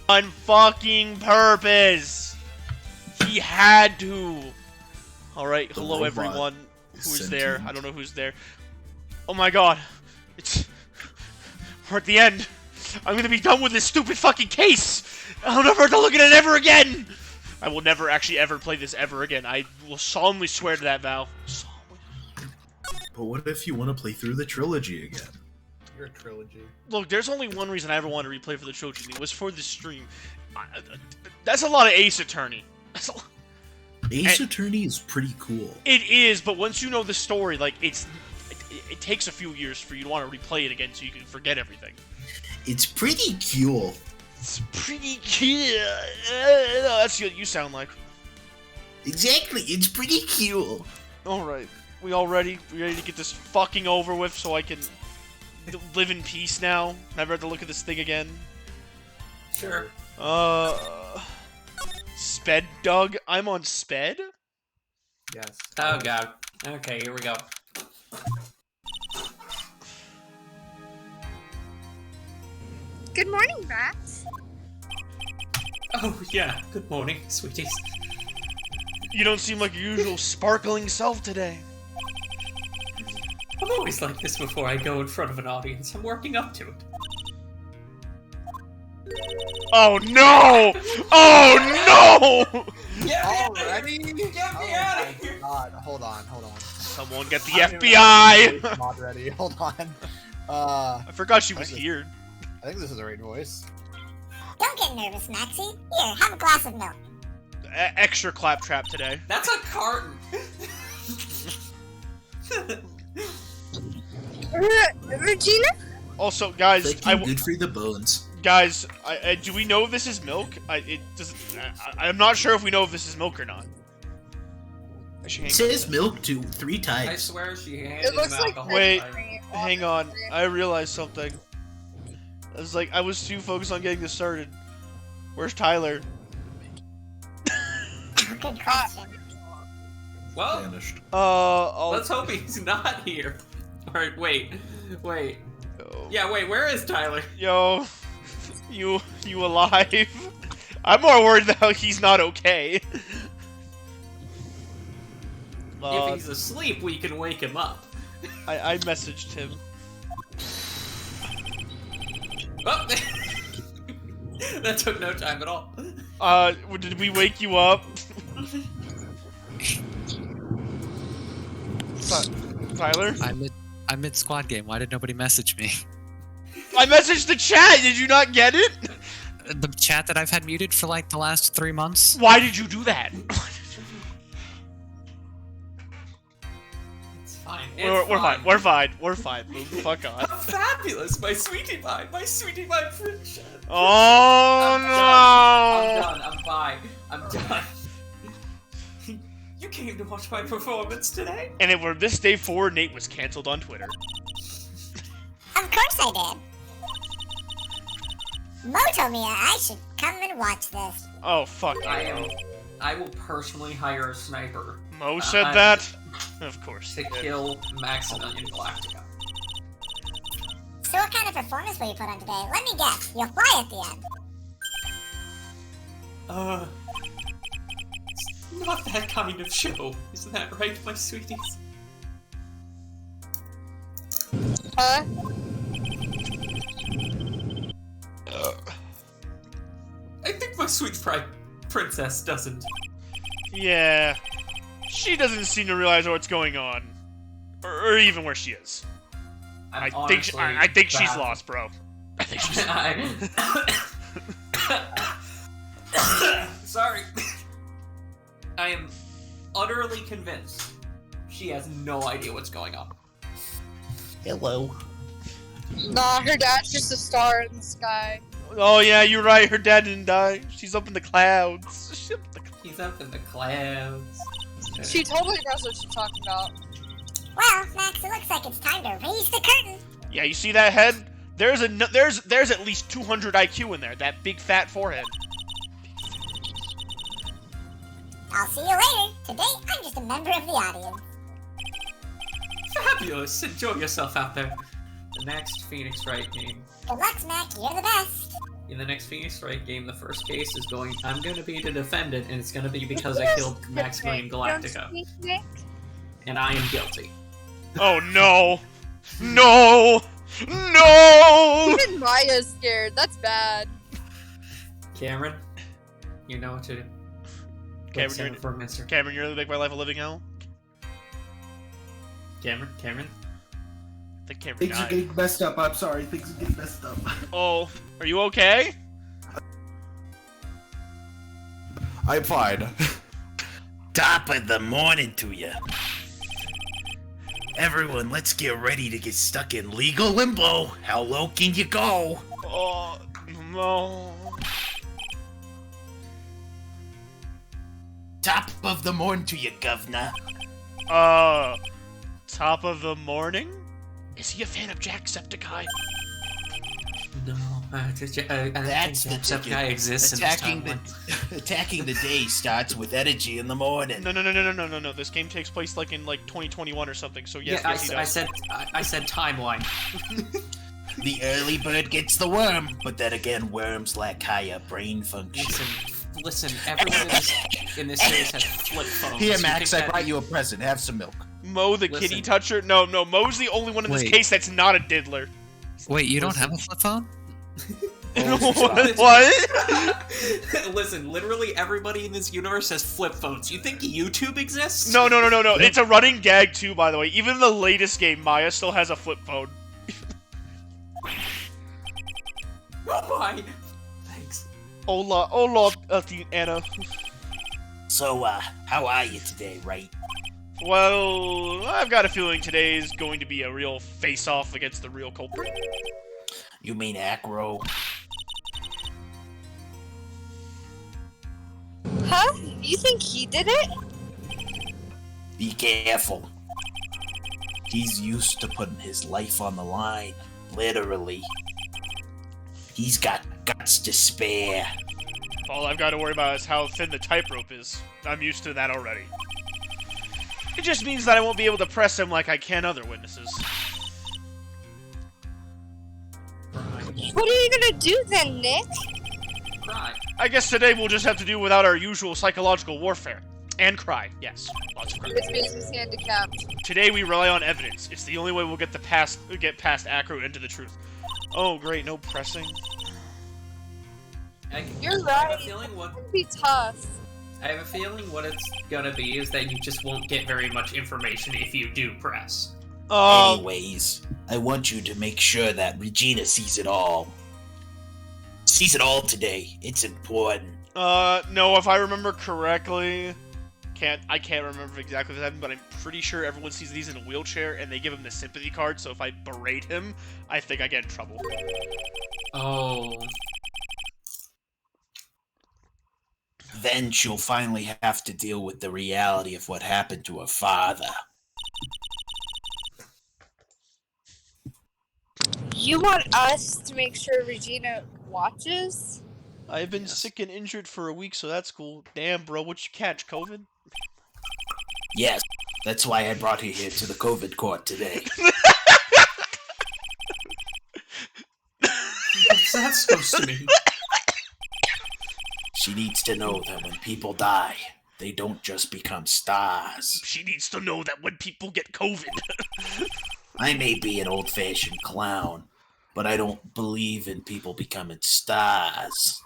On fucking purpose. He had to. Alright, hello everyone who's there. I don't know who's there. Oh my god. We're at the end. I'm gonna be done with this stupid fucking case. I'll never have to look at it ever again. I will never actually ever play this ever again. I will solemnly swear to that, Val. But what if you want to play through the trilogy again? Your trilogy. Look, there's only one reason I ever wanted to replay for the trilogy. It was for the stream. That's a lot of Ace Attorney. Ace Attorney is pretty cool. It is, but once you know the story, like, it takes a few years for you to want to replay it again so you can forget everything. It's pretty cool. It's pretty cool. That's what you sound like. Exactly, it's pretty cool. Alright, we all ready? We ready to get this fucking over with so I can live in peace now? Never have to look at this thing again? Sure. Sped, Doug? I'm on Sped? Yes. Oh god. Okay, here we go. Good morning, Max. Oh yeah, good morning, sweeties. You don't seem like your usual sparkling self today. I'm always like this before I go in front of an audience. I'm working up to it. Oh no! Oh no! Already? Get me Oh out my of here! God. Hold on. Someone get the I don't even FBI! know if mod ready. Hold on. I forgot she was here. I think this is the right voice. Don't get nervous, Maxie. Here, have a glass of milk. Extra claptrap today. That's a carton! Regina? Also, guys, Good for the bones. guys, do we know if this is milk? I'm not sure if we know if this is milk or not. It says milk three I times. swear she handed It him looks like alcohol. Wait, cream. hang on. I realized something. I was too focused on getting this started. Where's Tyler? Good question. Well, Vanished. let's hope he's not here. Alright, wait. Yeah, wait, where is Tyler? Yo, you alive? I'm more worried that he's not okay. If he's asleep, we can wake him up. I messaged him. Oh! That took no time at all. Did we wake you up? Tyler? I'm mid squad game. Why did nobody message me? I messaged the chat. Did you not get it? The chat that I've had muted for like the last 3 months. Why did you do that? It's fine. We're fine. Move the fuck on. How fabulous, my sweetie pie friendship. Oh I'm no! done. I'm bye. I'm done. You came to watch my performance today? And if we're this day forward, Nate was canceled on Twitter. Of course I did. Mo told me I should come and watch this. Oh fuck. I will personally hire a sniper Mo said that? Of course. to kill Maximilian Galactica. So what kind of performance will you put on today? Let me guess. You'll fly at the end. It's not that kind of show. Isn't that right, my sweeties? I think my sweet princess doesn't. Yeah. She doesn't seem to realize what's going on. Or even where she is. I think she's baffled. lost, bro. I think she's Sorry. I am utterly convinced she has no idea what's going on. Hello. Nah, her dad's just a star in the sky. Oh yeah, you're right. Her dad didn't die. She's up in the clouds. He's up in the clouds. She totally knows what she's talking about. Well, Max, it looks like it's time to raise the curtain. Yeah, you see that head? There's at least 200 IQ in there. That big fat forehead. I'll see you later. Today, I'm just a member of the audience. Fabulous! Enjoy yourself out there. The next Phoenix Wright game. Good luck, Mac. You're the best. In the next Phoenix Wright game, the first case is I'm gonna be the defendant, and it's gonna be because I killed Max Green Galactica. And I am guilty. Oh no! No! No! Even Maya's scared. That's bad. Cameron, you know what to do. Cameron, Cameron, you're gonna make my life a living hell? Cameron? I think Cameron Things are died. getting messed up. I'm sorry. Things are getting messed up. Oh, are you okay? I'm fine. Top of the morning to you. Everyone, let's get ready to get stuck in legal limbo. How low can you go? Oh, no. Top of the morning to you, governor. Top of the morning? Is he a fan of Jacksepticeye? No, I don't think Jacksepticeye exists attacking in this timeline. attacking the day starts with energy in the morning. No. This game takes place like in 2021 or something. So yes, Yeah, yes, he does. I said timeline. The early bird gets the worm, but then again, worms lack higher brain function. Listen, everyone in this series has flip phones. Here, You Max, think I that- brought you a present. Have some milk. Mo the kitty toucher? No, Mo's the only one in this Wait. case that's not a diddler. Wait, you don't have a flip phone? What? Listen, literally everybody in this universe has flip phones. You think YouTube exists? No. It's a running gag too, by the way. Even the latest game, Maya still has a flip phone. Why? Thanks. Hola, Anna. So, how are you today, right? Well, I've got a feeling today is going to be a real face-off against the real culprit. You mean Acro? Huh? You think he did it? Be careful. He's used to putting his life on the line, literally. He's got guts to spare. All I've got to worry about is how thin the tightrope is. I'm used to that already. It just means that I won't be able to press him like I can other witnesses. What are you gonna do then, Nick? Cry. I guess today we'll just have to do without our usual psychological warfare. And cry, yes. Lots of cry. This means he's handicapped. Today we rely on evidence. It's the only way we'll get past Acro into the truth. Oh great, no pressing. You're I have right. a feeling It's gonna be tough. I have a feeling what it's gonna be is that you just won't get very much information if you do press. Anyways, I want you to make sure that Regina sees it all. Sees it all today. It's important. No, if I remember correctly, I can't remember exactly what happened, but I'm pretty sure everyone sees these in a wheelchair and they give him the sympathy card, so if I berate him, I think I get in trouble. Oh. Then she'll finally have to deal with the reality of what happened to her father. You want us to make sure Regina watches? I've been sick and injured for a week, so that's cool. Damn, bro, what'd you catch, COVID? Yes, that's why I brought her here to the COVID court today. What's that supposed to mean? She needs to know that when people die, they don't just become stars. She needs to know that when people get COVID. I may be an old-fashioned clown, but I don't believe in people becoming stars.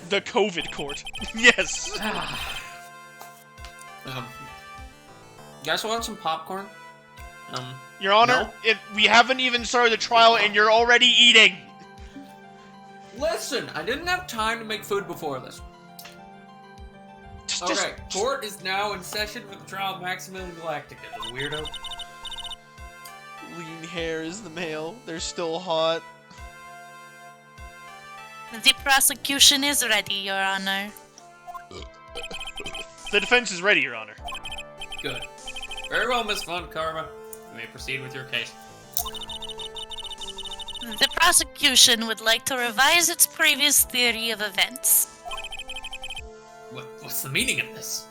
The COVID court. Yes. You guys want some popcorn? Your Honor, No? we haven't even started the trial and you're already eating. Listen, I didn't have time to make food before this. Okay, court is now in session for the trial of Maximilian Galactica, the weirdo. Lean hair is the male. They're still hot. The prosecution is ready, Your Honor. The defense is ready, Your Honor. Good. Very well, Miss Von Karma. You may proceed with your case. The prosecution would like to revise its previous theory of events. What's the meaning of this?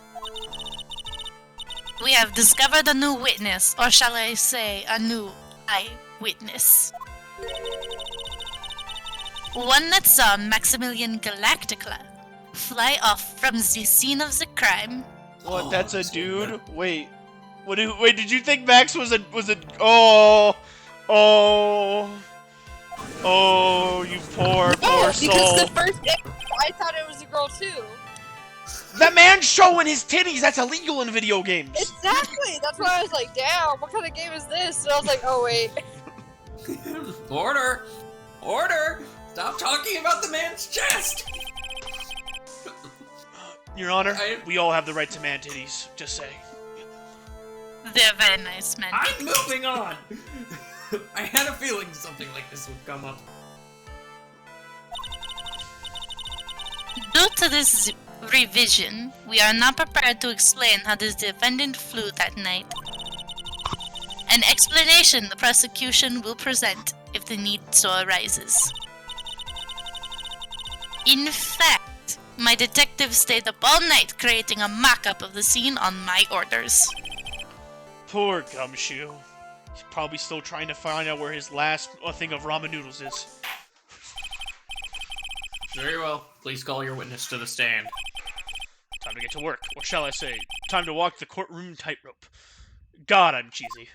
We have discovered a new witness, or shall I say, a new eyewitness. One that saw Maximilian Galactica fly off from the scene of the crime. What? Oh, That's a that's so dude? bad. Wait. Wait, did you think Max was a oh you poor Because soul. the first day I thought it was a girl too. That man's showing his titties. That's illegal in video games. Exactly. That's why I was like, damn, what kind of game is this? And I was like, oh wait. Order! Order! Stop talking about the man's chest! Your Honor, I- we all have the right to man titties. Just say. They're very nice men. I'm moving on! I had a feeling something like this would come up. Due to this revision, we are not prepared to explain how the defendant flew that night. An explanation the prosecution will present if the need so arises. In fact, my detective stayed up all night creating a mock-up of the scene on my orders. Poor Gumshoe. He's probably still trying to find out where his last thing of ramen noodles is. Very well. Please call your witness to the stand. Time to get to work, or shall I say, time to walk the courtroom tightrope. God, I'm cheesy.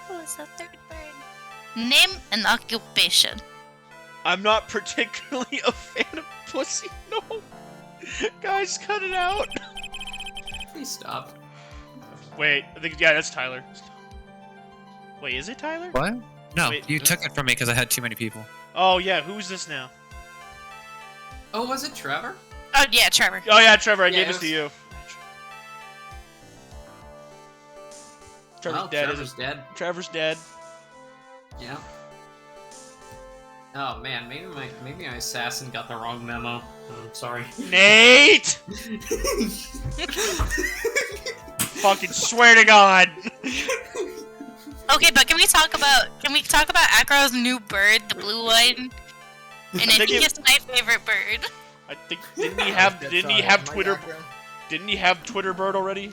Who is the third bird? Name and occupation. I'm not particularly a fan of pussy, no. Guys, cut it out. Please stop. Wait, I think, yeah, that's Tyler. Wait, is it Tyler? What? No, Wait, you took it from me because I had too many people. Oh, yeah, who's this now? Oh, was it Trevor? Oh yeah, Trevor. Oh, yeah, Trevor, I Yeah, gave it this to you. Trevor's Well, dead, Trevor's isn't dead. Trevor's dead. Yeah. Oh man, maybe my assassin got the wrong memo. I'm sorry. Nate! Fucking swear to God! Okay, but can we talk about Acro's new bird, the blue one? And I think it's my favorite bird. I think didn't he have Twitter? Didn't he have Twitter bird already?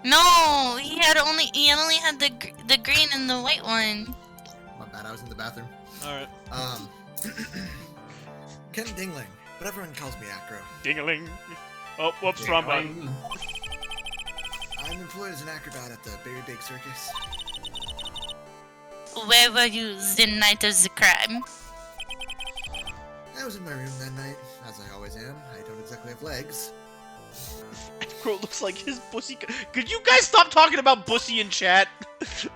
No, he only had the green and the white one. My bad, I was in the bathroom. All right. Ken Dingling, but everyone calls me Acro. Ding-a-ling. Oh, whoops, wrong button. I'm employed as an acrobat at the Berry Big Circus. Where were you the night of the crime? I was in my room that night, as I always am. I don't exactly have legs. Bro, it looks like his pussy. Could you guys stop talking about pussy in chat? If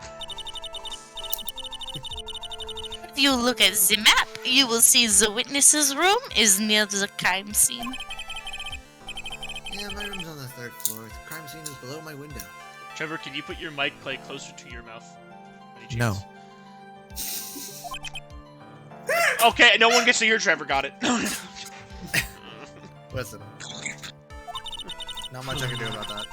you look at the map, you will see the witness's room is near the crime scene. Yeah, my room's on the 3rd floor. The crime scene is below my window. Trevor, can you put your mic like closer to your mouth? Any No. chance? Okay, no one gets to hear Trevor. Got it. Listen. Not much I can do about that.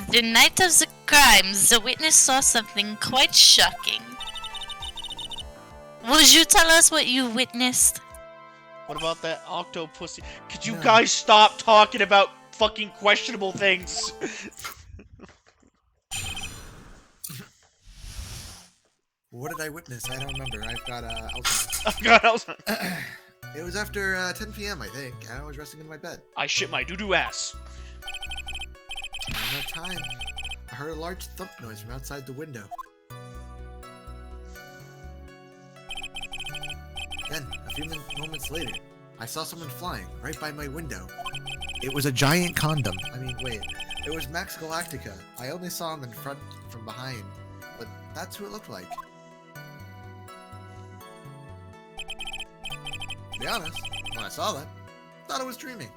The night of the crime, the witness saw something quite shocking. Would you tell us what you witnessed? What about that octopussy? Could you No. guys stop talking about fucking questionable things? What did I witness? I don't remember. I've got Alzheimer's. Oh God, It was after 10 p.m., I think, and I was resting in my bed. I shit my doo-doo ass. Around that time, I heard a large thump noise from outside the window. Then, a few moments later, I saw someone flying right by my window. It was a giant condom. I mean, wait. It was Max Galactica. I only saw him in front from behind, but that's who it looked like. To be honest, when I saw that, I thought I was dreaming.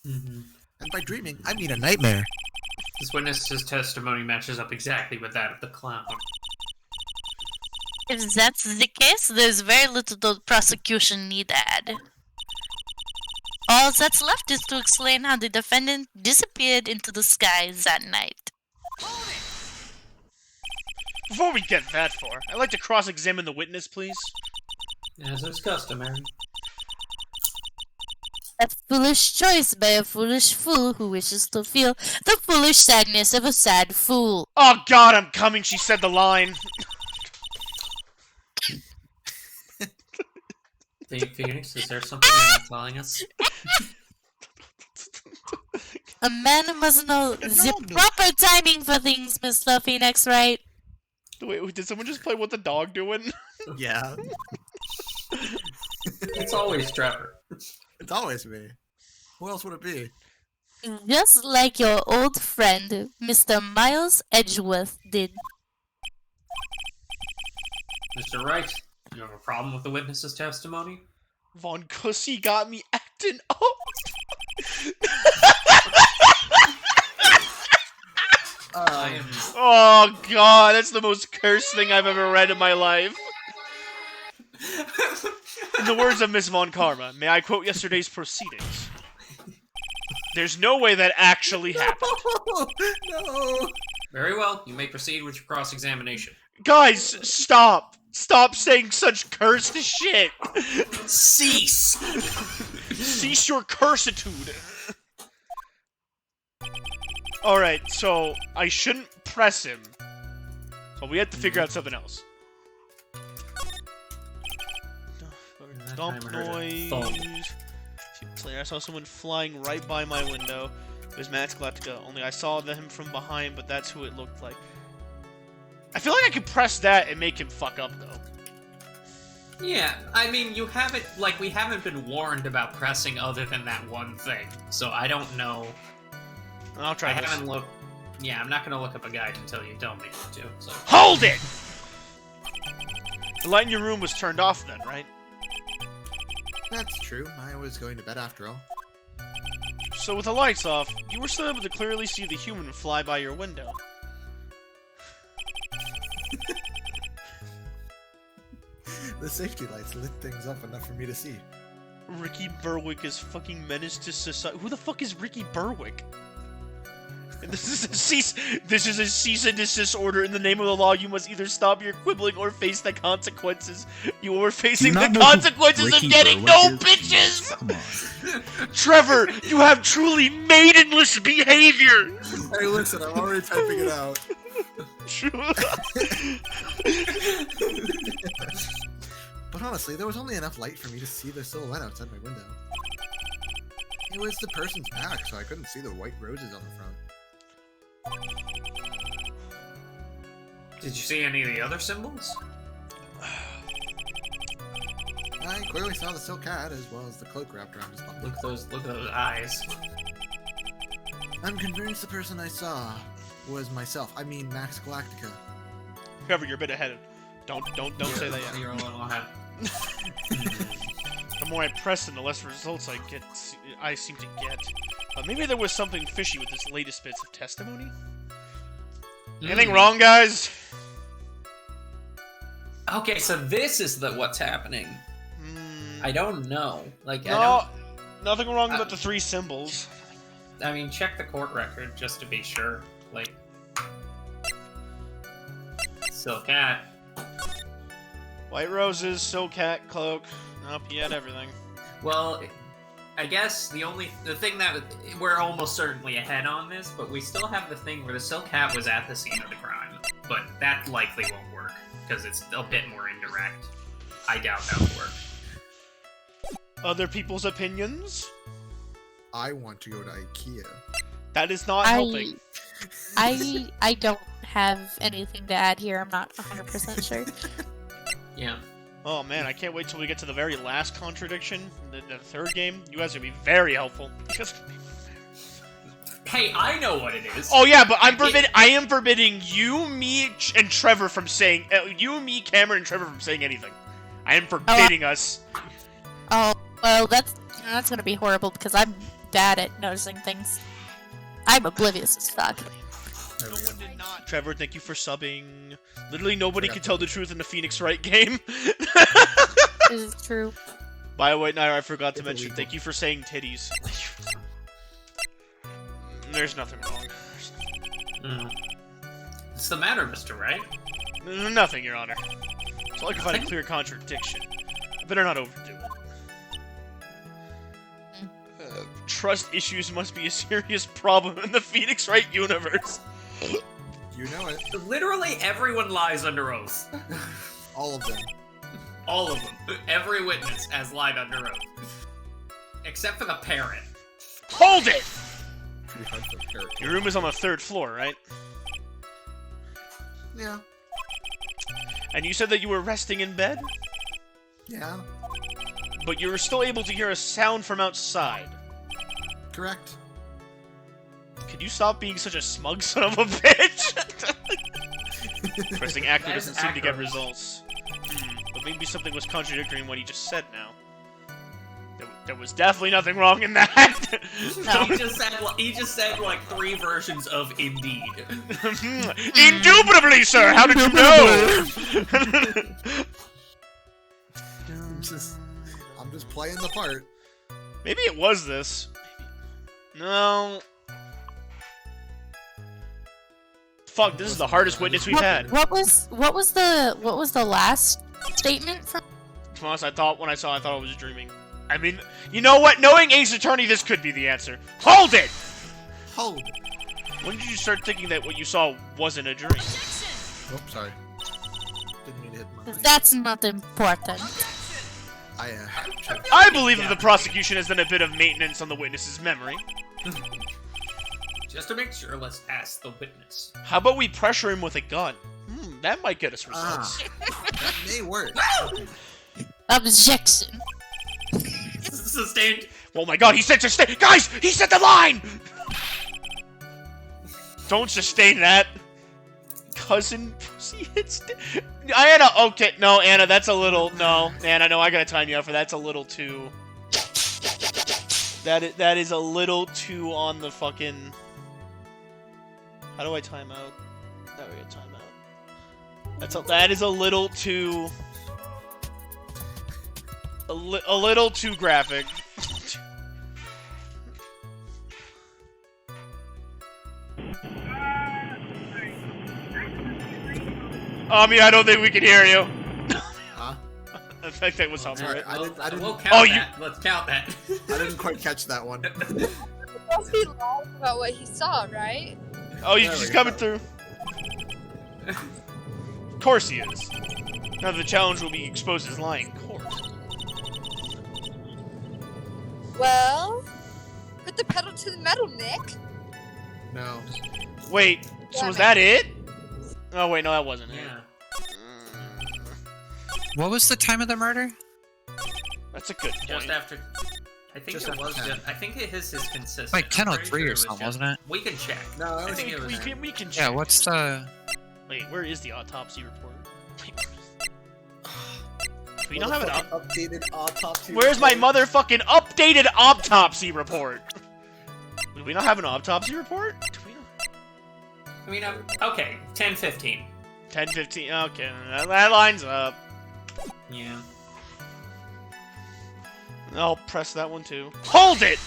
And by dreaming, I mean a nightmare. This witness's testimony matches up exactly with that of the clown. If that's the case, there's very little the prosecution need add. All that's left is to explain how the defendant disappeared into the sky that night. Before we get that far, I'd like to cross-examine the witness, please. As is customary. A foolish choice by a foolish fool who wishes to feel the foolish sadness of a sad fool. Oh god, I'm coming, she said the line. Phoenix, is there something you're not telling us? A man must know the proper timing for things, Mr. Phoenix, right? Wait, did someone just play What the Dog Doing? Yeah. It's always Trevor. It's always me. Who else would it be? Just like your old friend, Mr. Miles Edgeworth did. Mr. Wright, you have a problem with the witness's testimony? Von Cussy got me acting up. I am... Oh god, that's the most cursed thing I've ever read in my life. In the words of Miss Von Karma, may I quote yesterday's proceedings? There's no way that actually happened. No. Very well, you may proceed with your cross-examination. Guys, stop! Stop saying such cursed shit! Cease! Cease your cursitude! Alright, so I shouldn't press him. So we have to figure out something else. Dump noise. I saw someone flying right by my window. It was Max Galactica, only I saw him from behind, but that's who it looked like. I feel like I could press that and make him fuck up, though. Yeah, I mean, you haven't, like, we haven't been warned about pressing other than that one thing, so I don't know. I'll try this. I haven't looked. Yeah, I'm not gonna look up a guide until you tell me to, so. HOLD IT! The light in your room was turned off then, right? That's true. I was going to bed after all. So with the lights off, you were still able to clearly see the human fly by your window. The safety lights lit things up enough for me to see. Ricky Berwick is fucking menace to society. Who the fuck is Ricky Berwick? And this is a cease and desist order. In the name of the law, you must either stop your quibbling or face the consequences. You are facing the consequences of getting no bitches! Come on. Trevor, you have truly maidenless behavior! Hey, listen, I'm already typing it out. But honestly, there was only enough light for me to see the silhouette outside my window. It was the person's back, so I couldn't see the white roses on the front. Did you see any of the other symbols? I clearly saw the silk hat as well as the cloak wrapped around his body. Look at those eyes. I'm convinced the person I saw was myself. I mean, Max Galactica. Trevor, you're a bit ahead. Don't say that yet. You're a little ahead. The more I press him, the less results I seem to get. Maybe there was something fishy with this latest bits of testimony? Anything wrong, guys? Okay, so this is what's happening. I don't know. Like, no, nothing wrong with the three symbols. I mean, check the court record just to be sure. Like, Silk Hat. White roses, silk hat, cloak. Nope, he had everything. Well, I guess the thing that we're almost certainly ahead on this, but we still have the thing where the silk hat was at the scene of the crime, but that likely won't work because it's a bit more indirect. I doubt that will work. Other people's opinions? I want to go to IKEA. That is not helping. I don't have anything to add here. I'm not 100% sure. Yeah. Oh man, I can't wait till we get to the very last contradiction, the third game. You guys are gonna be very helpful. Hey, I know what it is. Oh yeah, but I am forbidding you, me, and Trevor from saying you, me, Cameron, and Trevor from saying anything. I am forbidding us. Oh well, that's gonna be horrible because I'm bad at noticing things. I'm oblivious as fuck. No one did not. Trevor, thank you for subbing. Literally nobody can tell the truth in the Phoenix Wright game. This is true. By the way, Naira, I forgot to mention, thank you for saying titties. There's nothing wrong. What's the matter, Mr. Wright? Nothing, Your Honor. So I can find a clear contradiction. I better not overdo it. Trust issues must be a serious problem in the Phoenix Wright universe. You know it. Literally everyone lies under oath. All of them. All of them. Every witness has lied under oath. Except for the parent. Hold it! Pretty hard for a parrot. Your room is on the 3rd floor, right? Yeah. And you said that you were resting in bed? Yeah. But you were still able to hear a sound from outside. Correct. Could you stop being such a smug son of a bitch? Pressing actor That is doesn't seem to get accurate. results. But maybe something was contradictory in what he just said now. There was definitely nothing wrong in that. He just said like 3 versions of indeed. Indubitably, sir! How did you know? I'm just playing the part. Maybe it was this. No. Fuck, this is the hardest witness we've had. What was the last statement from? To be honest, I thought I was dreaming. I mean, you know what? Knowing Ace Attorney, this could be the answer. Hold it! Hold. When did you start thinking that what you saw wasn't a dream? Oh, sorry. Didn't mean to hit my. That's not important. I believe that the prosecution has done a bit of maintenance on the witness's memory. Just to make sure, let's ask the witness. How about we pressure him with a gun? That might get us results. That may work. Objection. Sustained. Oh my god, he said sustain! Guys! He said the line! Don't sustain that. Cousin pussy hits... Anna, okay. No, Anna, that's a little... No, Anna, no, I gotta time you out for that's a little too... That is a little too on the fucking... How do I time out? There we go, time out. That is a little too... A little too graphic. I don't think we can hear you. Huh? I think that was something. Sorry, I didn't. We'll count Oh, that. Let's count that. I didn't quite catch that one. Supposed to be lying about what he saw, right? Oh, There she's we coming go. through. Of course he is. Now the challenge will be exposed as lying in court. Well, put the pedal to the metal, Nick. No. Wait, so Damn was it. that it? Oh wait, no, that wasn't it. Yeah. What was the time of the murder? That's a good point. Just after. I think Just it after was 10. just. I think it is his consistent. Like I'm 10:03 pretty sure or it was something, just- wasn't it? We can check. No, I I was think it was. we can Yeah, check. what's the... Wait, where is the autopsy report? Wait, do we not have an updated autopsy? Where's my report? motherfucking updated autopsy report? Do we not have an autopsy report? Do we not? I mean, okay, 10:15. 10:15. Okay, that lines up. Yeah. I'll press that one too. Hold it!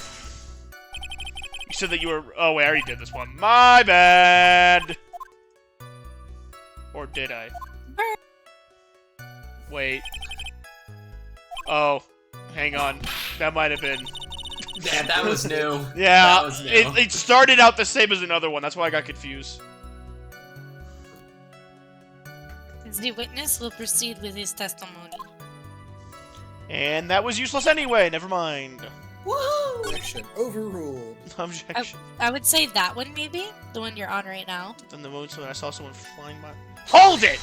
You said that you were... Oh, wait, I already did this one. My bad! Or did I? Wait. Oh. Hang on. That might have been... Yeah, that was new. Yeah, That was new. it started out the same as another one. That's why I got confused. The witness will proceed with his testimony. And that was useless anyway. Never mind. Objection overruled. Objection. I would say that one maybe, the one you're on right now. Then the moment when I saw someone flying by... Hold it!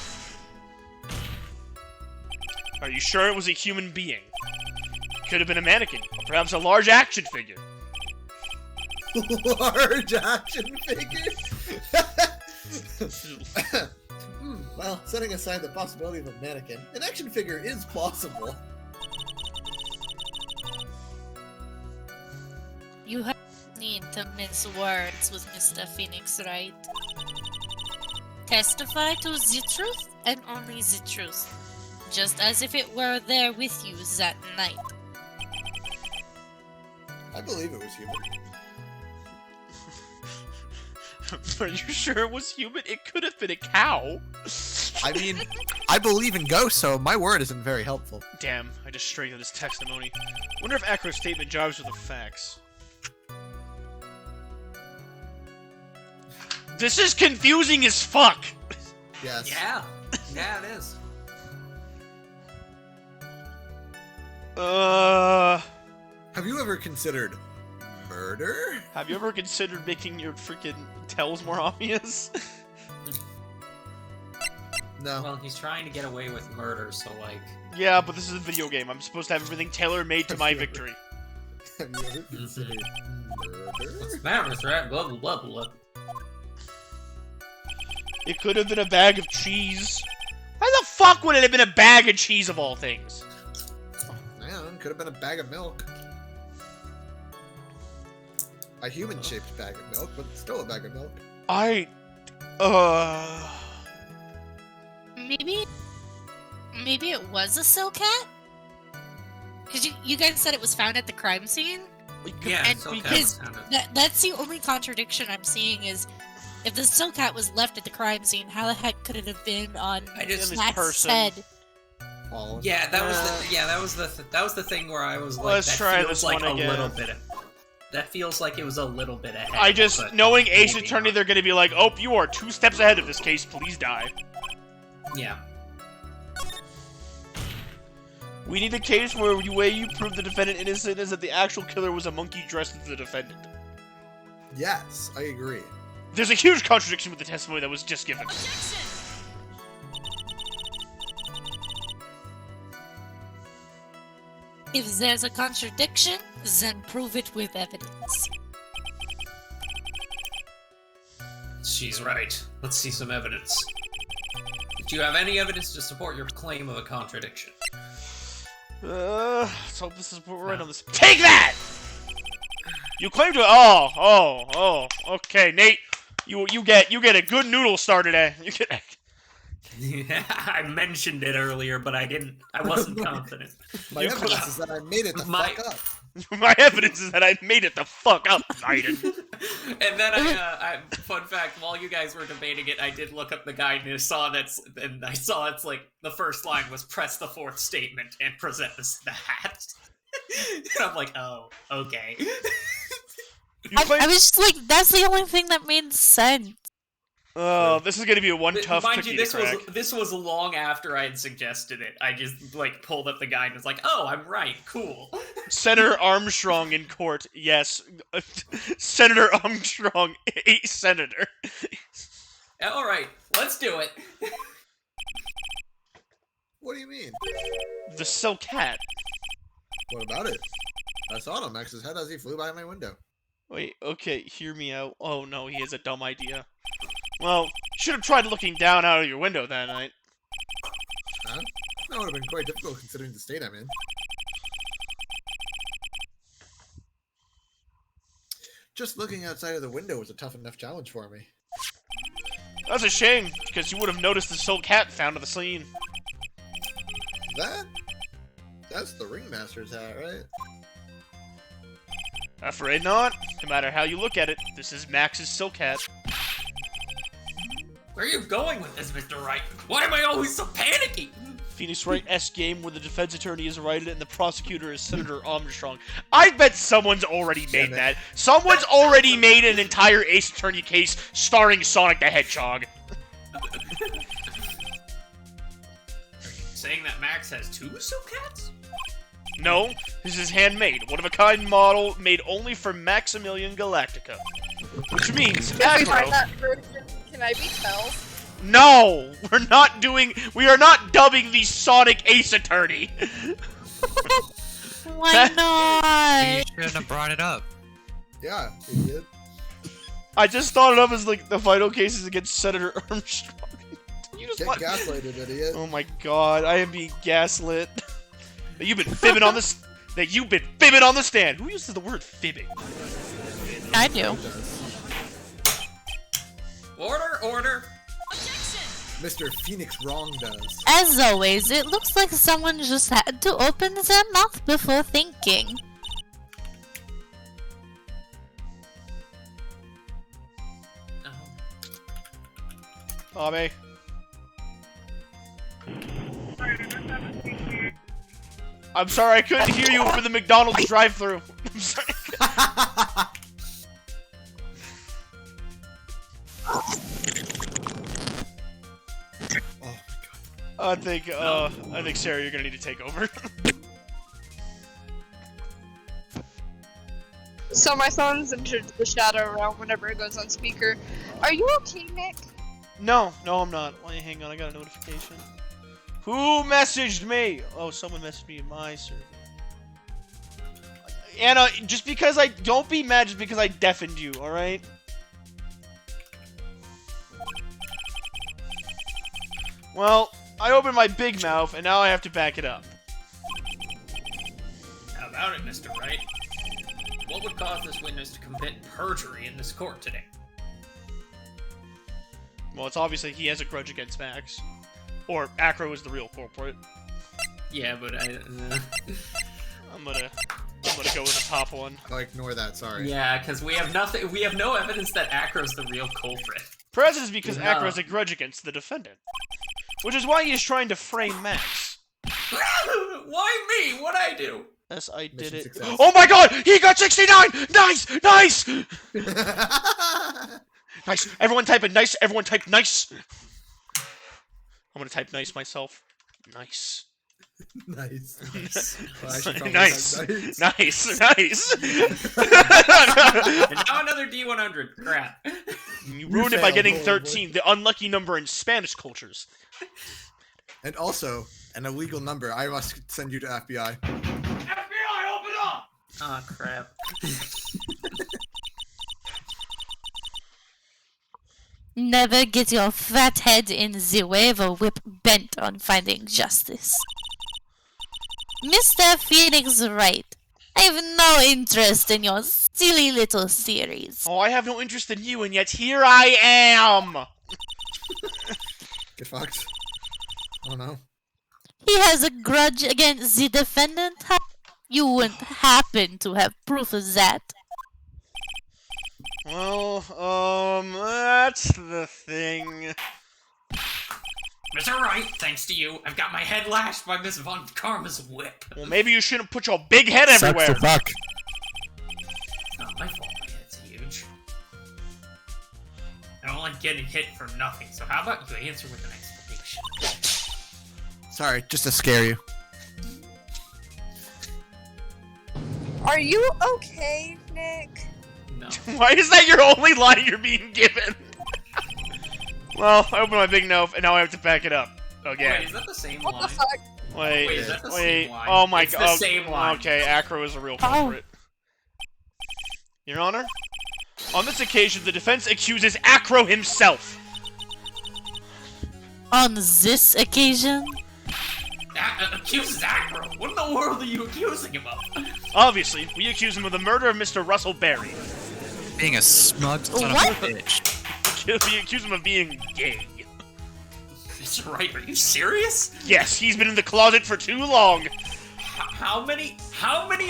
Are you sure it was a human being? Could have been a mannequin, or perhaps a large action figure. Large action figure. Well, setting aside the possibility of a mannequin, an action figure is possible. You have need to mince words with Mr. Phoenix, right? Testify to the truth and only the truth, just as if it were there with you that night. I believe it was human. Are you sure it was human? It could have been a cow. I mean, I believe in ghosts, so my word isn't very helpful. Damn, I just strengthened this testimony. Wonder if Acro's statement jives with the facts. This is confusing as fuck! Yes. Yeah. Yeah, it is. Have you ever considered murder? Have you ever considered making your freaking tells more obvious? No. Well, he's trying to get away with murder, so like. Yeah, but this is a video game. I'm supposed to have everything tailor-made to my victory. Have you ever considered murder? What's the matter with that? Blah blah blah blah. It could have been a bag of cheese. Why the fuck would it have been a bag of cheese of all things? Man, could have been a bag of milk. A human-shaped bag of milk, but still a bag of milk. Maybe it was a Silk Cat? Because you guys said it was found at the crime scene? Yeah, and so because that's the only contradiction I'm seeing is if the Silk Cat was left at the crime scene, how the heck could it have been on Max's head? Yeah, that was the thing where I was like, Let's that try feels this like one a again. little bit. That feels like it was a little bit ahead. I just, but knowing Ace maybe Attorney, not. they're gonna be like, oh, you are 2 steps ahead of this case, please die. Yeah. We need a case where the way you prove the defendant innocent is that the actual killer was a monkey dressed as the defendant. Yes, I agree. There's a huge contradiction with the testimony that was just given. If there's a contradiction, then prove it with evidence. She's right. Let's see some evidence. Do you have any evidence to support your claim of a contradiction? Let's hope this is what we're right on this. Take that! You claim to. Oh. Okay, Nate. You get a good noodle star today. You get. Yeah, I mentioned it earlier, but I wasn't confident. My evidence is that I made it the fuck up. My evidence is that I made it the fuck up, Aiden. And then I fun fact, while you guys were debating it, I did look up the guide and I saw it's like the first line was press the 4th statement and present the hat. And I'm like, oh, okay. I was just like, that's the only thing that made sense. Oh, this is gonna be one tough Mind cookie you, to crack. this was long after I had suggested it. I just like pulled up the guide and was like, oh, I'm right, cool. Senator Armstrong in court. Yes, Senator Armstrong, a senator. All right, let's do it. What do you mean? The Silk Cat. What about it? I saw it on Max's head as he flew by my window. Wait, okay, hear me out. Oh no, he has a dumb idea. Well, should have tried looking down out of your window that night. Huh? That would have been quite difficult considering the state I'm in. Just looking outside of the window was a tough enough challenge for me. That's a shame, because you would have noticed the Silk Cat found at the scene. That's the ringmaster's hat, right? Afraid not. No matter how you look at it, this is Max's Silk Hat. Where are you going with this, Mr. Wright? Why am I always so panicky? Phoenix Wright S game where the defense attorney is Wright and the prosecutor is Senator Armstrong. I bet someone's already made that. Someone's already made an entire Ace Attorney case starring Sonic the Hedgehog. Saying that Max has 2 Silk Cats? No, this is handmade. One-of-a-kind model made only for Maximilian Galactica. Which means, If we Acro... find that version, can I be Tells? No! We are not dubbing the Sonic Ace Attorney! Why not? You shouldn't have brought it up. Yeah, idiot. I just thought it up as like the final cases against Senator Armstrong. You just Get let... gaslighted, idiot. Oh my god, I am being gaslit. That you've been fibbing on this. That you've been fibbing on the stand. Who uses the word fibbing? I do. Order! Mr. Phoenix Wrong does. As always, it looks like someone just had to open their mouth before thinking. Abe. I'm sorry I couldn't hear you for the McDonald's drive-thru. I'm sorry. I think Sarah, you're gonna need to take over. So my phone's entered the shadow realm whenever it goes on speaker. Are you okay, Nick? No, I'm not. Wait, hang on, I got a notification. Who messaged me? Oh, someone messaged me in my server. Anna, don't be mad just because I deafened you, alright? Well, I opened my big mouth, and now I have to back it up. How about it, Mr. Wright? What would cause this witness to commit perjury in this court today? Well, it's obviously he has a grudge against Max. Or Acro is the real culprit. Yeah, but I'm gonna go with the top one. I'll ignore that, sorry. Yeah, because we have nothing. We have no evidence that Acro's the real culprit. Perhaps it's because No. Acro has a grudge against the defendant. Which is why he is trying to frame Max. Why me? What'd I do? Yes, I did it. success. Oh my god! He got 69! Nice! Nice! Nice! Everyone type it nice! Everyone type nice! I'm gonna type nice myself. Nice. Nice. Well, I should probably Nice. type Nice. Nice. And now another D100. Crap. You ruined it by getting 13, the unlucky number in Spanish cultures. And also, an illegal number. I must send you to FBI. FBI, open up! Ah, crap. Never get your fat head in the waiver whip bent on finding justice. Mr. Phoenix Wright, I have no interest in your silly little theories. Oh, I have no interest in you, and yet here I am! Get fucked. Oh no. He has a grudge against the defendant? You wouldn't happen to have proof of that. Well, that's the thing. Mr. Wright, thanks to you, I've got my head lashed by Miss Von Karma's whip. Well, maybe you shouldn't put your big head everywhere. Sucks to fuck. It's not my fault my head's huge. I don't like getting hit for nothing, so how about you answer with an explanation? Sorry, just to scare you. Are you okay, Nick? No. Why is that your only line you're being given? Well, I opened my big mouth, and now I have to back it up. Again. Wait, is that the same What line? the fuck? Wait, Wait, is that the wait. same line? Oh my It's god. the same line. Okay, Acro is a real culprit. Your Honor? On this occasion, the defense accuses Acro himself. On this occasion? Accuses Acro? What in the world are you accusing him of? Obviously, we accuse him of the murder of Mr. Russell Berry. Being a smug son of a What? bitch. We accuse him of being gay. Mr. Wright, are you serious? Yes, he's been in the closet for too long. How many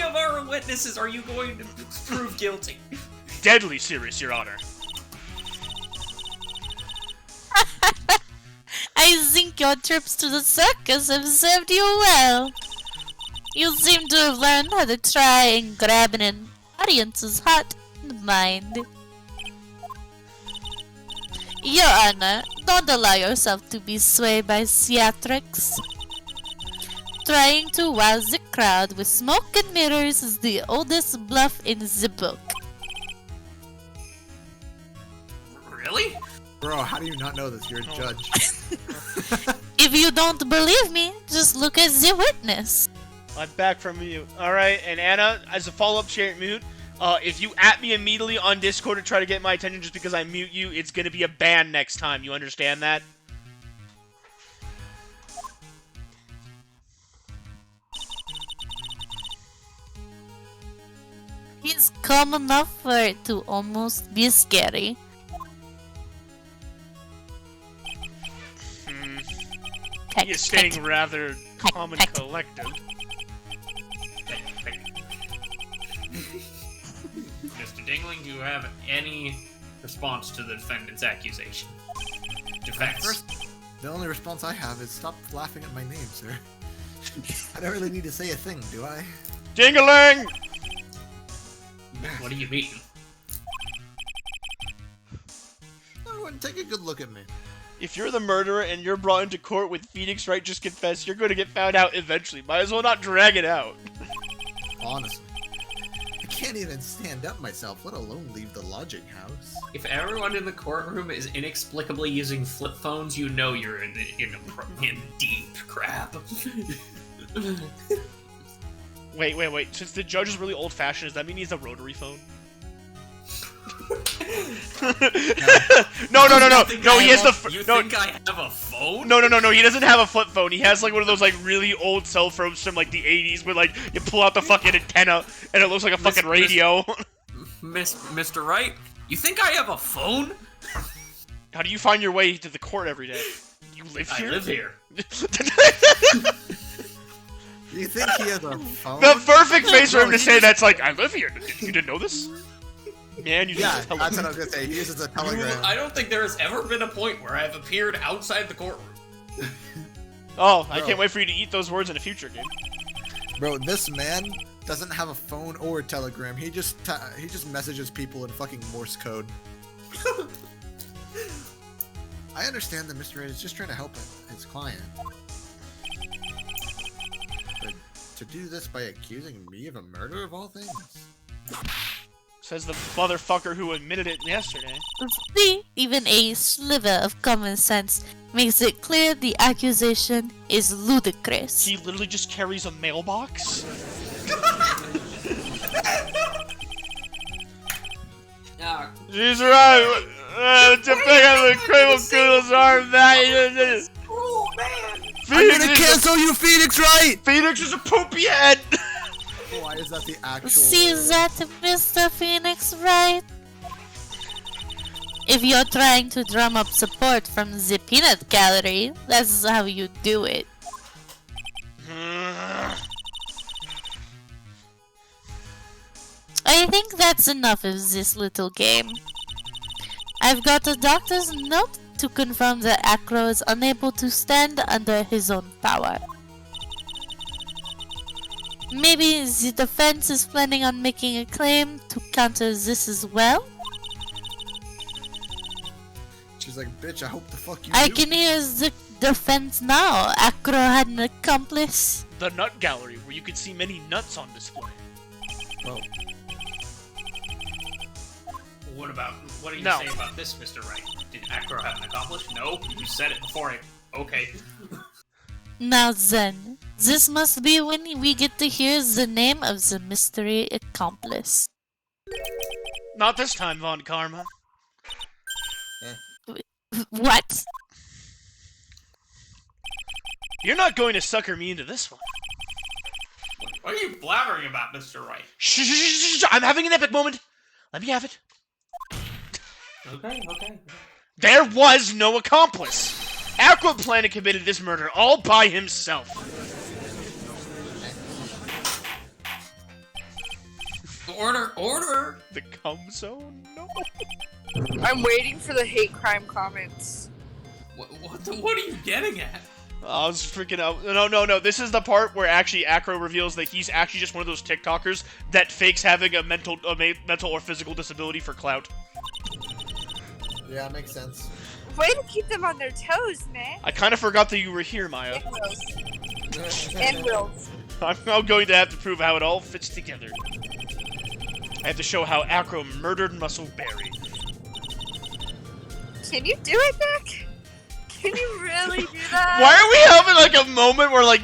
of our witnesses are you going to prove guilty? Deadly serious, Your Honor. I think your trips to the circus have served you well. You seem to have learned how to try and grab an audience's heart and mind. Your Honor, don't allow yourself to be swayed by theatrics. Trying to wow the crowd with smoke and mirrors is the oldest bluff in the book. Really? Bro, how do you not know this? You're a judge. If you don't believe me, just look at the witness. I'm back from mute. Alright, and Anna, as a follow-up share mute, if you at me immediately on Discord to try to get my attention just because I mute you, it's gonna be a ban next time. You understand that? He's calm enough for it to almost be scary. He is staying rather calm and collective. Mr. Dingling, do you have any response to the defendant's accusation? Defense. First, the only response I have is stop laughing at my name, sir. I don't really need to say a thing, do I? Ding-a-ling! What do you mean? Everyone, take a good look at me. If you're the murderer and you're brought into court with Phoenix Wright just confessed, you're going to get found out eventually. Might as well not drag it out. Honestly. I can't even stand up myself, let alone leave the lodging house. If everyone in the courtroom is inexplicably using flip phones, you know you're in deep crap. Wait. Since the judge is really old-fashioned, does that mean he's a rotary phone? No, he has the... You think I have a phone? No, he doesn't have a flip phone. He has, like, one of those, like, really old cell phones from, like, the 80s where, like, you pull out the fucking antenna and it looks like a fucking radio. Mr. Wright, you think I have a phone? How do you find your way to the court every day? You live here? I live here. You think he has a phone? The perfect face for him to say that's like, I live here. You didn't know this? Man, you Yeah, just tell that's what I was gonna say. He uses a telegram. I don't think there has ever been a point where I have appeared outside the courtroom. Oh, I can't wait for you to eat those words in a future game. Bro, this man doesn't have a phone or a telegram. He just messages people in fucking Morse code. I understand that Mr. Ed is just trying to help his client. But to do this by accusing me of a murder of all things? Says the motherfucker who admitted it yesterday. See, even a sliver of common sense makes it clear the accusation is ludicrous. He literally just carries a mailbox? She's right! To pick up the criminal criminal's arm that Oh, man! I'm gonna cancel you, Phoenix Wright! Phoenix is a poopy head! Why is that the actual See that, Mr. Phoenix Wright? If you're trying to drum up support from the peanut gallery, that's how you do it. I think that's enough of this little game. I've got a doctor's note to confirm that Acro is unable to stand under his own power. Maybe the defense is planning on making a claim to counter this as well? She's like, bitch, I hope the fuck you I do. can hear the defense now. Acro had an accomplice. The Nut Gallery, where you can see many nuts on display. Oh. What do you say about this, Mr. Wright? Did Acro have an accomplice? No, you said it before okay. Now then, this must be when we get to hear the name of the mystery accomplice. Not this time, Von Karma. What? You're not going to sucker me into this one. What are you blabbering about, Mr. Wright? Shh, I'm having an epic moment. Let me have it. Okay. There was no accomplice. Acro planned and committed this murder all by himself. Order! The cum zone? No. I'm waiting for the hate crime comments. What are you getting at? I was freaking out. No. This is the part where actually Acro reveals that he's actually just one of those TikTokers that fakes having a mental or physical disability for clout. Yeah, makes sense. Way to keep them on their toes, man. I kind of forgot that you were here, Maya. And Wills. I'm now going to have to prove how it all fits together. I have to show how Acro murdered Muscleberry. Can you do it, Nick? Can you really do that? Why are we having like a moment where like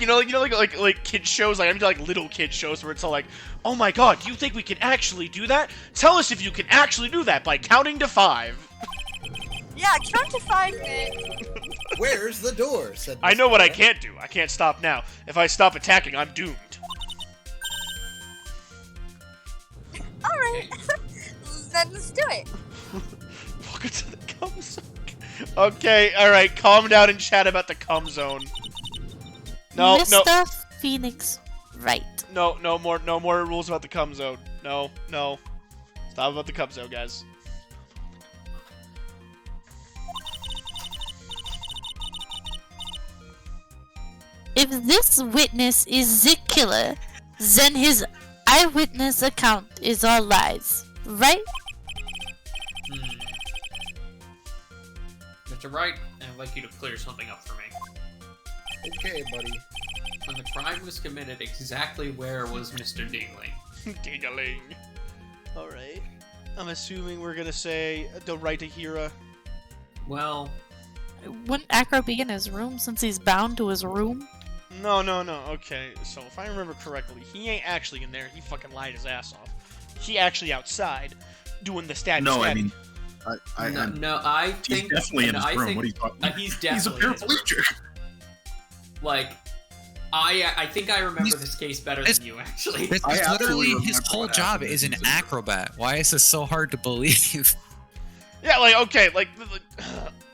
like kid shows, like I'm into like little kid shows where it's all like, oh my god, do you think we can actually do that? Tell us if you can actually do that by counting to 5. Yeah, count to 5, Nick. Where's the door? Said I know what I can't do. I can't stop now. If I stop attacking, I'm doomed. Alright. Then let's do it. Welcome to the cum zone. Okay, alright, calm down and chat about the cum zone. No, Mr. Phoenix Wright. No more rules about the cum zone. No. Stop about the cum zone, guys. if this witness is the killer, then his eyewitness account is all lies, right? Mr. Wright, I'd like you to clear something up for me. Okay, buddy. When the crime was committed, exactly where was Mr. Dingling? Ding-a-ling. Alright. I'm assuming we're gonna say the right to Hira. Well, Wouldn't Acro be in his room since he's bound to his room? No. Okay, so if I remember correctly, he ain't actually in there. He fucking lied his ass off. He actually outside doing the stat. No, I mean, I think he's definitely in his room. Think, what are you talking about? he's He's a definitely in his paraplegic. room. Like, I think I remember this case better than you, actually. It's literally his whole job is an acrobat. Why is this so hard to believe? Yeah, like, okay,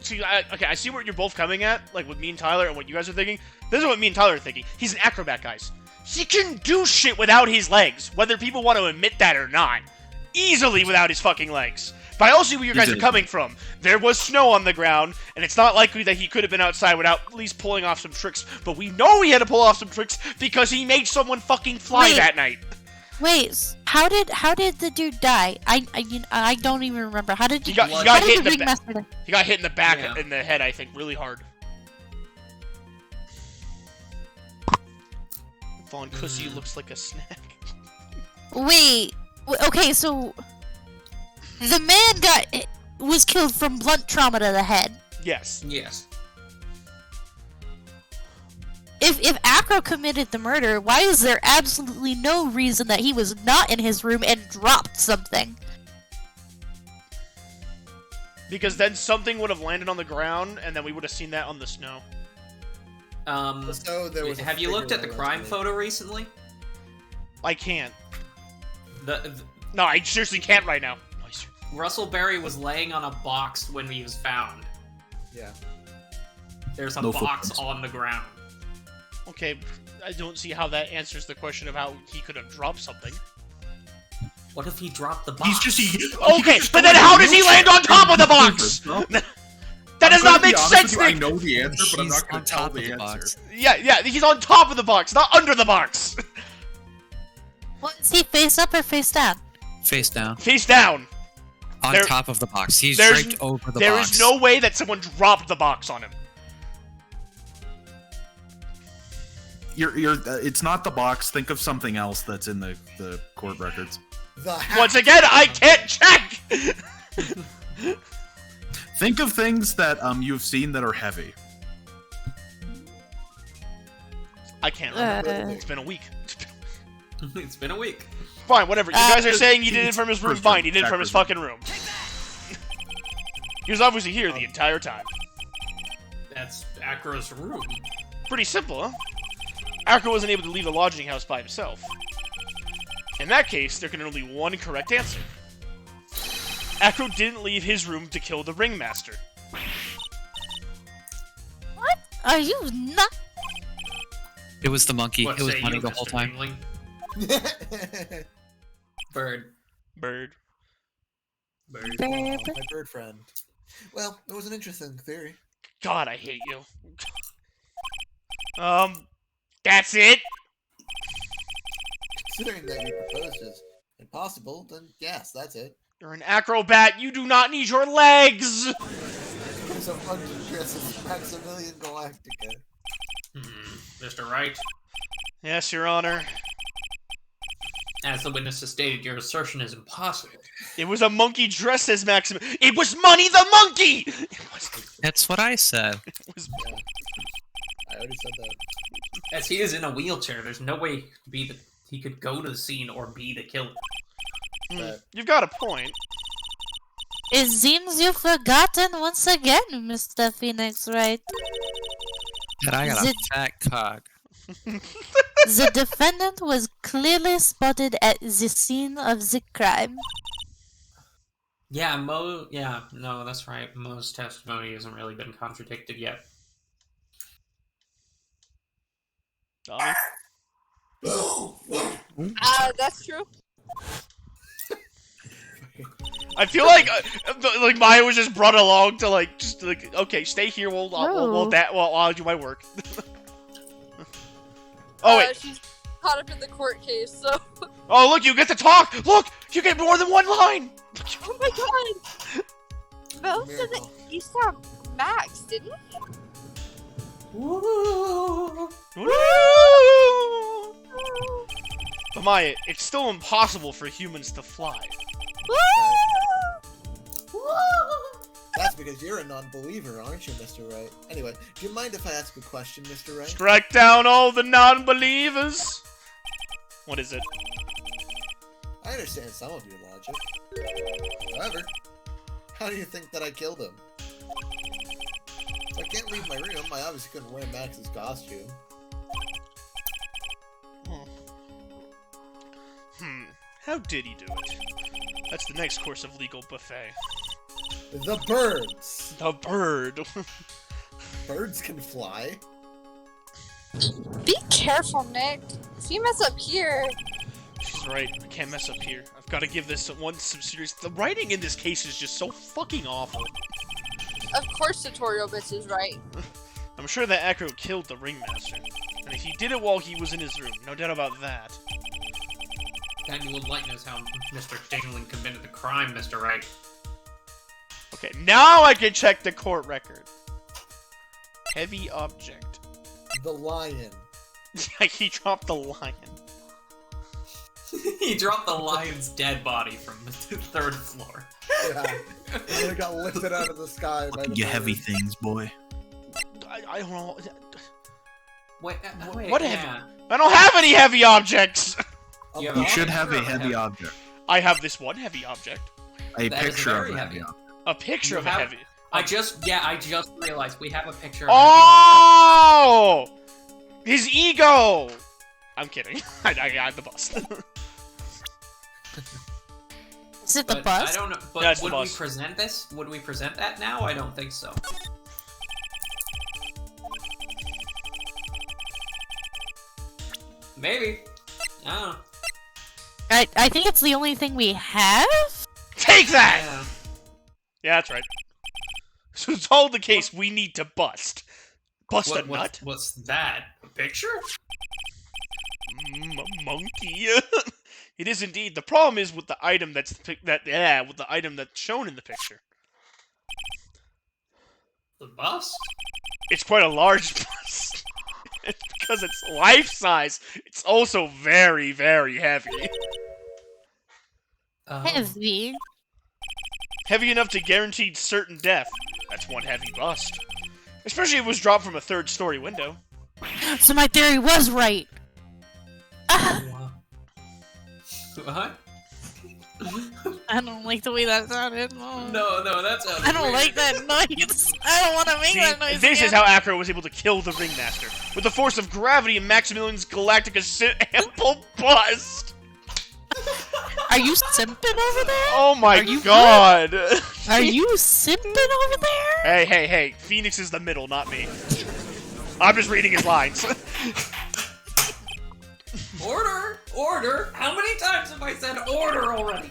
see, I see where you're both coming at, like, with me and Tyler and what you guys are thinking. This is what me and Tyler are thinking. He's an acrobat, guys. He can do shit without his legs, whether people want to admit that or not. Easily without his fucking legs. But I also see where you guys are coming from. There was snow on the ground, and it's not likely that he could have been outside without at least pulling off some tricks. But we know he had to pull off some tricks because he made someone fucking fly that night. Wait, how did the dude die? I don't even remember. How did he got hit in the back? Die? He got hit in the back, in the head, I think, really hard. Von Cussy looks like a snack. Wait, okay, so the man was killed from blunt trauma to the head. Yes. Yes. If Acro committed the murder, why is there absolutely no reason that he was not in his room and dropped something? Because then something would have landed on the ground, and then we would have seen that on the snow. So there was have you looked at the crime photo recently? I can't. The No, I seriously can't right now. Russell Berry was laying on a box when he was found. Yeah. There's a No box footprints. on the ground. Okay, I don't see how that answers the question of how he could have dropped something. What if he dropped the box? Okay, but then how does he land on top of the box? That does not make sense, I Nick! know the answer, but I'm not going on to tell top the of the answer. box. Yeah, he's on top of the box, not under the box! Is he face up or face down? Face down. Face down! On There- top of the box. He's there's- draped over the There box. is no way that someone dropped the box on him. It's not the box. Think of something else that's in the court records. The hat. Once again, I can't check! Think of things that you've seen that are heavy. I can't remember. It's been a week. It's been a week. Fine, whatever. You guys are saying he did it from his room. Fine, he did it from his fucking room. He was obviously here the entire time. That's Acro's room. Pretty simple, huh? Acro wasn't able to leave the lodging house by himself. In that case, there can only be one correct answer. Acro didn't leave his room to kill the ringmaster. What? Are you not? It was the monkey. What It was say money you, the whole Mr. time. Dingling? Bird. Bird. My bird friend. Well, it was an interesting theory. God, I hate you. That's it? Considering that you proposed is impossible, then yes, that's it. You're an acrobat, you do not need your legs! There's a bunch of dresses, Maximilian Galactica. Mr. Wright, Yes, Your Honor. as the witness has stated, your assertion is impossible. It was a monkey dressed as Maxim. It was Money the Monkey! That's what I said. I already said that. As he is in a wheelchair, there's no way he could go to the scene or be the killer. You've got a point. It seems you've forgotten once again, Mr. Phoenix, right? And I got a fat cock. The defendant was clearly spotted at the scene of the crime. Yeah, no, that's right. Mo's testimony hasn't really been contradicted yet. That's true. I feel like Maya was just brought along to okay, stay here while I do my work. Oh, wait. She's caught up in the court case, so. Oh, look, you get to talk! Look! You get more than one line! Oh my god! Mel said that he saw Max, didn't he? But Maya, it's still impossible for humans to fly. That's because you're a non-believer, aren't you, Mr. Wright? Anyway, do you mind if I ask a question, Mr. Wright? Strike down all the non-believers! What is it? I understand some of your logic. However, how do you think that I killed him? If I can't leave my room, I obviously couldn't wear Max's costume. How did he do it? That's the next course of legal buffet. The birds! The bird. Birds can fly. Be careful, Nick. If you mess up here. She's right. I can't mess up here. I've got to give this some serious. The writing in this case is just so fucking awful. Of course, Tutorial Bits is right. I'm sure that Acro killed the ringmaster, and he did it while he was in his room. No doubt about that. Then you would enlighten us how Mr. Dingling committed the crime, Mr. Wright. Okay, now I can check the court record. Heavy object. The lion. He dropped the lion. He dropped the lion's dead body from the 3rd floor. Yeah. And it got lifted out of the sky by the You bird. heavy things, boy. I don't know. Wait, What yeah. heavy? I don't have any heavy objects! You should have a heavy object. I have this one heavy object. A That is picture of very a heavy. heavy object. A picture You of a have- heavy. I just realized we have a picture of Oh! His ego! I'm kidding. I got the bust. Is it the But bus? I don't know. But Yeah, it's the would we bus. present this? Would we present that now? I don't think so. Maybe. I don't know. I think it's the only thing we have? Take that! Yeah. Yeah, that's right. So it's all the case we need to bust. Bust a nut? What's that? A picture? Monkey. It is indeed. The problem is with the item with the item that's shown in the picture. The bust? It's quite a large bust. It's because it's life size. It's also very, very heavy. Heavy. Heavy enough to guarantee certain death. That's one heavy bust. Especially if it was dropped from a 3rd-story window. So my theory was right. What? I don't like the way that sounded. Oh. No, that's I don't like that noise. I don't want to make See, that noise this again. is how Acro was able to kill the Ringmaster. With the force of gravity and Maximilian's Galactica ample bust! Are you simping over there? Oh my Are you god! Are you simping over there? Hey, Phoenix is the middle, not me. I'm just reading his lines. Order! Order! How many times have I said order already?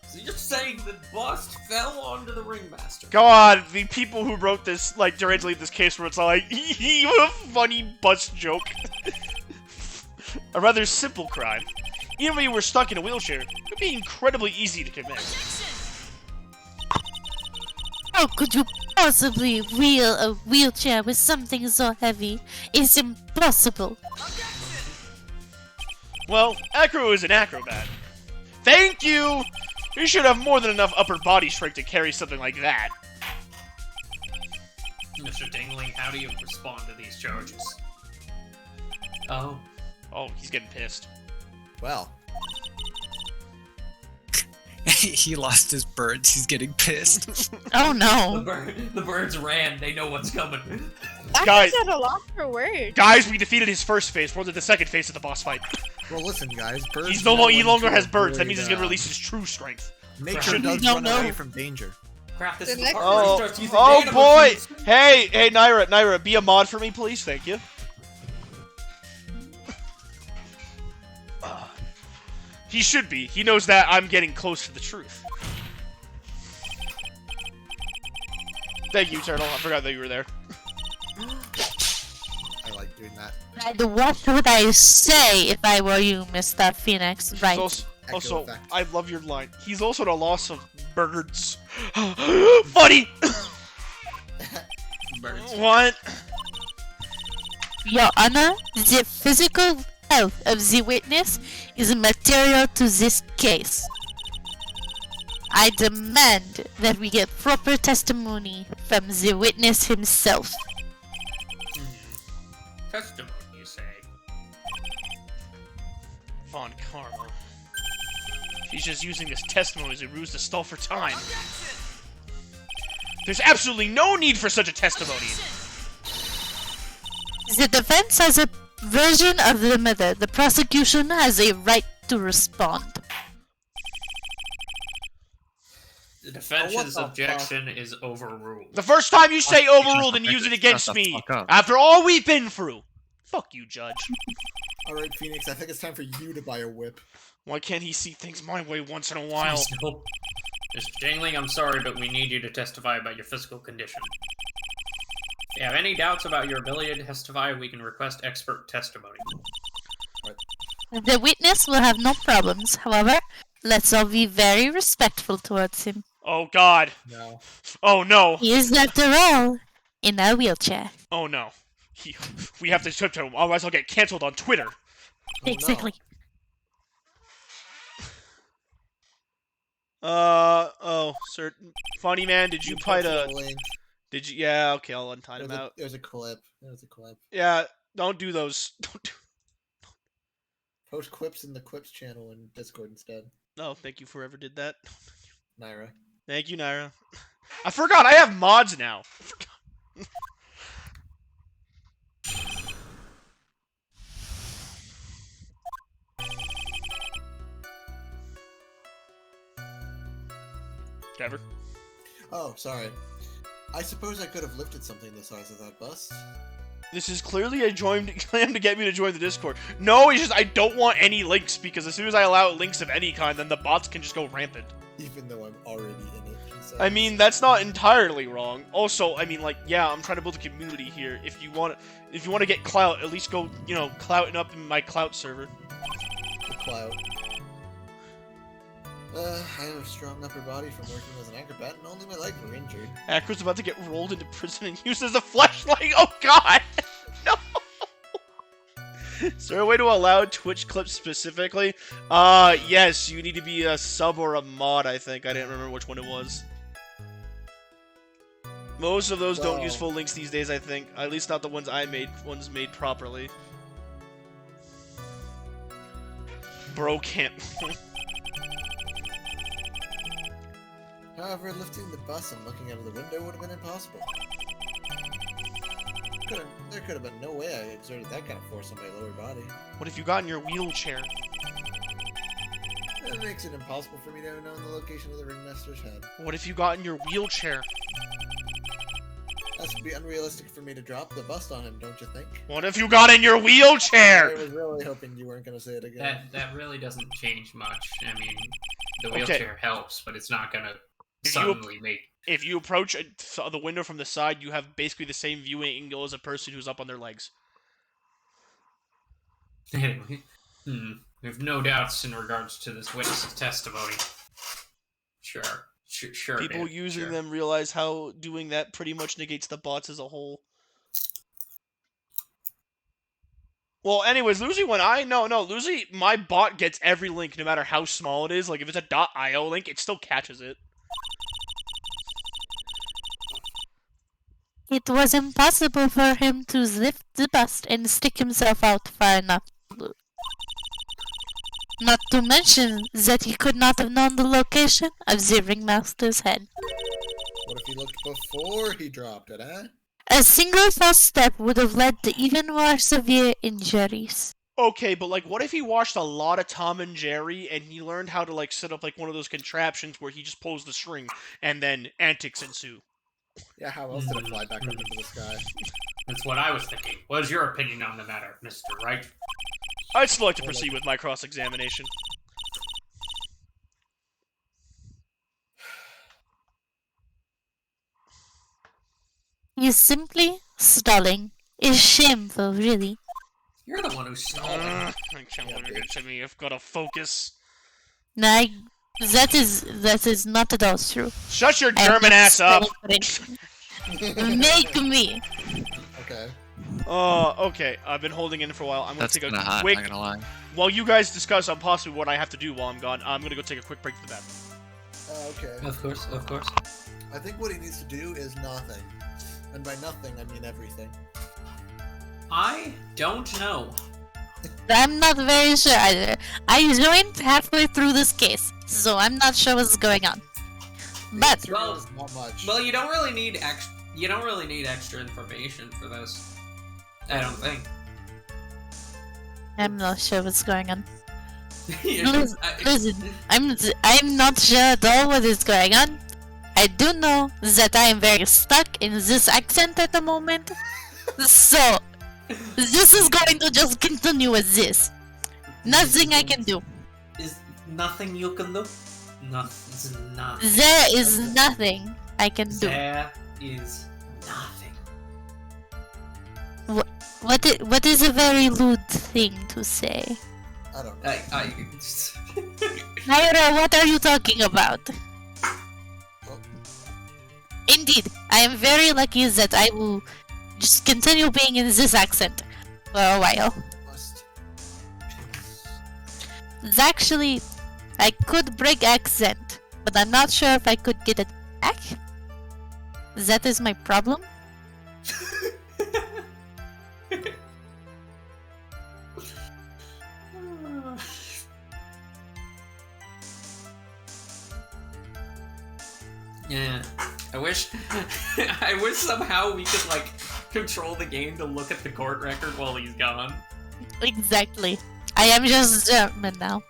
So you're saying the bust fell onto the ringmaster? God, the people who wrote this, like, directly this case where it's like, what a funny bust joke. A rather simple crime. Even when you were stuck in a wheelchair, it would be incredibly easy to commit. How could you possibly wheel a wheelchair with something so heavy? It's impossible. Well, Acro is an acrobat. Thank you! You should have more than enough upper body strength to carry something like that. Mr. Dingling, how do you respond to these charges? Oh. Oh, he's getting pissed. Well. He lost his birds. He's getting pissed. Oh no. The birds ran. They know what's coming. Guys, I got a lot for words. guys, we defeated his first phase. We're on to the second phase of the boss fight. Well, listen, guys. Birds He know no when longer to has birds. That avoid, means he's gonna release his true strength. Nature does No, run no. away from danger. Crap, this The is the next- part where he Oh, starts using oh nano boy! machines. Hey, Naira, be a mod for me, please. Thank you. He should be. He knows that I'm getting close to the truth. Thank you, Turtle. I forgot that you were there. I like doing that. And what would I say if I were you, Mr. Phoenix? Right. Also, effect. I love your line. He's also the loss of birds. Funny! Birds. What? Your Honor, the physical health of the witness is material to this case. I demand that we get proper testimony from the witness himself. Testimony, you say? Von Karma. She's just using this testimony as a ruse to stall for time. There's absolutely no need for such a testimony. The defense has a version of the matter. The prosecution has a right to respond. The defense's objection is overruled. The first time you say overruled and use it against Shut the me, fuck up. after all we've been through. Fuck you, Judge. Alright, Phoenix, I think it's time for you to buy a whip. Why can't he see things my way once in a while? Mr. Jangling, I'm sorry, but we need you to testify about your physical condition. If you have any doubts about your ability to testify, we can request expert testimony. The witness will have no problems. However, let's all be very respectful towards him. Oh god. No. Oh no. He is, after all, in a wheelchair. Oh no. We have to tiptoe him, otherwise I'll get cancelled on Twitter. Exactly. Oh, sir. Funny man, did you post fight a... link. Did you... Yeah, okay, I'll untie him out. There's a clip. There's a clip. Yeah, don't do those. Don't do... Post quips in the Quips channel in Discord instead. No, thank you forever did that. Naira. Thank you, Naira. I forgot, I have mods now. I forgot. Trevor? Oh, sorry. I suppose I could have lifted something the size of that bust. This is clearly a claim to get me to join the Discord. No, it's just I don't want any links, because as soon as I allow links of any kind, then the bots can just go rampant. Even though I'm already in it, she says. I mean, that's not entirely wrong. Also, I mean, like, yeah, I'm trying to build a community here. If you want to get clout, at least go, you know, clouting up in my clout server. The clout. I have a strong upper body from working as an acrobat, and only my legs were injured. Acro's about to get rolled into prison and used as a flashlight. Oh god! No! Is there a way to allow Twitch clips specifically? Yes, you need to be a sub or a mod, I think. I didn't remember which one it was. Most of those don't use full links these days, I think. At least not the ones I made, ones made properly. Bro can't... However, lifting the bus and looking out of the window would have been impossible. There could have been no way I exerted that kind of force on my lower body. What if you got in your wheelchair? That makes it impossible for me to know the location of the ringmaster's head. What if you got in your wheelchair? That would be unrealistic for me to drop the bust on him, don't you think? What if you got in your wheelchair? I was really hoping you weren't going to say it again. That really doesn't change much. I mean, the wheelchair helps, but it's not gonna suddenly make... If you approach the window from the side, you have basically the same viewing angle as a person who's up on their legs. Anyway, we have no doubts in regards to this witness's testimony. Sure. People using them realize how doing that pretty much negates the bots as a whole. Well, anyways, Lucy, Lucy, my bot gets every link no matter how small it is. Like, if it's a .io link, it still catches it. It was impossible for him to lift the bust and stick himself out far enough. Not to mention that he could not have known the location of the ringmaster's head. What if he looked before he dropped it, eh? A single false step would have led to even more severe injuries. Okay, but like, what if he watched a lot of Tom and Jerry and he learned how to like set up like one of those contraptions where he just pulls the string and then antics ensue? Yeah, how else did it fly back up into the sky? That's what I was thinking. What is your opinion on the matter, Mr. Wright? I'd still like to proceed with my cross-examination. He is simply stalling is shameful, really. You're the one who stole it. I can't let it get to me. I've got to focus. No, that is not at all true. Shut your I am German not ass up! Make me. Okay. Okay. I've been holding in for a while. I'm gonna That's take kinda a hot, quick. not gonna lie. While you guys discuss on possibly what I have to do while I'm gone, I'm gonna go take a quick break to the bathroom. Okay. Of course, of course. I think what he needs to do is nothing. And by nothing, I mean everything. I don't know. I'm not very sure either. I joined halfway through this case, so I'm not sure what's going on. But Well, Not much. well, you don't really need extra information for this. I don't think. I'm not sure what's going on. You know, Listen, I'm not sure at all what is going on. I do know that I am very stuck in this accent at the moment. So this is going to just continue with this. Nothing I can do. Is nothing you can do? Nothing. There is nothing I can do. There is nothing. What is a very lewd thing to say? I don't know. Naira, what are you talking about? Oh. Indeed, I am very lucky that I will just continue being in this accent for a while. Must. It's actually, I could break accent, but I'm not sure if I could get it back. That is my problem. Yeah, I wish I wish somehow we could like control the game to look at the court record while he's gone. Exactly. I am just German now.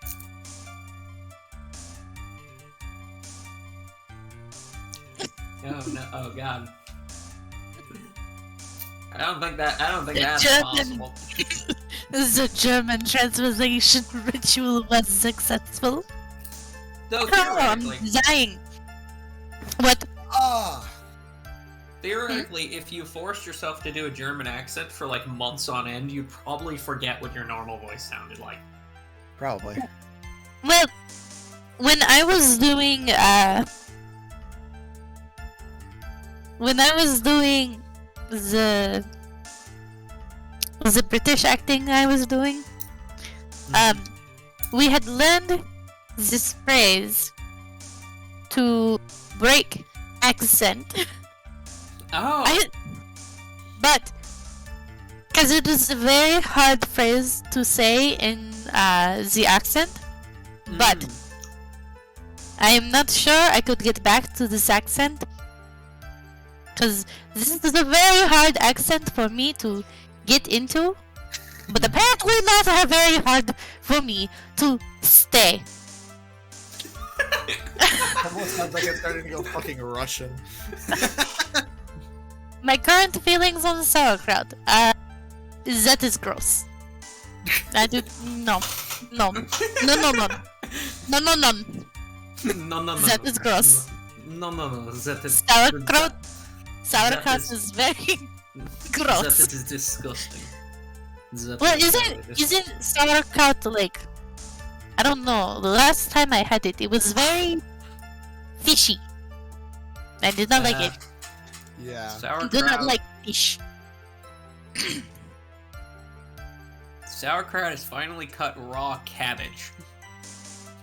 Oh no! Oh god! I don't think that's German. possible. The German translation ritual was successful. Though Oh, I'm theoretically, dying. What? Ah! theoretically, if you forced yourself to do a German accent for like months on end, you'd probably forget what your normal voice sounded like. Probably. Well, when I was doing the British acting I was doing, we had learned this phrase to break accent. Oh. But because it is a very hard phrase to say in the accent, but I am not sure I could get back to this accent because this is a very hard accent for me to get into, but apparently not very hard for me to stay. Almost sounds like it's starting to go fucking Russian. My current feelings on sauerkraut, that is gross. I do no. No, no. That is gross. No. That is Sauerkraut is very gross. That is disgusting. Well, isn't sauerkraut like? I don't know. The last time I had it, it was very fishy. I did not like it. Yeah. I do not like fish. Sauerkraut has finally cut raw cabbage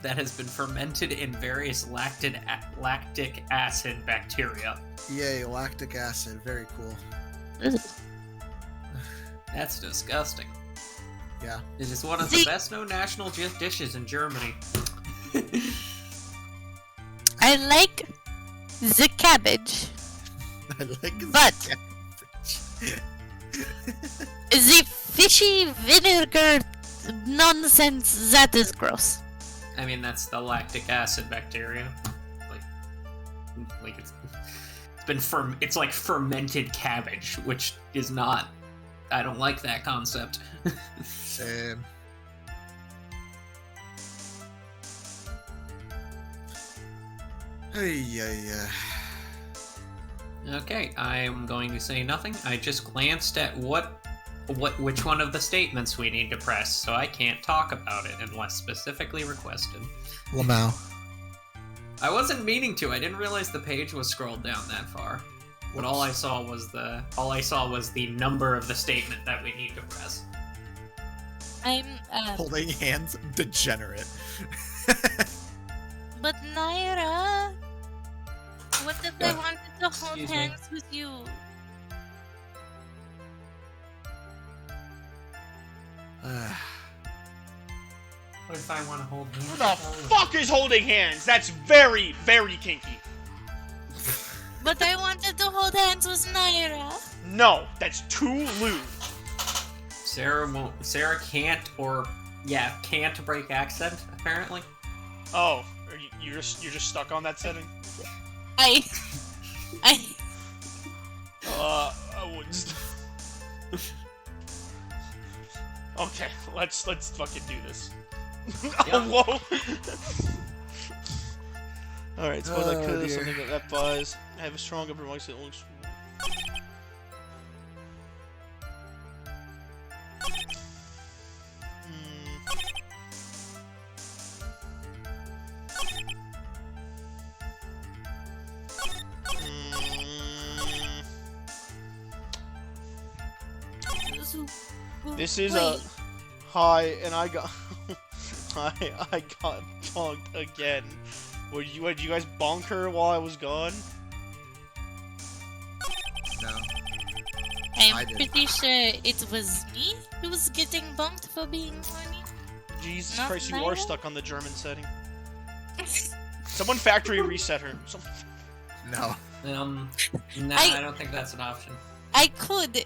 that has been fermented in various lactic acid bacteria. Yay, lactic acid. Very cool. That's disgusting. Yeah. It is one of the best known national dishes in Germany. I like the cabbage. I like but the fishy vinegar nonsense, that is gross. I mean, that's the lactic acid bacteria. Like it's been it's like fermented cabbage, which is not. I don't like that concept. Same. Hey. Okay, I'm going to say nothing. I just glanced at which one of the statements we need to press, so I can't talk about it unless specifically requested. Lamau. I wasn't meaning to. I didn't realize the page was scrolled down that far. But all I saw was the number of the statement that we need to press. I'm Holding hands, degenerate. But Naira, what if I wanted to hold Excuse me. hands with you? What if I want to hold hands? Who the fuck is holding hands? That's very, very kinky. But I wanted to hold hands with Naira. No, that's too lewd. Sarah can't break accent, apparently. Oh, you're just stuck on that setting? I I wouldn't. Okay, let's fucking do this. Oh, whoa! Alright, suppose I could something that buys. I have a strong upper voice that looks. This is a hi, and I got I got bonked again. Did you guys bonk her while I was gone? No. I'm I did. pretty sure it was me who was getting bumped for being horny. Jesus Not Christ, you are Naira? stuck on the German setting. Someone factory reset her. No. No, I- I don't think that's an option. I could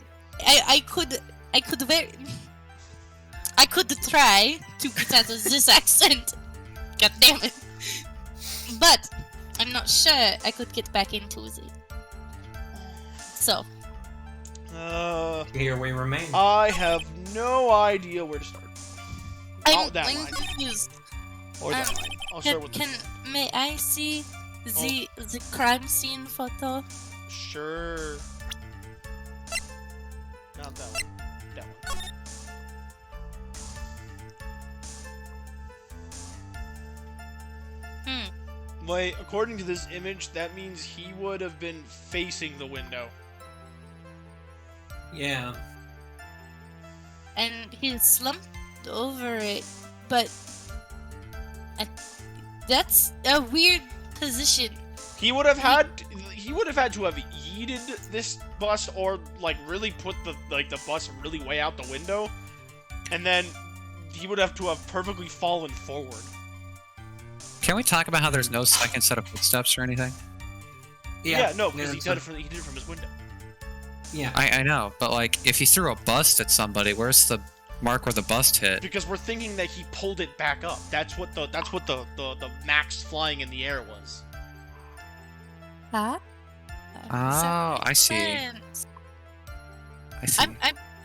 try to pretend with this accent. God damn it. But I'm not sure I could get back into it. So, Here we remain. I have no idea where to start. I'm that line. confused. Or that line. I'll start with May I see the crime scene photo? Sure. Not that one. That one. Wait, according to this image, that means he would have been facing the window. Yeah. And he slumped over it, but that's a weird position. He would have had to have yeeted this bus or like really put the bus really way out the window, and then he would have to have perfectly fallen forward. Can we talk about how there's no second set of footsteps or anything? Yeah, no, because he it's did it from his window. Yeah. I know, but like, if he threw a bust at somebody, where's the mark where the bust hit? Because we're thinking that he pulled it back up. That's what the max flying in the air was. Huh? Oh, I see. Sense. I see.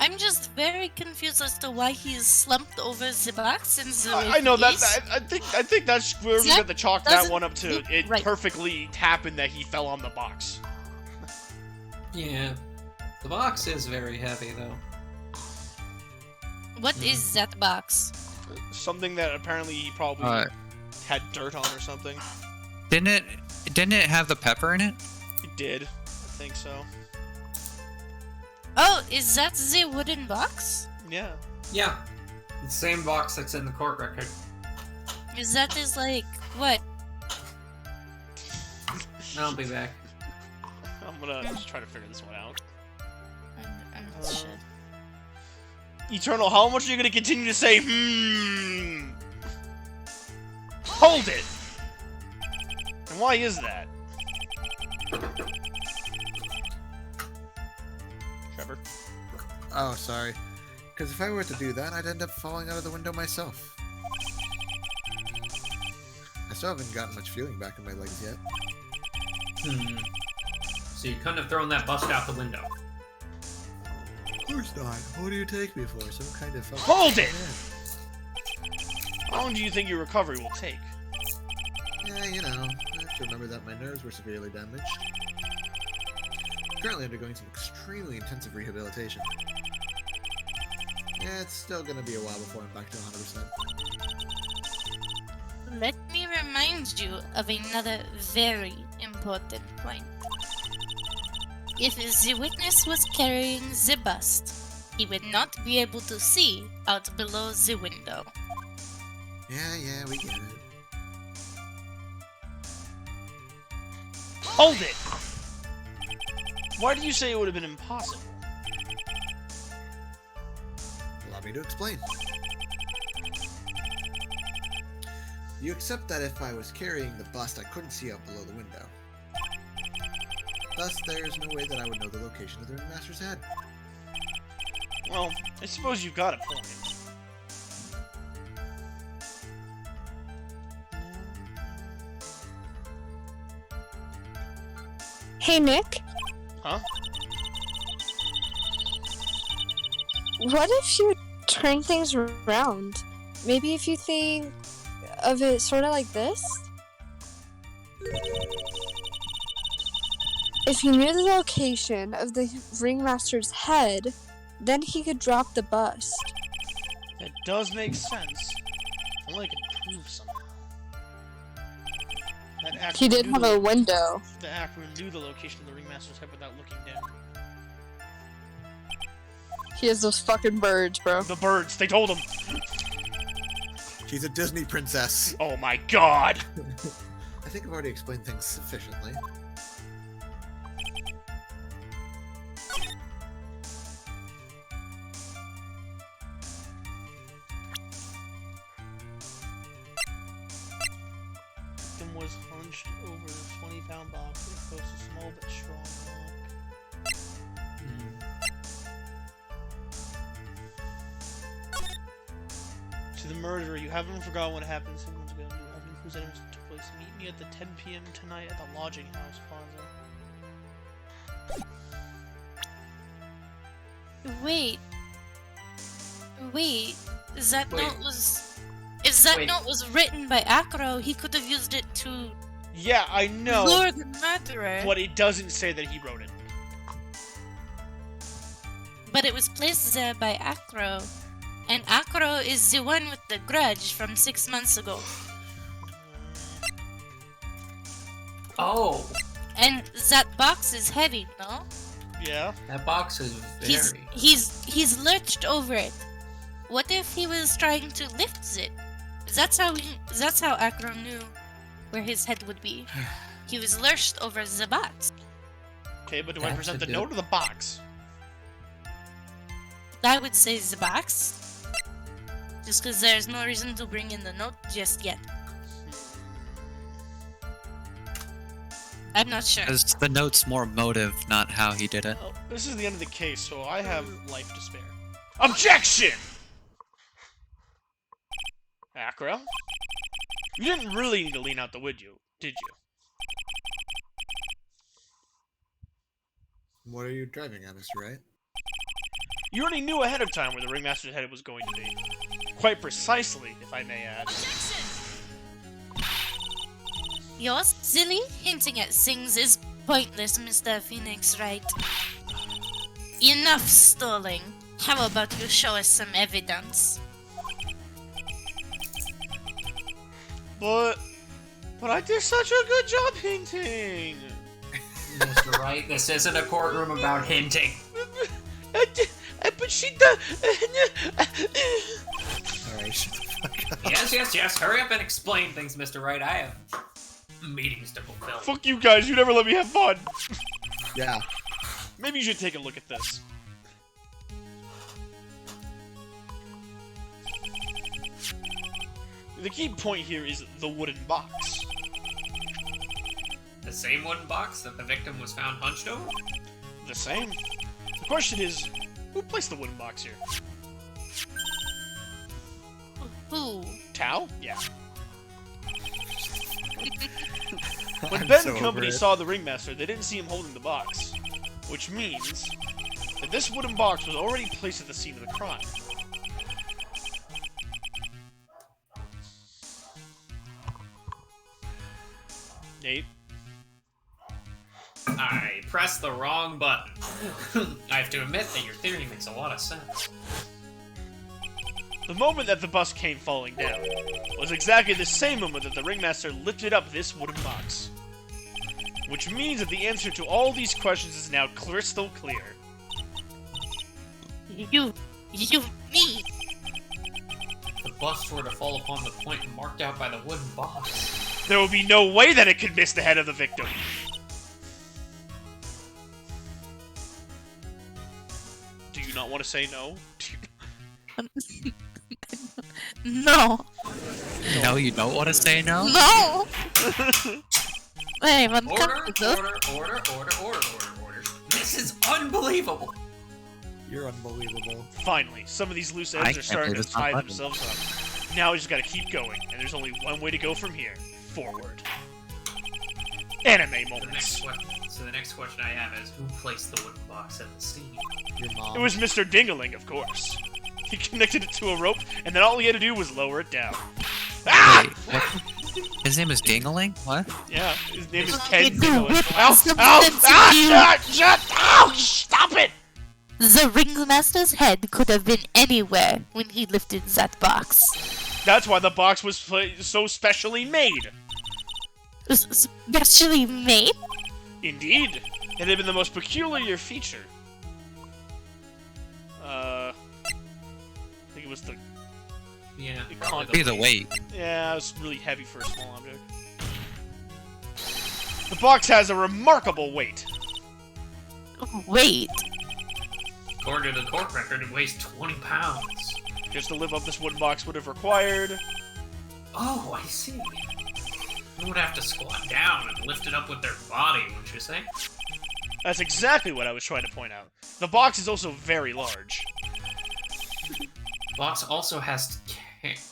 I'm just very confused as to why he's slumped over the box and the I know that. face. I think that's where we That got to chalk that doesn't one up to. look It right. perfectly happened that he fell on the box. Yeah. The box is very heavy, though. What is that box? Something that apparently he probably had dirt on or something. Didn't it have the pepper in it? It did. I think so. Oh, is that the wooden box? Yeah. Yeah. The same box that's in the court record. Is that his like what? I'll be back. I'm gonna just try to figure this one out. I'm not sure. Eternal, how much are you gonna continue to say, Hold it! And why is that? Trevor? Oh, sorry. Because if I were to do that, I'd end up falling out of the window myself. I still haven't gotten much feeling back in my legs yet. So you couldn't have thrown that bust out the window. Of course not. What do you take me for? Some kind of... Hold it! How long do you think your recovery will take? Yeah, you know. I have to remember that my nerves were severely damaged. currently undergoing some extremely intensive rehabilitation. Yeah, it's still gonna be a while before I'm back to 100%. Let me remind you of another very important point. If the witness was carrying the bust, he would not be able to see out below the window. Yeah, we get it. Hold it! Why do you say it would have been impossible? Allow me to explain. You accept that if I was carrying the bust, I couldn't see out below the window. Thus, there's no way that I would know the location of the Ringmaster's head. Well, I suppose you've got a point. Hey, Nick. Huh? What if you turn things around? Maybe if you think of it sort of like this? If he knew the location of the Ringmaster's head, then he could drop the bust. That does make sense. Only I could prove somehow. That Akron He did knew have the- a window. The Akron knew the location of the Ringmaster's head without looking down. He has those fucking birds, bro. The birds, they told him! She's a Disney princess. Oh my god! I think I've already explained things sufficiently. Victim was hunched over the 20-pound box and exposed a small but strong lock. To the murderer, you haven't forgotten what happened 6 months ago. You have any clues that it took place. Meet me at the 10 p.m. tonight at the lodging house plaza. Wait. That Wait. note was... If that Wait. note was written by Acro, he could have used it to Yeah, I know, lure the murderer. but it doesn't say that he wrote it. But it was placed there by Acro. And Acro is the one with the grudge from 6 months ago. Oh, And that box is heavy, no? Yeah? that box is very. He's lurched over it. What if he was trying to lift it? That's how Acro knew where his head would be. He was lurched over the box. Okay, but do I That's present a the good- note or the box? I would say the box. Just because there's no reason to bring in the note just yet. I'm not sure. Because the note's more motive, not how he did it. Oh, this is the end of the case, so I have life to spare. Objection! Acro? You didn't really need to lean out the window, did you? What are you driving at, Mr. Wright? You already knew ahead of time where the Ringmaster's head was going to be. Quite precisely, if I may add. Your silly hinting at things is pointless, Mr. Phoenix Wright. Enough stalling. How about you show us some evidence? But I did such a good job hinting! Mr. Wright, this isn't a courtroom about hinting. But she does... Alright, shut the fuck up. Yes. Hurry up and explain things, Mr. Wright. I have meetings to fulfill. Fuck you guys, you never let me have fun! Yeah. Maybe you should take a look at this. The key point here is the wooden box. The same wooden box that the victim was found hunched over? The same. The question is, who placed the wooden box here? Who? Tao? Yeah. When I'm Ben so over Company it. saw the Ringmaster, they didn't see him holding the box. Which means that this wooden box was already placed at the scene of the crime. Nate? I pressed the wrong button. I have to admit that your theory makes a lot of sense. The moment that the bus came falling down was exactly the same moment that the ringmaster lifted up this wooden box. Which means that the answer to all these questions is now crystal clear. You me. The bus were to fall upon the point marked out by the wooden box. There will be no way that it could miss the head of the victim. Do you not want to say no? No. No, you don't want to say no? No! Hey, what Order. This is unbelievable. You're unbelievable. Finally, some of these loose I ends are can't starting believe to it's not tie button. themselves up. Now we just gotta keep going, and there's only one way to go from here. Forward. Anime moments. So the next question I have is, who placed the wooden box at the scene? Your mom. It was Mr. Dingaling, of course. He connected it to a rope, and then all he had to do was lower it down. Ah! Wait, what? His name is Dingaling? What? Yeah, his name is Well, Ken it Dingaling. would Ow! have Ow! something to Ah! Shut! Ow! Stop it! The ringmaster's head could have been anywhere when he lifted that box. That's why the box was so specially made. Specially made? Indeed. It had been the most peculiar feature. I think it was the... Yeah. It probably can't Be the weight. Yeah, it was really heavy for a small object. The box has a remarkable weight. Wait. According to the court record, it weighs 20 pounds. Just to live up this wooden box would have required... Oh, I see. They would have to squat down and lift it up with their body, wouldn't you say? That's exactly what I was trying to point out. The box is also very large. The box also has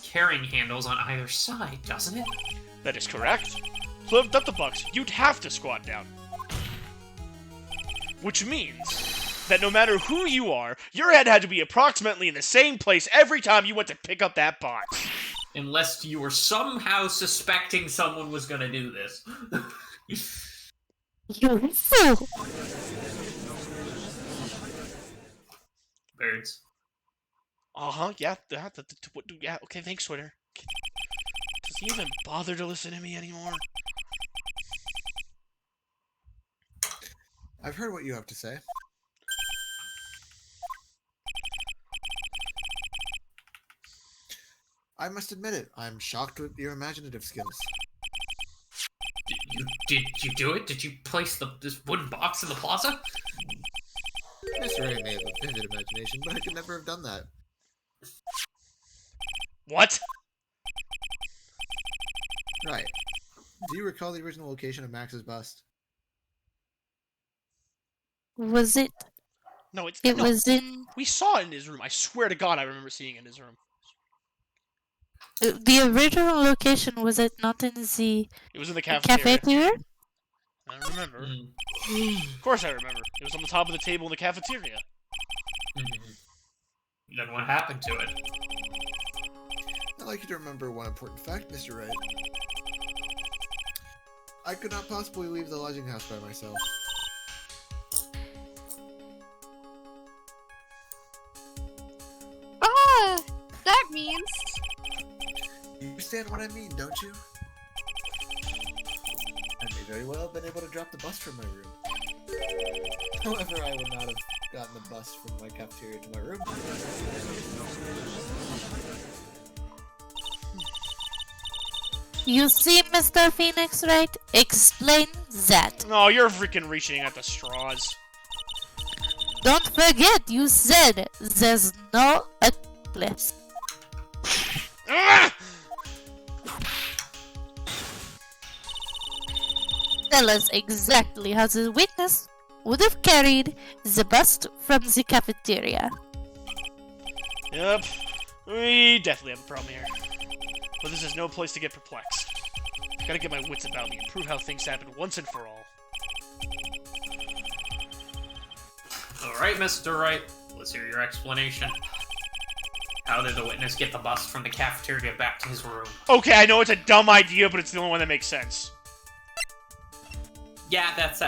carrying handles on either side, doesn't it? That is correct. To lift up the box, you'd have to squat down. Which means that no matter who you are, your head had to be approximately in the same place every time you went to pick up that box. Unless you were somehow suspecting someone was gonna do this. You fool! Birds. Uh-huh, yeah, yeah, okay, thanks, Twitter. Does he even bother to listen to me anymore? I've heard what you have to say. I must admit it, I'm shocked with your imaginative skills. Did you do it? Did you place this wooden box in the plaza? Mr. A may have a vivid imagination, but I could never have done that. What? Right. Do you recall the original location of Max's bust? Was it? No, it's... It no, was in we saw it in his room. I swear to God I remember seeing it in his room. the original location. Was it not in the It was in the cafeteria. cafeteria? I remember. Of course I remember. It was on the top of the table in the cafeteria. Then what happened to it? I'd like you to remember one important fact, Mr. Wright. I could not possibly leave the lodging house by myself. Ah, that means... You understand what I mean, don't you? I may very well have been able to drop the bus from my room. However, I would not have gotten the bus from my cafeteria to my room. You see, Mr. Phoenix, right? Explain that. No, you're freaking reaching at the straws. Don't forget, you said there's no eclipse. Ah! Tell us exactly how the witness would have carried the bust from the cafeteria. Yep. We definitely have a problem here. But this is no place to get perplexed. Gotta get my wits about me and prove how things happen once and for all. Alright, Mr. Wright. Let's hear your explanation. How did the witness get the bus from the cafeteria back to his room? Okay, I know it's a dumb idea, but it's the only one that makes sense. Yeah, that's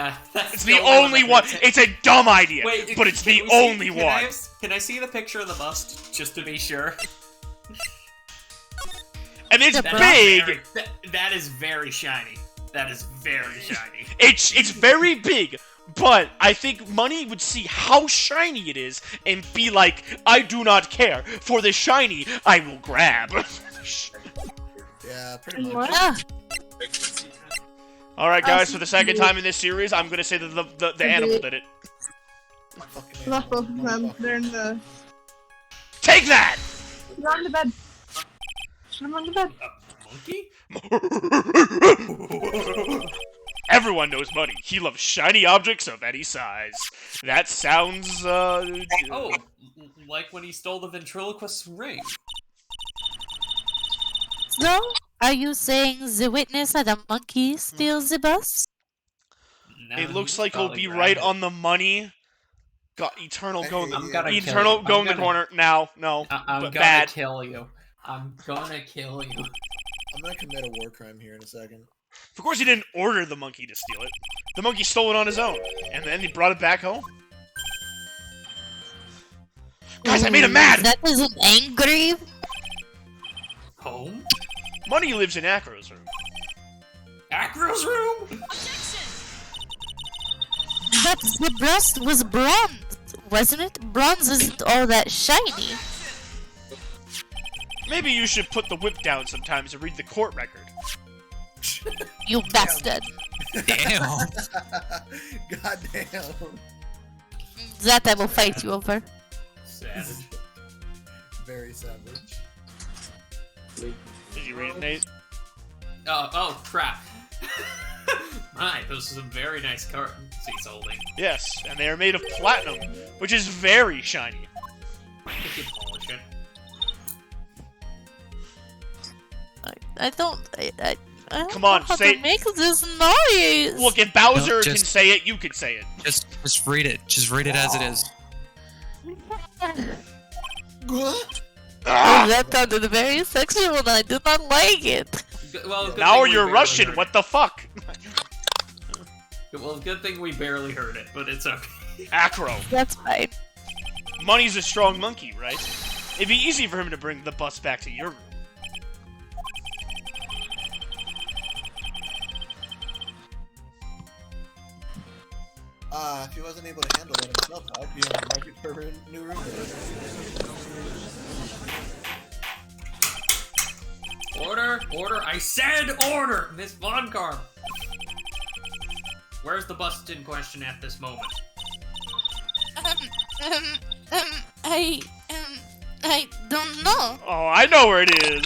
It's the only one. It's a dumb idea, Wait, but it's can the we see- only can one. Can I see the picture of the bust, just to be sure? And it's The big. That is very shiny. That is very shiny. It's very big, but I think Money would see how shiny it is and be like, I do not care. For the shiny, I will grab. Yeah, pretty much. Ah, Alright guys, for the second time in this series, I'm gonna say that the animal did it. Fucking Left both of them. They're in the. Take that! They're on the bed. Put them on the bed. Monkey? Everyone knows Money. He loves shiny objects of any size. That sounds, Oh, like when he stole the ventriloquist's ring. So, are you saying the witness had a monkey steal the bus? Now It looks he's like he'll probably be right grabbed on the money. Got Eternal going. I'm gonna Eternal kill you. go I'm in the gonna- corner now. No, I'm but gonna bad. kill you. I'm gonna kill you. I'm gonna commit a war crime here in a second. Of course, he didn't order the monkey to steal it. The monkey stole it on his own, and then he brought it back home. Guys, I made him mad. That isn't angry. Home? Money lives in Acro's room. Acro's room? But the breast was bronze, wasn't it? Bronze isn't all that shiny. Maybe you should put the whip down sometimes and read the court record. You bastard. Damn. God damn. That I will fight you over. Savage. Very savage. Did you read it, Nate? Oh crap. My, those are some very nice cards he's holding. Yes, and they are made of platinum, which is very shiny. If you polish it. I don't Come on, know how say to make this noise. Look, if Bowser No, can just- say it, you can say it. Just read it. Just read it as it is. Ah! That sounded very sexual and I do not like it. Well, good Now thing we you're barely Russian, heard what the fuck? it. Well, good thing we barely heard it, but it's okay. Acro. That's fine. Money's a strong monkey, right? It'd be easy for him to bring the bus back to your room. If he wasn't able to handle it himself, I'd be on the market for a new room. Order! Order! I said order! Miss Von Carm! Where's the bust in question at this moment? I don't know. Oh, I know where it is.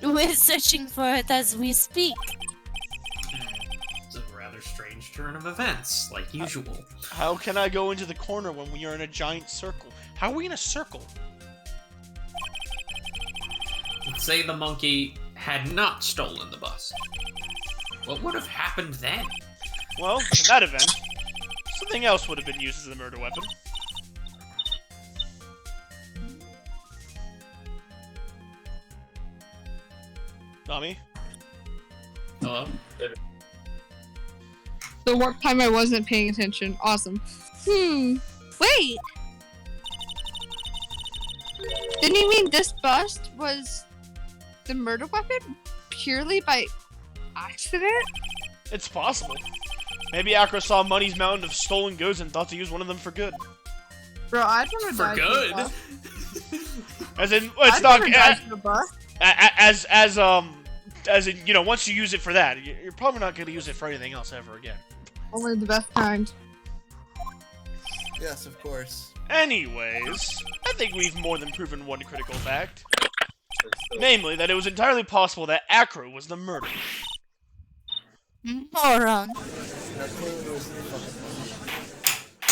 We're searching for it as we speak. It's a rather strange turn of events, like usual. How can I go into the corner when we are in a giant circle? How are we in a circle? Let's say the monkey had not stolen the bus. What would have happened then? Well, in that event, something else would have been used as a murder weapon. Tommy? Hello? The one time I wasn't paying attention. Awesome. Wait. Didn't you mean this bust was the murder weapon purely by accident? It's possible. Maybe Acro saw Money's mountain of stolen goods and thought to use one of them for good. Bro, I'd wanna For die good? For a bust. As in, it's I'd not wanna die for a bust. as in, you know, once you use it for that, you're probably not going to use it for anything else ever again. Only the best kind. Yes, of course. Anyways, I think we've more than proven one critical fact. Namely, that it was entirely possible that Acro was the murderer. Moron. That clearly was the fucking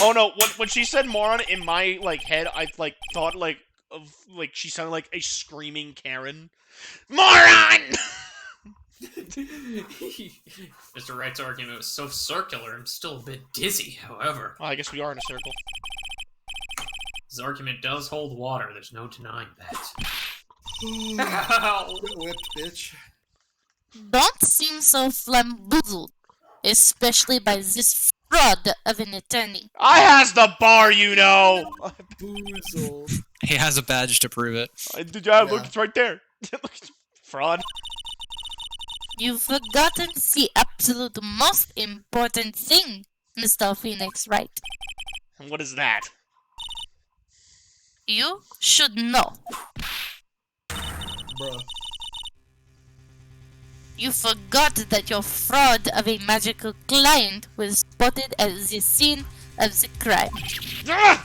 Oh no, when she said moron, in my, like, head, I, like, thought, like, of, like, she sounded like a screaming Karen. Moron! Mr. Wright's argument was so circular, I'm still a bit dizzy, however. Well, I guess we are in a circle. His argument does hold water, there's no denying that. Ow! whipped, bitch. Don't seem so flamboozled, especially by this fraud of an attorney. I has the bar, you know. Boozle. He has a badge to prove it. Look, Yeah. it's right there. Fraud. You've forgotten the absolute most important thing, Mr. Phoenix, right? And what is that? You should know. Bruh. You forgot that your fraud of a magical client was spotted at the scene of the crime. Ah!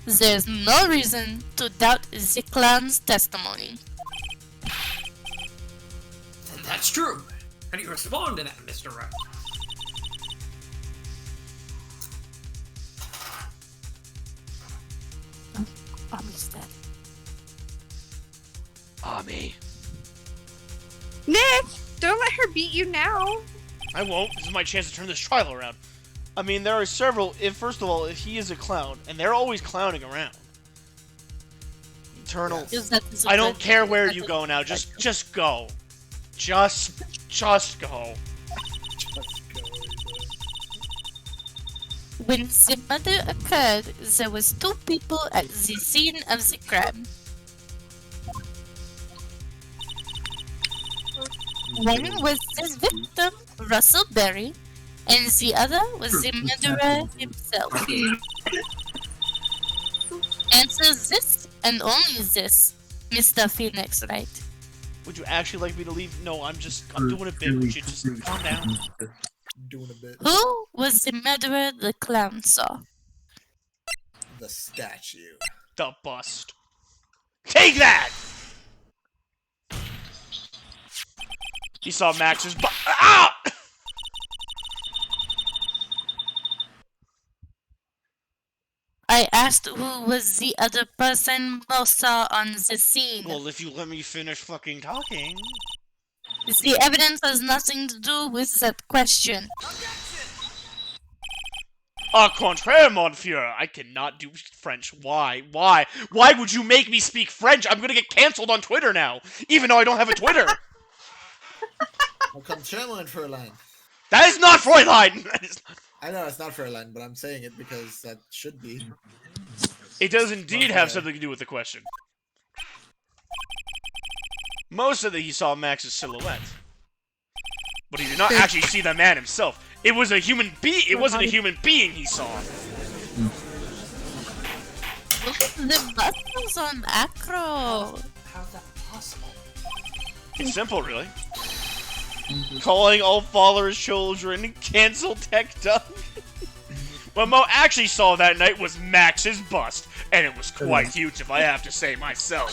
There's no reason to doubt the clown's testimony. That's true. How do you respond to that, Mr. Wright? Almost dead. Ami. Nick, don't let her beat you now. I won't. This is my chance to turn this trial around. I mean, there are several. First of all, if he is a clown, and they're always clowning around. Eternal. Is that I don't care where you go now. Just go. Just go. When the murder occurred, there was 2 people at the scene of the crime. One was the victim, Russell Berry, and the other was the murderer himself. Answer this and only this, Mr. Phoenix, right? Would you actually like me to leave? No, I'm doing a bit. Would you just calm down? Doing a bit. Who was the murderer the clown saw? The statue. The bust. Take that! He saw Max's Ah! I asked who was the other person most saw on the scene. Well, if you let me finish fucking talking. The evidence has nothing to do with that question. Au contraire, mon Fuhrer. I cannot do French. Why? Why? Why would you make me speak French? I'm gonna get cancelled on Twitter now, even though I don't have a Twitter. How come Sherman Fräulein? That is not Fräulein! That is not... I know it's not Fräulein, but I'm saying it because that should be. It does indeed have Okay. something to do with the question. Most of he saw Max's silhouette. But he did not actually see the man himself. It was a human being. It wasn't a human being he saw. The bus was on Acro. How's that possible? It's simple, really. Calling all followers children, cancel Tech Dog. What Mo actually saw that night was Max's bust, and it was quite huge, if I have to say myself.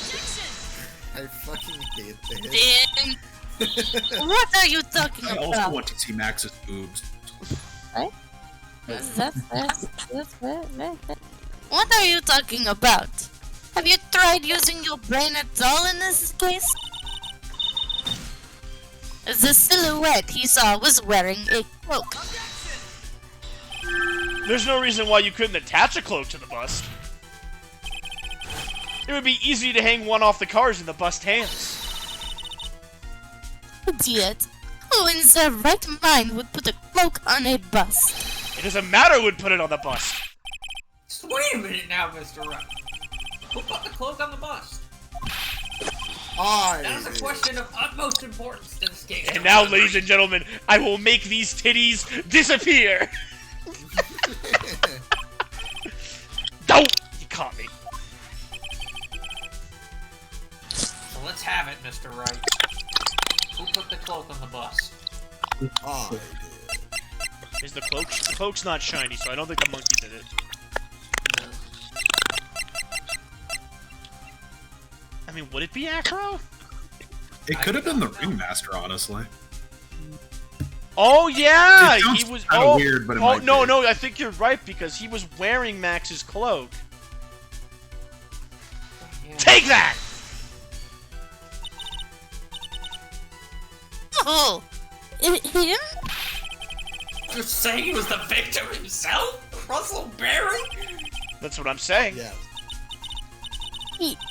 I fucking hate this. Then, what are you talking I about? also want to see Max's boobs. That's What are you talking about? Have you tried using your brain at all in this case? The silhouette he saw was wearing a cloak. There's no reason why you couldn't attach a cloak to the bust. It would be easy to hang one off the cars in the bust hands. Idiot. Who in their right mind would put a cloak on a bust? It doesn't matter who would put it on the bust. Just wait a minute now, Mr. Wright. Who put the cloak on the bust? That is a question of utmost importance to this case. And now, ladies and gentlemen, I will make these titties disappear. Don't! You caught me. So let's have it, Mr. Wright. Who put the cloak on the bust? I did. Is the cloak? The cloak's not shiny, so I don't think the monkey did it. I mean, would it be Acro? It could have been the Ringmaster, honestly. Oh yeah, It sounds he was. kinda Oh, weird, but it oh might no, be. no, I think you're right because he was wearing Max's cloak. Yeah. Take that! Oh! Him? You're saying he was the victim himself? Russell Berry? That's what I'm saying. Yeah.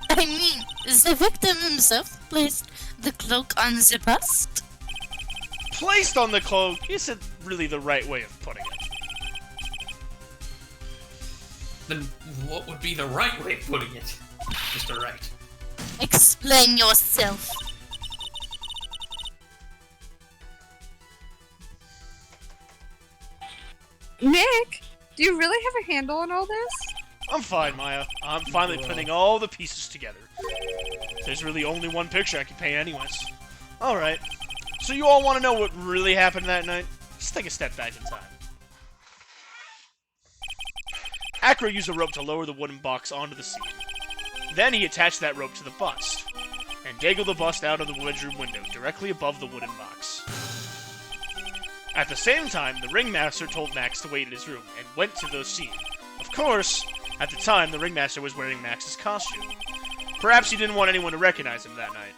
I mean, the victim himself, placed the cloak on the bust? Placed on the cloak isn't really the right way of putting it. Then what would be the right way of putting it, Mr. Right? Explain yourself. Nick, do you really have a handle on all this? I'm fine, Maya. I'm finally putting all the pieces together. There's really only one picture I can paint anyways. Alright, so you all want to know what really happened that night? Let's take a step back in time. Acro used a rope to lower the wooden box onto the scene. Then he attached that rope to the bust, and dangled the bust out of the bedroom window, directly above the wooden box. At the same time, the ringmaster told Max to wait in his room, and went to the scene. Of course, at the time, the ringmaster was wearing Max's costume. Perhaps he didn't want anyone to recognize him that night.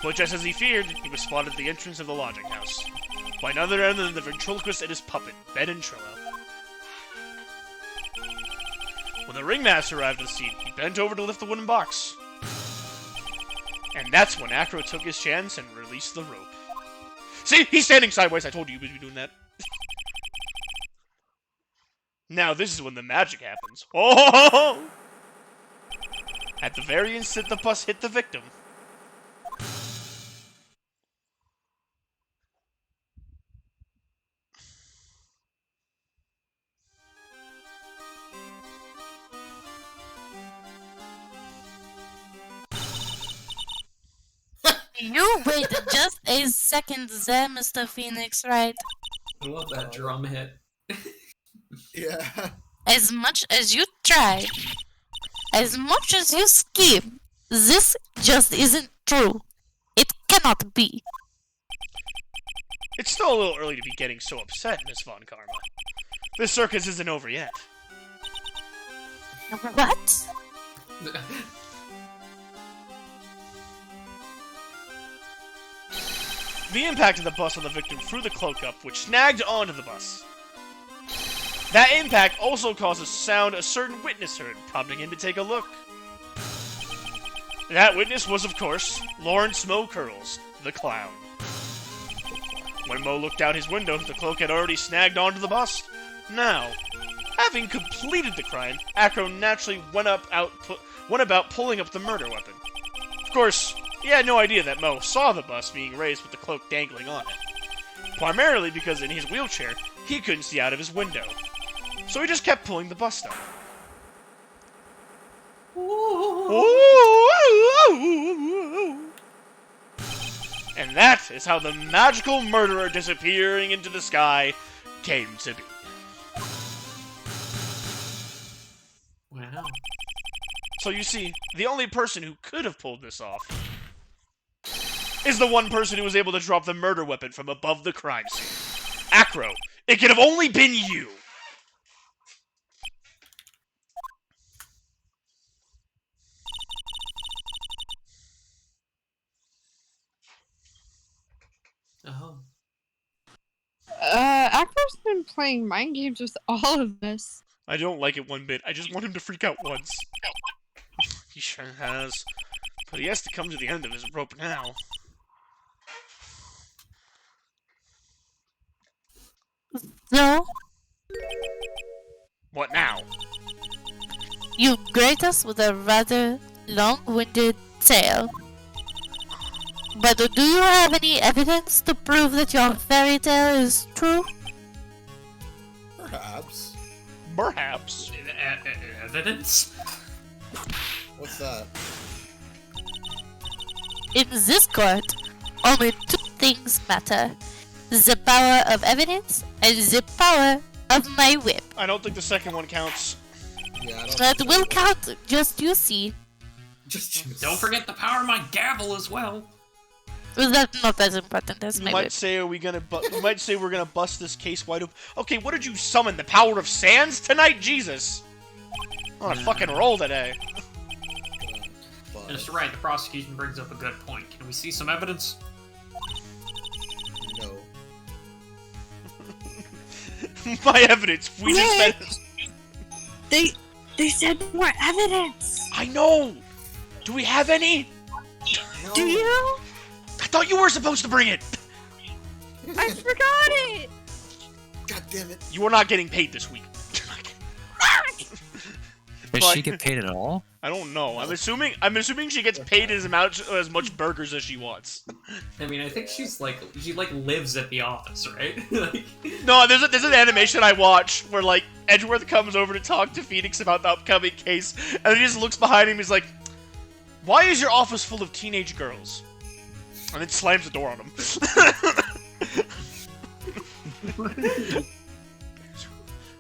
But just as he feared, he was spotted at the entrance of the lodging house, by none other than the ventriloquist and his puppet, Ben and Trillo. When the ringmaster arrived at the scene, he bent over to lift the wooden box. And that's when Acro took his chance and released the rope. See? He's standing sideways. I told you we'd be doing that. Now this is when the magic happens. Oh! At the very instant the bus hit the victim. You waited just a second there, Mr. Phoenix, right? I love that drum hit. Yeah. As much as you try, as much as you scheme, this just isn't true. It cannot be. It's still a little early to be getting so upset, Miss Von Karma. This circus isn't over yet. What? The impact of the bus on the victim threw the cloak up, which snagged onto the bus. That impact also caused a sound a certain witness heard, prompting him to take a look. That witness was, of course, Lawrence Mo Curls, the clown. When Mo looked out his window, the cloak had already snagged onto the bus. Now, having completed the crime, Acro naturally went about pulling up the murder weapon. Of course, he had no idea that Mo saw the bus being raised with the cloak dangling on it. Primarily because in his wheelchair, he couldn't see out of his window. So he just kept pulling the bus down. And that is how the magical murderer disappearing into the sky came to be. Wow. So you see, the only person who could have pulled this off is the one person who was able to drop the murder weapon from above the crime scene. Acro, it could have only been you! Oh. Acro's been playing mind games with all of this. I don't like it one bit. I just want him to freak out once. He sure has. But he has to come to the end of his rope now. So, What now? you grate us with a rather long-winded tale. But do you have any evidence to prove that your fairy tale is true? Perhaps. Perhaps. Evidence? What's that? In this court, only two things matter. The power of evidence and the power of my whip. I don't think the second one counts. Yeah, I don't That think will so. count, just you see. Just Don't forget the power of my gavel as well. Well, that's not as important as You my might whip. say, we might say we're gonna bust this case wide open. Okay, what did you summon? The power of sands tonight? Jesus! On a fucking roll today. But Mr. Right, the prosecution brings up a good point. Can we see some evidence? no. My evidence. We just Nick! said. They said more evidence. I know. Do we have any? Do you? I thought you were supposed to bring it! I forgot it! God damn it. You are not getting paid this week. Does But- she get paid at all? I don't know. I'm assuming she gets paid as much burgers as she wants. I mean, I think she lives at the office, right? Like, No, there's an animation I watch where like Edgeworth comes over to talk to Phoenix about the upcoming case, and he just looks behind him. He's like, "Why is your office full of teenage girls?" And then slams the door on him.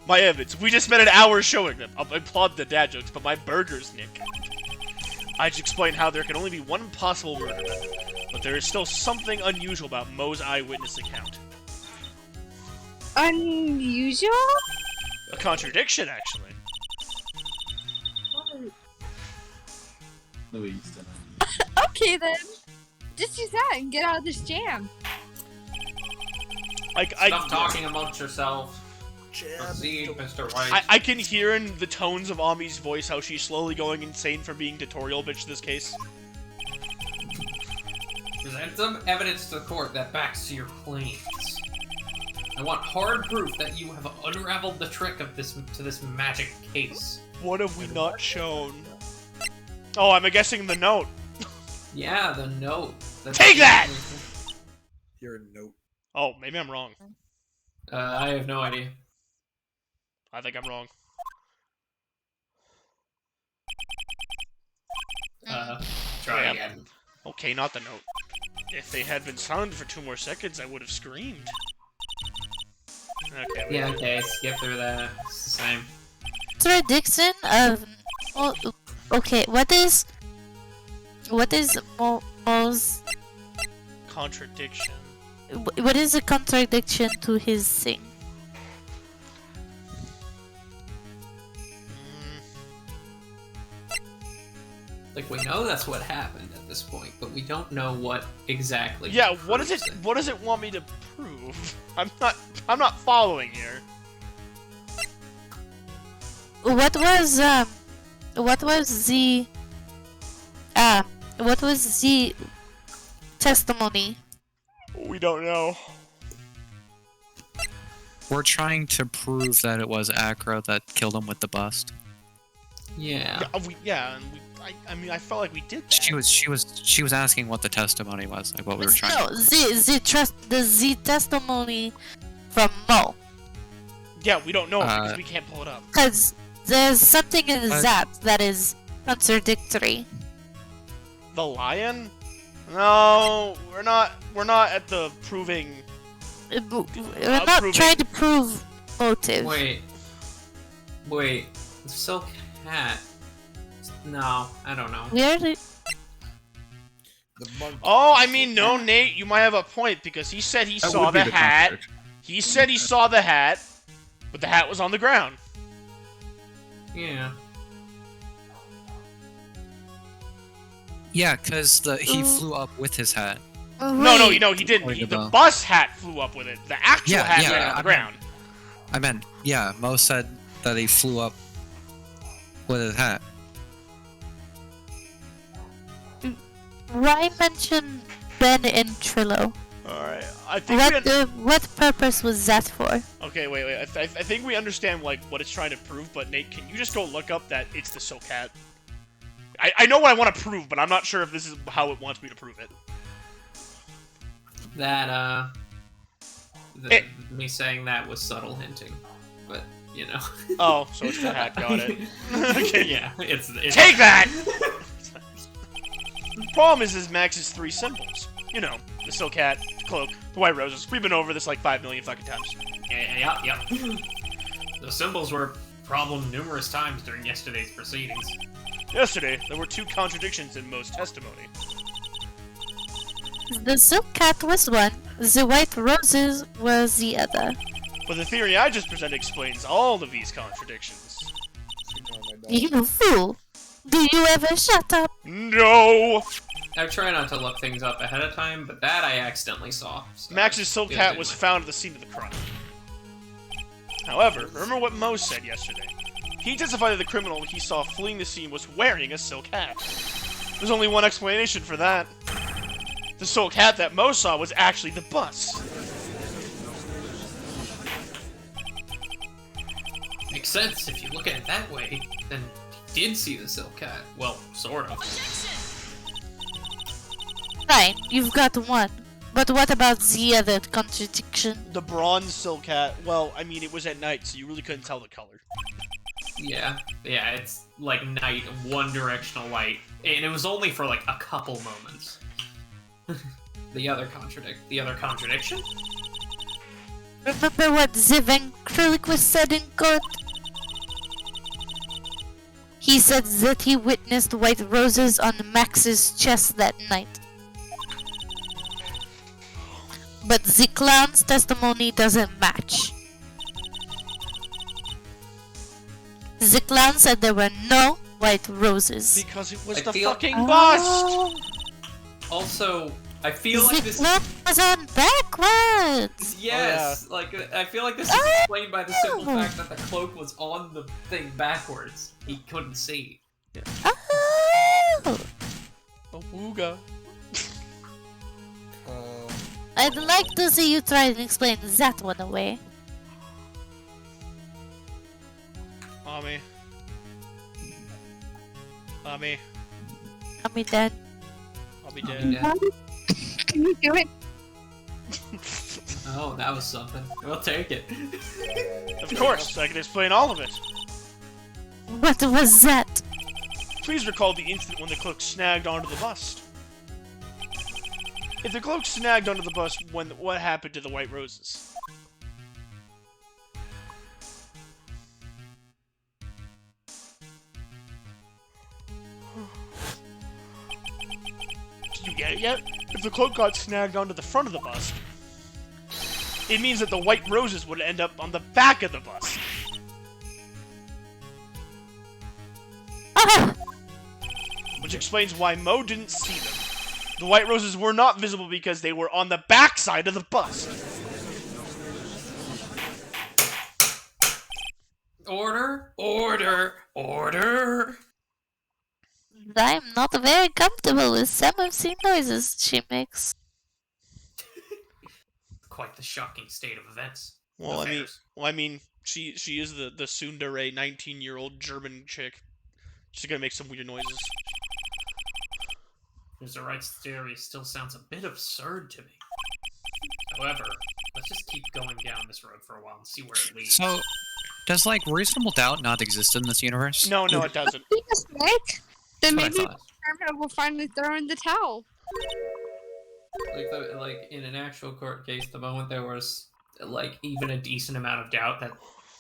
My evidence. We just spent an hour showing them. I applaud the dad jokes, but my burgers, Nick. I just explained how there can only be one possible murder, but there is still something unusual about Mo's eyewitness account. Unusual? A contradiction, actually. Okay then. Just use that and get out of this jam. stop talking amongst yourself. Proceed, Mr. White. I can hear in the tones of Ami's voice how she's slowly going insane for being tutorial bitch this case. Present some evidence to the court that backs your claims. I want hard proof that you have unraveled the trick of this magic case. What have we not shown? Oh, I'm guessing the note. Yeah, the note. Take that! Your note. Oh, maybe I'm wrong. I have no idea. I think I'm wrong. Try Yeah. again. Okay, not the note. If they had been silent for 2 more seconds, I would have screamed. Okay. Yeah, okay, skip through that. It's the same. Contradiction of. Oh, okay, what is Mo's? Contradiction. What is a contradiction to his thing? Like, we know that's what happened at this point, but we don't know what exactly. Yeah, what does it want me to prove? I'm not following here. What was the testimony? We don't know. We're trying to prove that it was Acro that killed him with the bust. Yeah. I mean, I felt like we did that. She was asking what the testimony was, like what we were trying. No, the testimony from Mo. Yeah, we don't know because we can't pull it up. Because there's something in that that is contradictory. The lion? No, we're not at the proving. We're not trying to prove motive. Wait. The Silk Hat. No, I don't know. Oh, I mean, no, Nate, you might have a point because he said he saw the hat. He said he saw the hat, but the hat was on the ground. Yeah. Yeah, because he flew up with his hat. No, he didn't. The bus hat flew up with it. The actual hat went on the ground. I meant, yeah, Mo said that he flew up with his hat. Why mention Ben and Trillo? Alright, I think what purpose was that for? Okay, wait. I think we understand like what it's trying to prove, but Nate, can you just go look up that it's the Silk Hat? I know what I want to prove, but I'm not sure if this is how it wants me to prove it. That, me saying that was subtle hinting, but, you know. Oh, so it's the hat, got it. Okay. Yeah, it's Take that! The problem is Max's 3 symbols. You know, the Silk Hat, the cloak, the white roses. We've been over this like 5 million fucking times. Yeah. The symbols were a problem numerous times during yesterday's proceedings. Yesterday, there were 2 contradictions in Mo's testimony. The Silk Cat was one, the white roses was the other. But the theory I just presented explains all of these contradictions. You fool! Do you ever shut up? No! I try not to look things up ahead of time, but that I accidentally saw. So Max's Silk Hat was found at the scene of the crime. However, remember what Mo said yesterday. He testified that the criminal he saw fleeing the scene was wearing a silk hat. There's only one explanation for that. The soul cat that Mo saw was actually the bus. Makes sense if you look at it that way. Then he did see the silk cat. Well, sort of. Right, you've got one. But what about the other contradiction? The bronze silk cat, well, I mean, it was at night, so you really couldn't tell the color. Yeah, it's like night, one directional light, and it was only for like a couple moments. The other contradiction? Remember what the ventriloquist said in court? He said that he witnessed white roses on Max's chest that night. But the clown's testimony doesn't match. The clown said there were no white roses. Because it was I the feel- fucking bust! Also, I feel like The this. clown was on backwards! Yes, like I feel like this is explained by the simple fact that the cloak was on the thing backwards. He couldn't see. Oh! A wooga. I'd like to see you try and explain that one away. Mommy. Mommy. I'll be dead. I'll be dead. Yeah. Can you do it? Oh, that was something. We'll take it. Of course, I can explain all of it. What was that? Please recall the incident when the cloak snagged onto the bust. If the cloak snagged onto the bust, what happened to the white roses? Did you get it yet? If the cloak got snagged onto the front of the bust, it means that the white roses would end up on the back of the bust. Ah! Which explains why Mo didn't see them. The white roses were not visible because they were on the back side of the bust. Order, order, order. I'm not very comfortable with some of the noises she makes. Quite the shocking state of events. Well, I mean, she is the tsundere 19-year-old German chick. She's gonna make some weird noises. Mr. Wright's theory still sounds a bit absurd to me. However, let's just keep going down this road for a while and see where it leads. So, does like reasonable doubt not exist in this universe? No, it doesn't. Yes, Nick. Then That's what I maybe thought. Paramount will finally throw in the towel. Like in an actual court case, the moment there was like even a decent amount of doubt that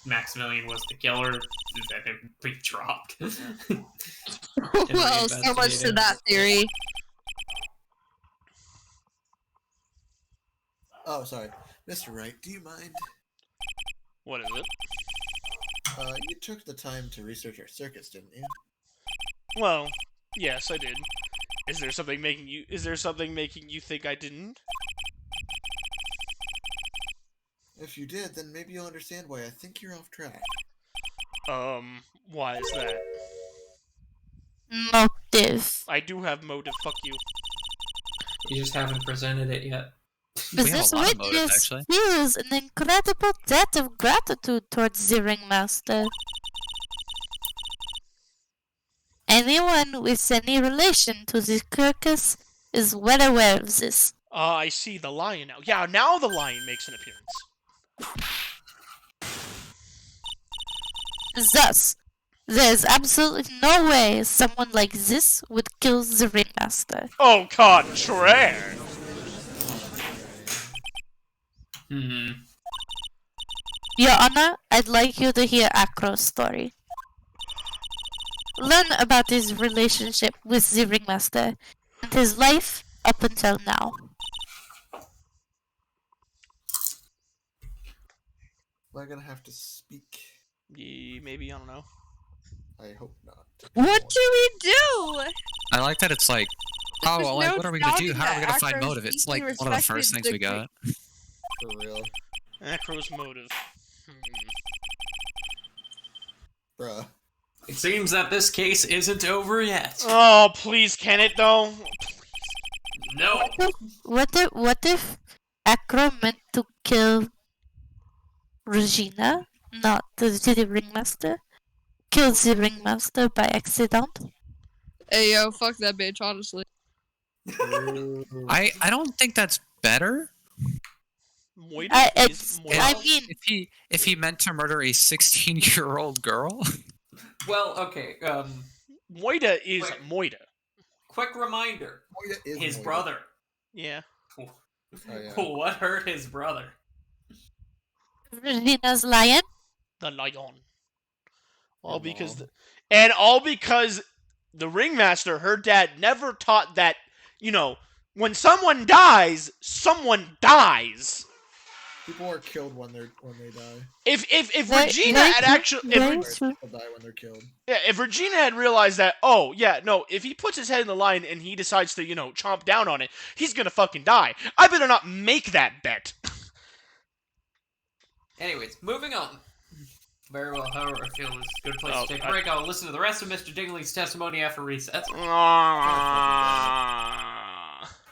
Maximilian was the killer, that it be dropped. Well, so much to that theory. Oh, sorry. Mr. Wright, do you mind? What is it? You took the time to research our circuits, didn't you? Well, yes, I did. Is there something making you think I didn't? If you did, then maybe you'll understand why I think you're off track. Why is that? Motive. I do have motive, fuck you. You just haven't presented it yet. We have This a lot of motive, witness actually. feels an incredible debt of gratitude towards the ringmaster. Anyone with any relation to the Kirkus is well aware of this. I see the lion now. Yeah, now the lion makes an appearance. Thus, there is absolutely no way someone like this would kill the ringmaster. Au contraire! Your Honor, I'd like you to hear Akro's story. Learn about his relationship with the ringmaster and his life up until now. Am I gonna have to speak? Yeah, maybe, I don't know. I hope not. What do we do? I like that it's like, oh, There's well, like, no what are we gonna do? doubting How are we that gonna find Akro's motive? It's deeply like one of the first respected things we the got. For real. Acro's motive. Bruh. It seems that this case isn't over yet. Oh, please, can it though? No. What if Acro meant to kill Regina, not the ringmaster? Killed the ringmaster by accident? Hey yo, fuck that bitch, honestly. I don't think that's better. Moida It's. is Moida. I mean, If he meant to murder a 16-year-old girl. Well, okay. Moida is Wait. Moida. Quick reminder: Moida is his Moida. brother. Yeah. Oh, yeah. What hurt his brother? Regina's lion. The lion. All Your because mom. all because the ringmaster, her dad, never taught that, you know, when someone dies, someone dies. People are killed when they die. If Very- Regina very had true, actually very Or true. people die when they're killed. if Regina had realized that, oh yeah, no, if he puts his head in the line and he decides to, you know, chomp down on it, he's gonna fucking die. I better not make that bet. Anyways, moving on. Very well, however, I feel this is a good place Oh, to take a break. I'll listen to the rest of Mr. Dingley's testimony after recess.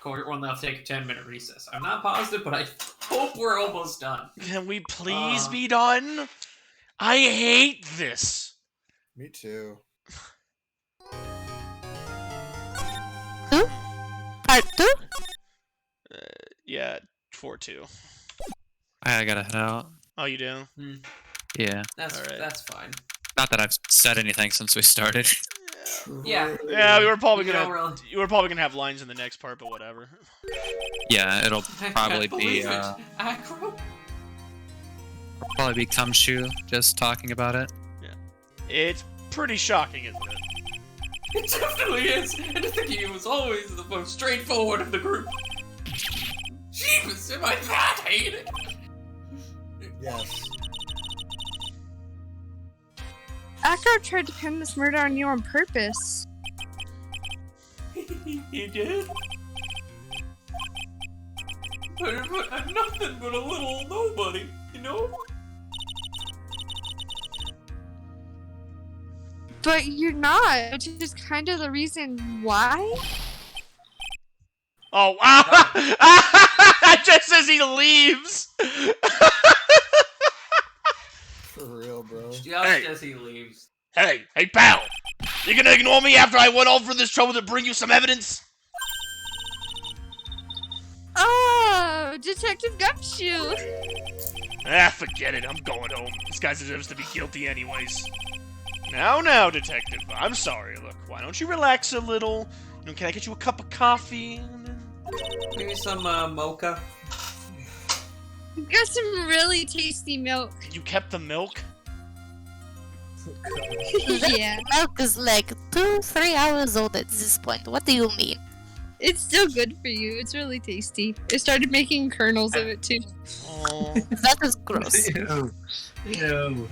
Court will now take a 10-minute recess. I'm not positive, but I hope we're almost done. Can we please be done? I hate this. Me too. Part 2? Yeah, 4-2. I gotta head out. Oh, you do? Yeah. Alright. That's fine. Not that I've said anything since we started. Yeah. Yeah, we were probably You gonna. don't really- You were probably gonna have lines in the next part, but whatever. Yeah, it'll I probably can't be believe it. Acro? Cumshoe just talking about it. It's pretty shocking, isn't it? It definitely is. And to think he was always the most straightforward of the group. Jeebus, am I that hated? Yes. Acro tried to pin this murder on you on purpose. He did? But I'm nothing but a little nobody, you know? But you're not, which is kind of the reason why. Oh, just as he leaves. For real, bro. Just Hey. as he leaves. Hey, pal. You gonna ignore me after I went over this trouble to bring you some evidence? Oh, Detective Gumshoe. Forget it. I'm going home. This guy deserves to be guilty anyways. Now, detective. I'm sorry. Look, why don't you relax a little? You know, can I get you a cup of coffee? Maybe some mocha. Got some really tasty milk. You kept the milk? Yeah, Milk is like 2-3 hours old at this point. What do you mean? it's still good for you. It's really tasty. I started making kernels of it too. Oh. That is gross. Ew.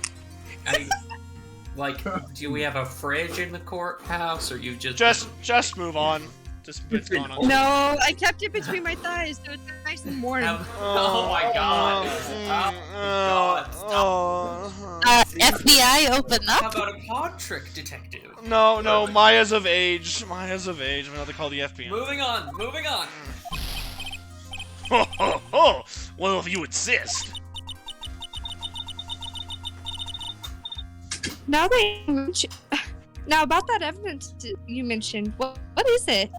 Do we have a fridge in the courthouse, or you just... Just move on. Just it's gone on. No, I kept it between my thighs so it's nice and warm. Oh my god. Oh my god. FBI, open How up. about a pod trick, detective? No, Maya's of age. Maya's of age. I'm gonna have to call the FBI. Moving on. Oh, well, if you insist. Now about that evidence you mentioned, what is it?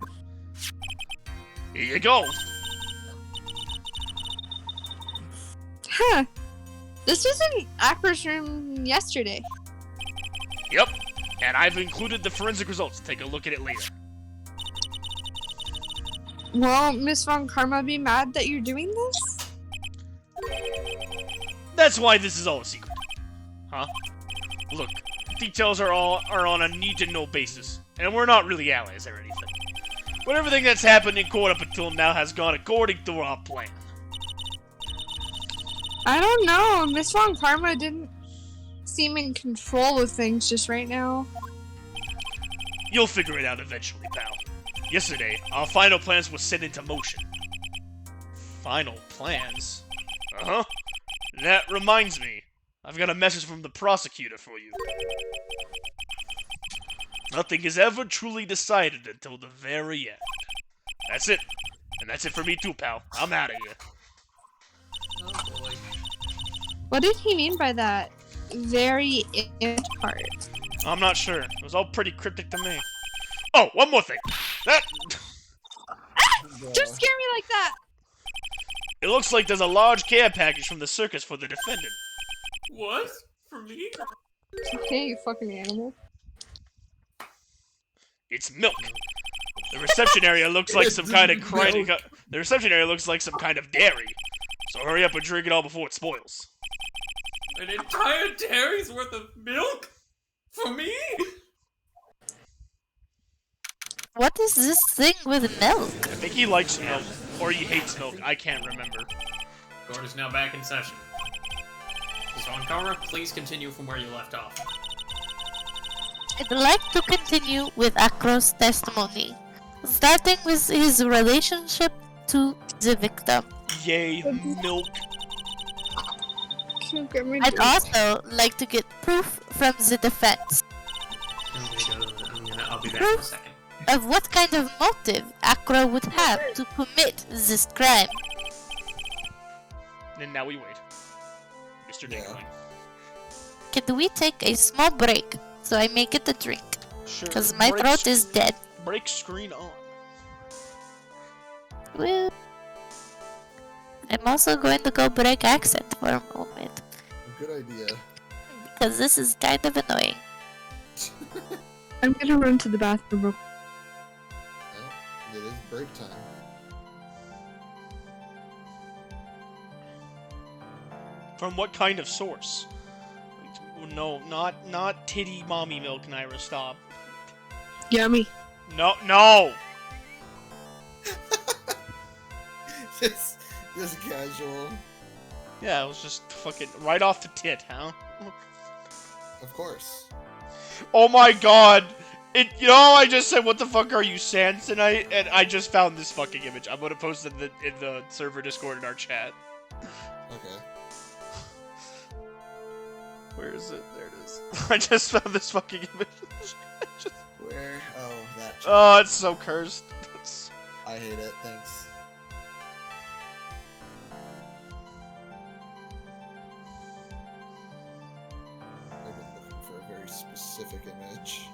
Here you go. Huh. This was in Acro's room yesterday. Yep. And I've included the forensic results. Take a look at it later. Won't Miss Von Karma be mad that you're doing this? That's why this is all a secret. Huh? Look, details are on a need-to-know basis, and we're not really allies or anything. But everything that's happened in court up until now has gone according to our plan. I don't know. Miss Von Karma didn't seem in control of things just right now. You'll figure it out eventually, pal. Yesterday, our final plans were set into motion. Final plans? Uh-huh. That reminds me. I've got a message from the prosecutor for you. Nothing is ever truly decided until the very end. That's it. And that's it for me too, pal. I'm out of here. Oh boy. What did he mean by that very end part? I'm not sure. It was all pretty cryptic to me. Oh, one more thing. That Don't scare me like that! it looks like there's a large care package from the circus for the defendant. What? For me? Okay, you fucking animal. It's milk. The reception area looks like some kind of The reception area looks like some kind of dairy. So hurry up and drink it all before it spoils. An entire dairy's worth of milk? For me? What is this thing with milk? I think he likes milk, or he hates milk. I can't remember. Court is now back in session. So Ankara, please continue from where you left off. I'd like to continue with Akro's testimony, starting with his relationship to the victim. Yay, milk. I'd also like to get proof from the defense I'll be back in a second. of what kind of motive Akro would have to commit this crime. And now we wait. Mr. Dingaling. Can we take a small break so I may get a drink? Sure. Because my throat is dead. Break screen on. Well, I'm also going to go break accent for a moment. Good idea. Because this is kind of annoying. I'm gonna run to the bathroom. Well, it is break time. From what kind of source? No, not titty mommy milk, Naira, stop. Yummy. No! Just casual. Yeah, it was just fucking right off the tit, huh? Of course. Oh my god! You know how I just said, what the fuck are you, Sans, tonight? And I just found this fucking image. I'm gonna post it in the server Discord in our chat. Okay. Where is it? There it is. I just found this fucking image. Where? Oh, that. Oh, it's so cursed. I hate it. Thanks. I've been looking for a very specific image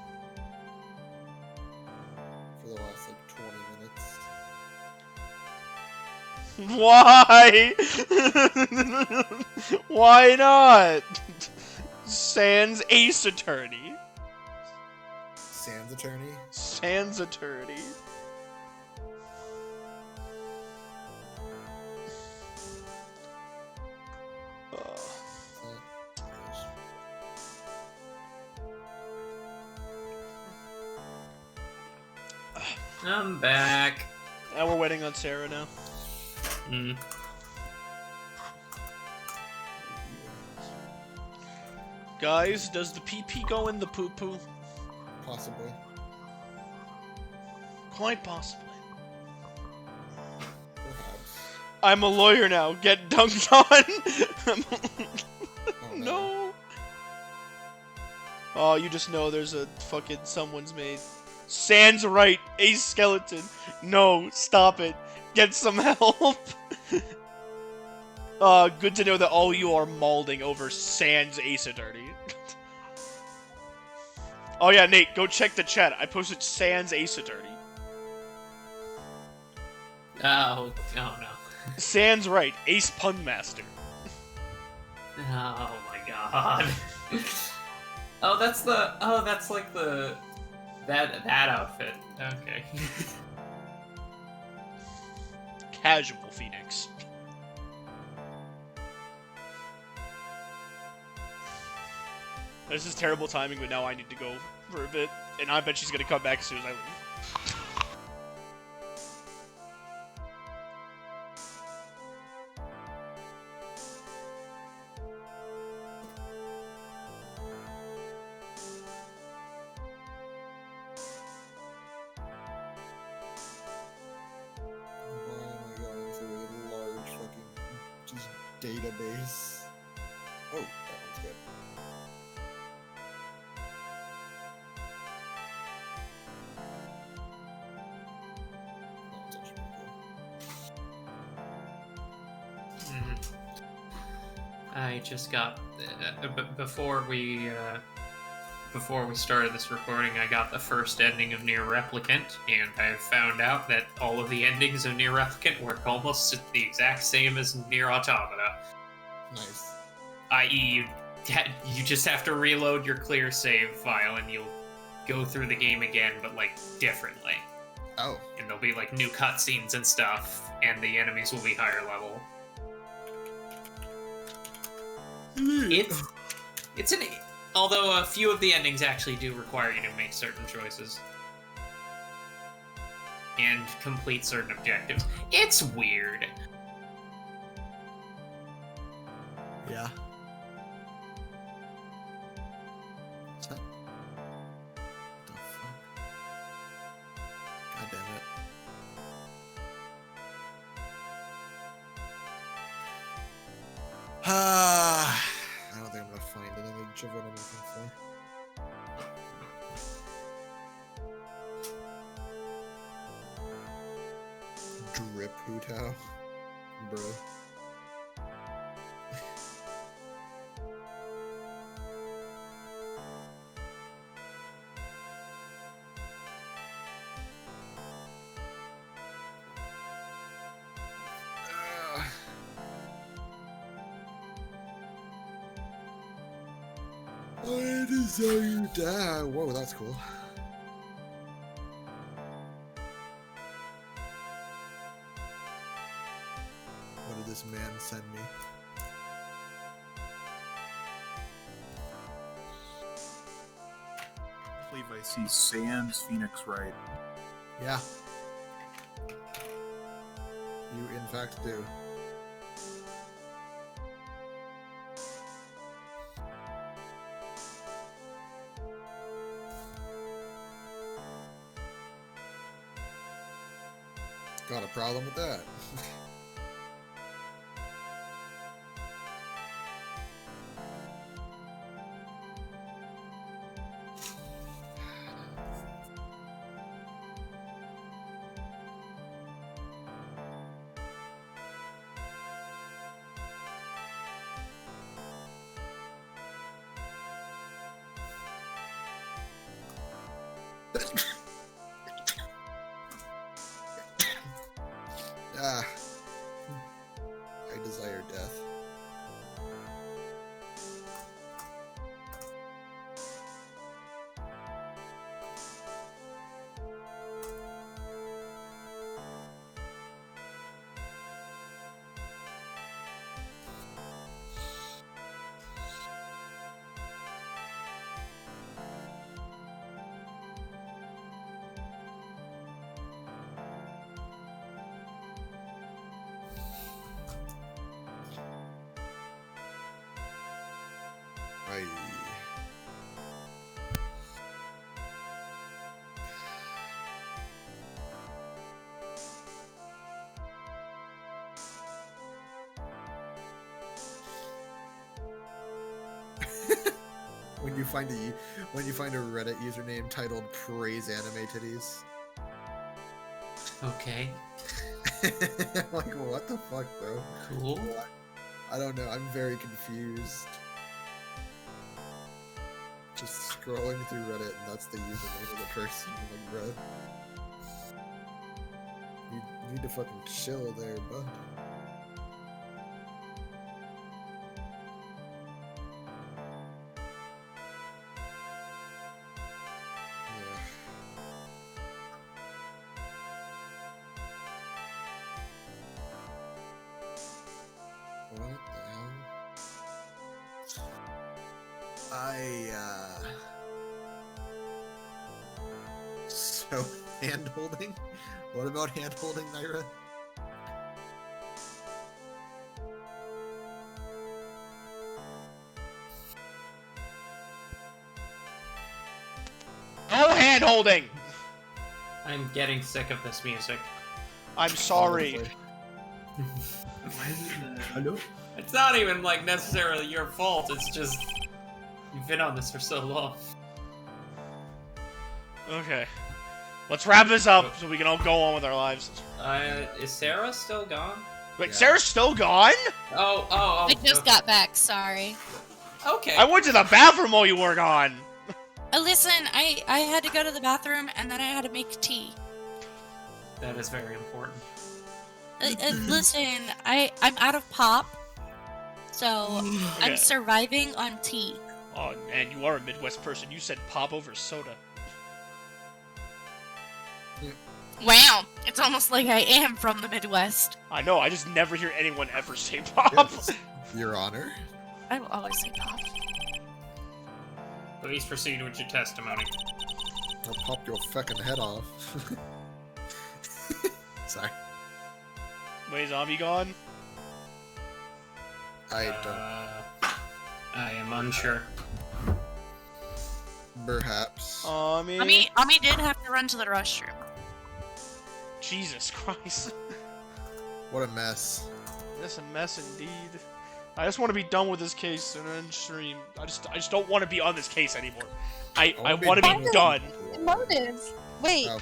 for the last like 20 minutes. Why? Why not? Sans Ace Attorney. Sans Attorney? Sans Attorney. I'm back. And we're waiting on Sarah now. Guys, does the PP go in the poo-poo? Possibly. Quite possibly. Perhaps. I'm a lawyer now. Get dunked on. Oh, No. Oh, you just know there's a fucking someone's made. Sans right, Ace Skeleton. No, stop it. Get some help. Good to know that all you are mauling over Sans Ace Attorney. Oh yeah, Nate, go check the chat. I posted Sans Ace Attorney. Oh no. Sans right, Ace Pun Master. Oh my god. that's like that outfit. Okay. Casual Phoenix. This is terrible timing, but now I need to go for a bit, and I bet she's gonna come back as soon as I leave. Why am I going through a large fucking just database? Oh, that one's good. That one's actually pretty cool. I just got before we started this recording, I got the first ending of Nier Replicant, and I found out that all of the endings of Nier Replicant work almost the exact same as Nier Automata. Nice. I.e., you just have to reload your clear save file, and you'll go through the game again, but like differently. Oh. And there'll be like new cutscenes and stuff, and the enemies will be higher level. It's an. Although a few of the endings actually do require you to make certain choices and complete certain objectives. It's weird. Yeah. What's that? What the fuck? God damn it. I don't think I'm gonna find an image of what I'm looking for. Drip Hutao. Bro. I desire die. Whoa, that's cool. What did this man send me? I believe I see Sans Phoenix Wright. Yeah. You in fact do. Got a problem with that. Ah. I desire death. Aye. When you find a Reddit username titled "Praise Anime Titties." Okay. Like, what the fuck, bro? Cool. What? I don't know. I'm very confused. Just scrolling through Reddit, and that's the username of the person. Like, bro, you need to fucking chill there, bud. Yeah. What the hell? So, hand-holding? What about hand-holding, Naira? No hand holding! I'm getting sick of this music. I'm sorry. Why is it Hello? It's not even like necessarily your fault, it's just you've been on this for so long. Okay. Let's wrap this up so we can all go on with our lives. Is Sarah still gone? Wait, Yeah. Sarah's still gone? Oh. I just got back. Sorry. Okay. I went to the bathroom while you were gone. Listen, I had to go to the bathroom and then I had to make tea. That is very important. Listen, I'm out of pop, so Okay. I'm surviving on tea. Oh, man, you are a Midwest person. You said pop over soda. Wow, it's almost like I am from the Midwest. I know, I just never hear anyone ever say pop. Yes, Your Honor. I will always say pop. Please proceed with your testimony. I'll pop your fucking head off. Sorry. Wait, zombie gone? I don't. I am unsure. Perhaps. Ami, Ami did have to run to the restroom. Jesus Christ. What a mess. That's a mess indeed. I just want to be done with this case and then stream. I just don't want to be on this case anymore. I want to be done. Motive. Wait. Oh.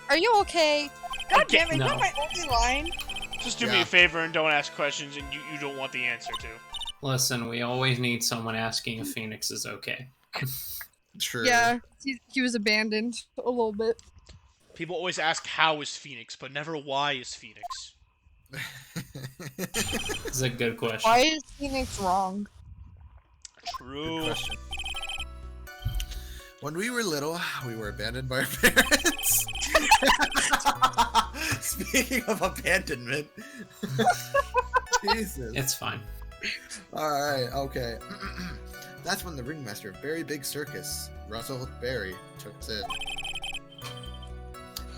Are you okay? God damn it, No. not my only line. Just do me Yeah. a favor and don't ask questions and you don't want the answer to. Listen, we always need someone asking if Phoenix is okay. True. Yeah, he was abandoned a little bit. People always ask how is Phoenix, but never why is Phoenix. This is a good question. Why is Phoenix wrong? True. Good question. When we were little, we were abandoned by our parents. Speaking of abandonment. Jesus. It's fine. Alright, okay. That's when the ringmaster of Berry Big Circus, Russell Berry, took it.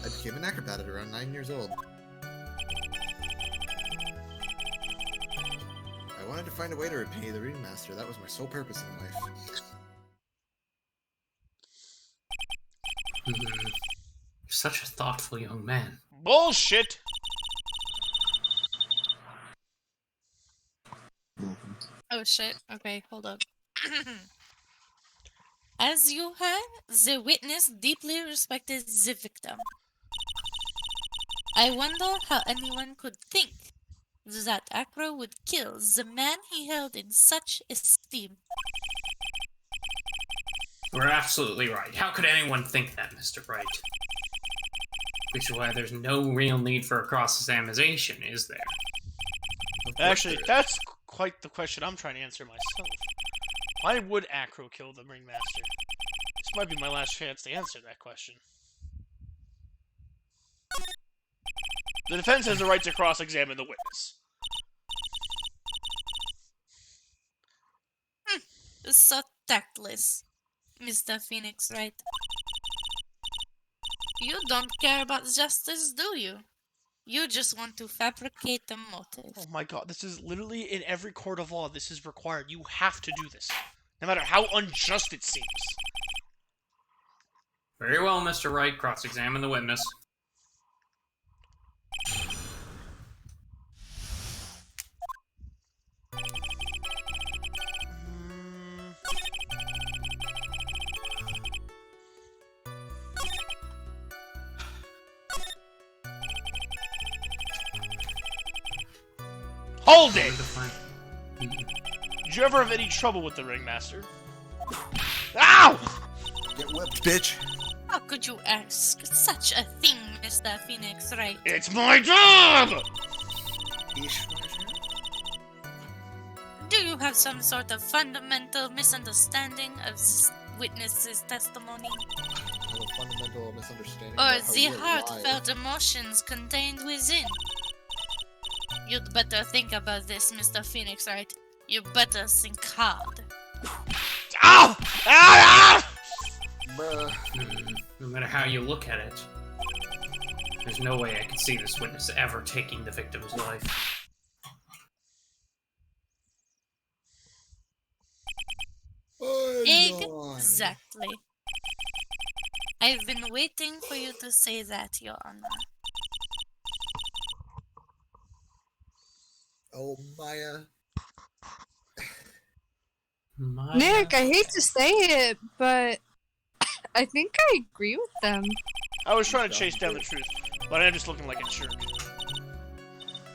I became an acrobat at around 9 years old. I wanted to find a way to repay the ringmaster. That was my sole purpose in life. You're such a thoughtful young man. Bullshit! Oh shit. Okay, hold up. As you heard, the witness deeply respected the victim. I wonder how anyone could think that Acro would kill the man he held in such esteem. You're absolutely right. How could anyone think that, Mr. Bright? Which is why there's no real need for a cross-examination, is there? Of course Actually, there is. that's quite the question I'm trying to answer myself. Why would Acro kill the ringmaster? This might be my last chance to answer that question. The defense has the right to cross-examine the witness. So tactless, Mr. Phoenix, right? You don't care about justice, do you? You just want to fabricate a motive. Oh my god, this is literally in every court of law. This is required. You have to do this. No matter how unjust it seems. Very well, Mr. Wright. Cross-examine the witness. Hold it! Did you ever have any trouble with the ringmaster? Ow! Get whipped, bitch. How could you ask such a thing, Mr. Phoenix, right? It's my job! Do you have some sort of fundamental misunderstanding of this witness's testimony? I have a fundamental misunderstanding Or about how the you lied. heartfelt emotions contained within? You'd better think about this, Mr. Phoenix, right? You better think hard. Ow! Ah! Bruh. No matter how you look at it, there's no way I could see this witness ever taking the victim's life. Exactly. I've been waiting for you to say that, Your Honor. Oh, Maya. Nick, I hate to say it, but I think I agree with them. I was trying to chase down the truth, but I'm just looking like a jerk.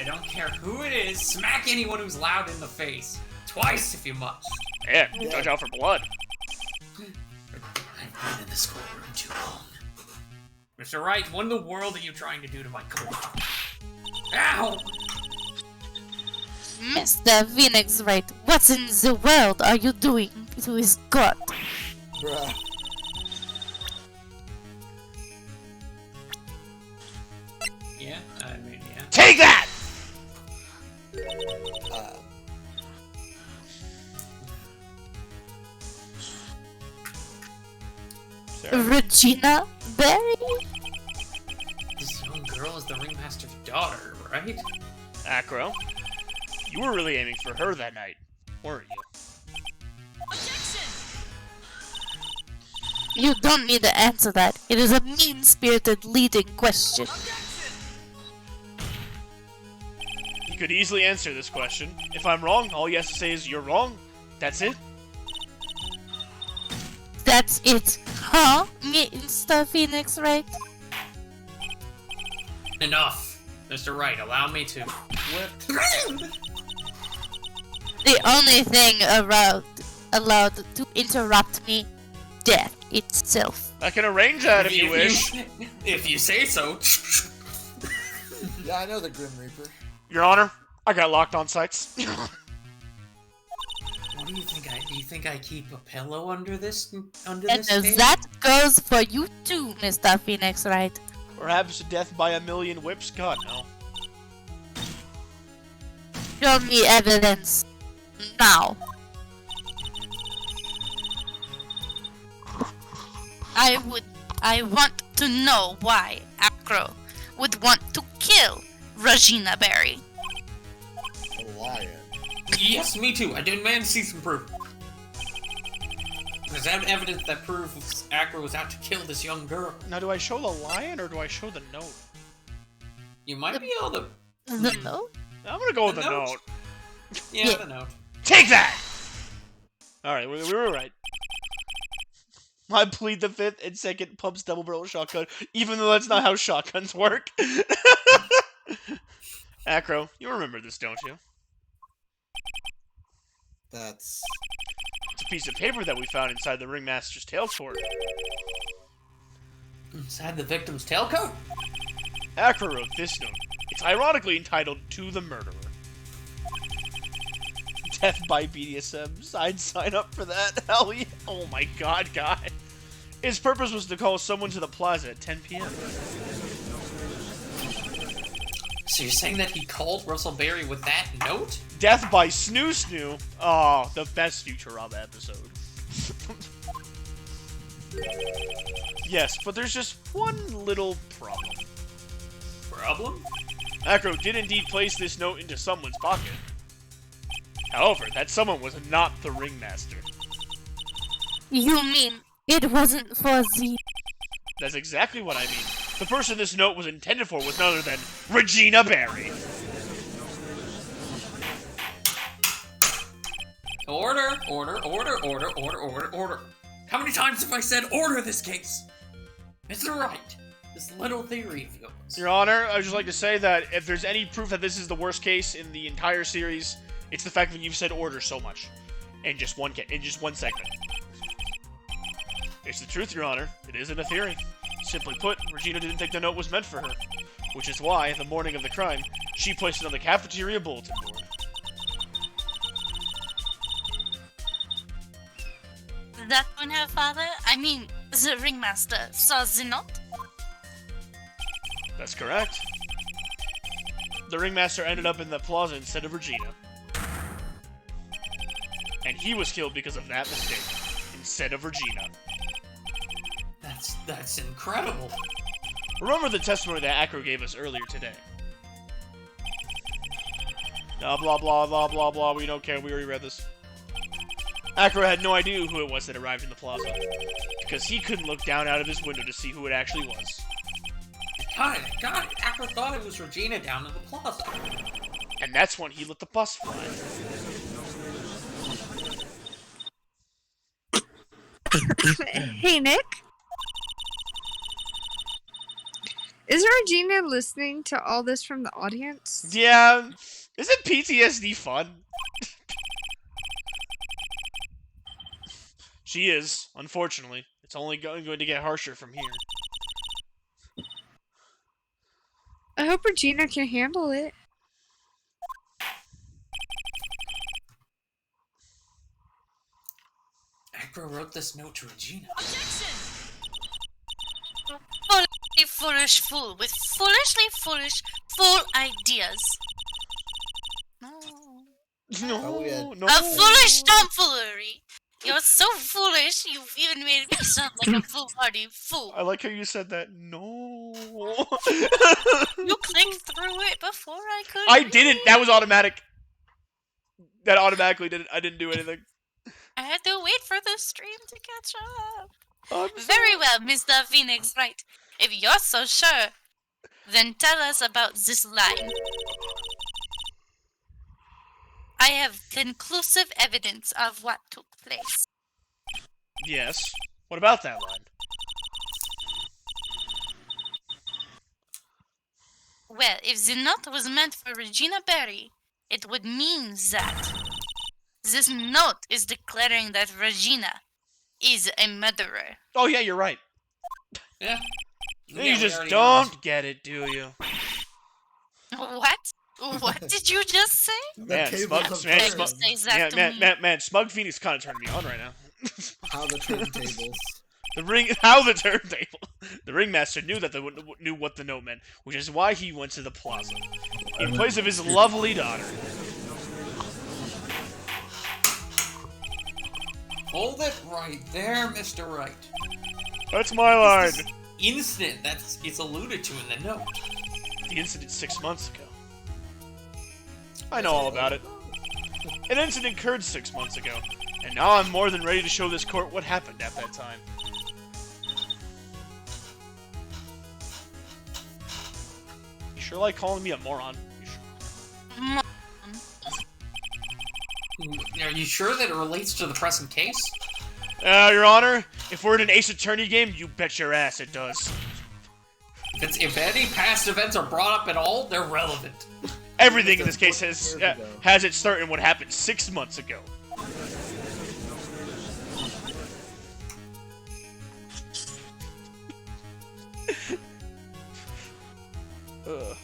I don't care who it is. Smack anyone who's loud in the face. Twice if you must. Yeah, judge out for blood. I've been in the schoolroom too long. Mr. Wright, what in the world are you trying to do to my coat? Ow! Mr. Phoenix Wright, what in the world are you doing to his coat? Bruh. Yeah, I mean, yeah. Take that! Sarah. Regina Berry? This young girl is the ringmaster's daughter, right? Acro, you were really aiming for her that night, weren't you? You don't need to answer that. It is a mean-spirited leading question. You could easily answer this question. If I'm wrong, all you have to say is you're wrong. That's it. That's it, huh, Mr. Phoenix Wright? Enough. Mr. Wright, allow me to... The only thing allowed to interrupt me, death itself. I can arrange that if you wish. If you say so. Yeah, I know the Grim Reaper. Your Honor, I got locked on sights. What do you think? Do you think I keep a pillow under this? And thing? that goes for you too, Mr. Phoenix Wright. Perhaps death by a million whips? God, no. Show me evidence. Now. I want to know why Acro would want to kill Regina Berry. A lion. Yes, me too. I demand to see some proof. Is that evidence that proves Acro was out to kill this young girl? Now, do I show the lion or do I show the note? You might be able to... The note? I'm gonna go with the note? note. Yeah, the note. Take that! Alright, we were right. I plead the 5th and 2nd pumps double barrel shotgun, even though that's not how shotguns work. Acro, you remember this, don't you? That's... It's a piece of paper that we found inside the ringmaster's tailcoat. Inside the victim's tailcoat? Acro wrote this note. It's ironically entitled, To the Murderer. Death by BDSM. I'd sign up for that. Hell yeah. Oh my god, guy. His purpose was to call someone to the plaza at 10 p.m. So you're saying that he called Russell Berry with that note? Death by Snoo Snoo. Oh, the best Futurama episode. Yes, but there's just one little problem. Problem? Acro did indeed place this note into someone's pocket. However, that someone was not the ringmaster. You mean it wasn't for the... That's exactly what I mean. The person this note was intended for was none other than Regina Berry. Order, order, order, order, order, order, order. How many times have I said order this case? Mr. Wright, this little theory of yours. Your Honor, I would just like to say that if there's any proof that this is the worst case in the entire series, it's the fact that you've said order so much. In just one segment. It's the truth, Your Honor. It isn't a theory. Simply put, Regina didn't think the note was meant for her. Which is why, the morning of the crime, she placed it on the cafeteria bulletin board. That when her father, the ringmaster, saw the note? That's correct. The ringmaster ended up in the plaza instead of Regina. And he was killed because of that mistake, instead of Regina. That's incredible. Remember the testimony that Acro gave us earlier today. Blah, blah, blah, blah, blah, blah, we don't care, we already read this. Acro had no idea who it was that arrived in the plaza, because he couldn't look down out of his window to see who it actually was. Got it. Acro thought it was Regina down in the plaza. And that's when he let the bus fly. Hey, Nick? Is Regina listening to all this from the audience? Yeah. Isn't PTSD fun? She is, unfortunately. It's only going to get harsher from here. I hope Regina can handle it. Akra wrote this note to Regina. Foolishly foolish fool with foolishly foolish fool ideas. No. Oh, yeah. No. A foolish tomfoolery. You're so foolish, you've even made me sound like a foolhardy fool. I like how you said that. No. You clicked through it before I could. I didn't. That was automatic. That automatically did it. I didn't do anything. I had to wait for the stream to catch up. I'm Very well, Mr. Phoenix, right. If you're so sure, then tell us about this line. I have conclusive evidence of what took place. Yes. What about that line? Well, if the note was meant for Regina Berry, it would mean that this note is declaring that Regina is a murderer. Oh yeah, you're right. Yeah. You just don't get it, do you? What? What did you just say? Man, tables Smug, have man, turned. Smug, Say that to me. man, Smug Phoenix kind of turned me on right now. How the turntables. How the turntable. The ringmaster knew that knew what the note meant, which is why he went to the plaza in place of his lovely daughter. Hold it right there, Mr. Wright. That's my line. This incident it's alluded to in the note. The incident 6 months ago. I know all about it. An incident occurred 6 months ago, and now I'm more than ready to show this court what happened at that time. You sure like calling me a moron? You sure? Are you sure that it relates to the present case? Your Honor, if we're in an Ace Attorney game, you bet your ass it does. If any past events are brought up at all, they're relevant. Everything in this case has its start in what happened 6 months ago.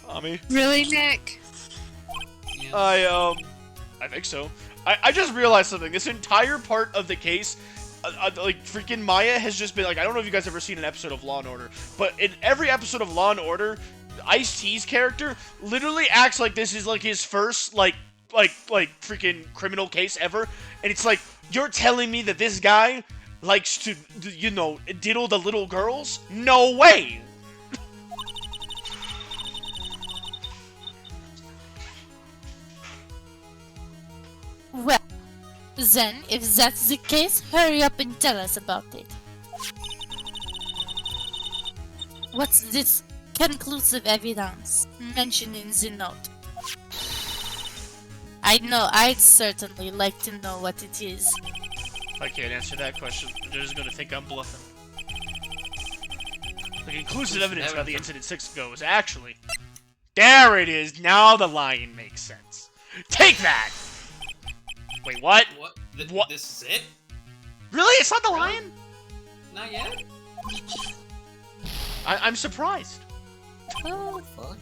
Ami? Really, Nick? I think so. I just realized something. This entire part of the case, like, freaking Maya has just been, like, I don't know if you guys ever seen an episode of Law & Order, but in every episode of Law & Order, Ice-T's character literally acts like this is, like, his first, like, freaking criminal case ever, and it's like, you're telling me that this guy likes to, you know, diddle the little girls? No way! Well, then, if that's the case, hurry up and tell us about it. What's this conclusive evidence mentioned in the note? I know, I'd certainly like to know what it is. I can't answer that question. They're just gonna think I'm bluffing. The conclusive evidence about the incident 6 ago is actually... There it is! Now the lion makes sense. Take that! Wait, what? What? This is it? Really? It's not the lion? Not yet? I'm surprised. Oh, fuck.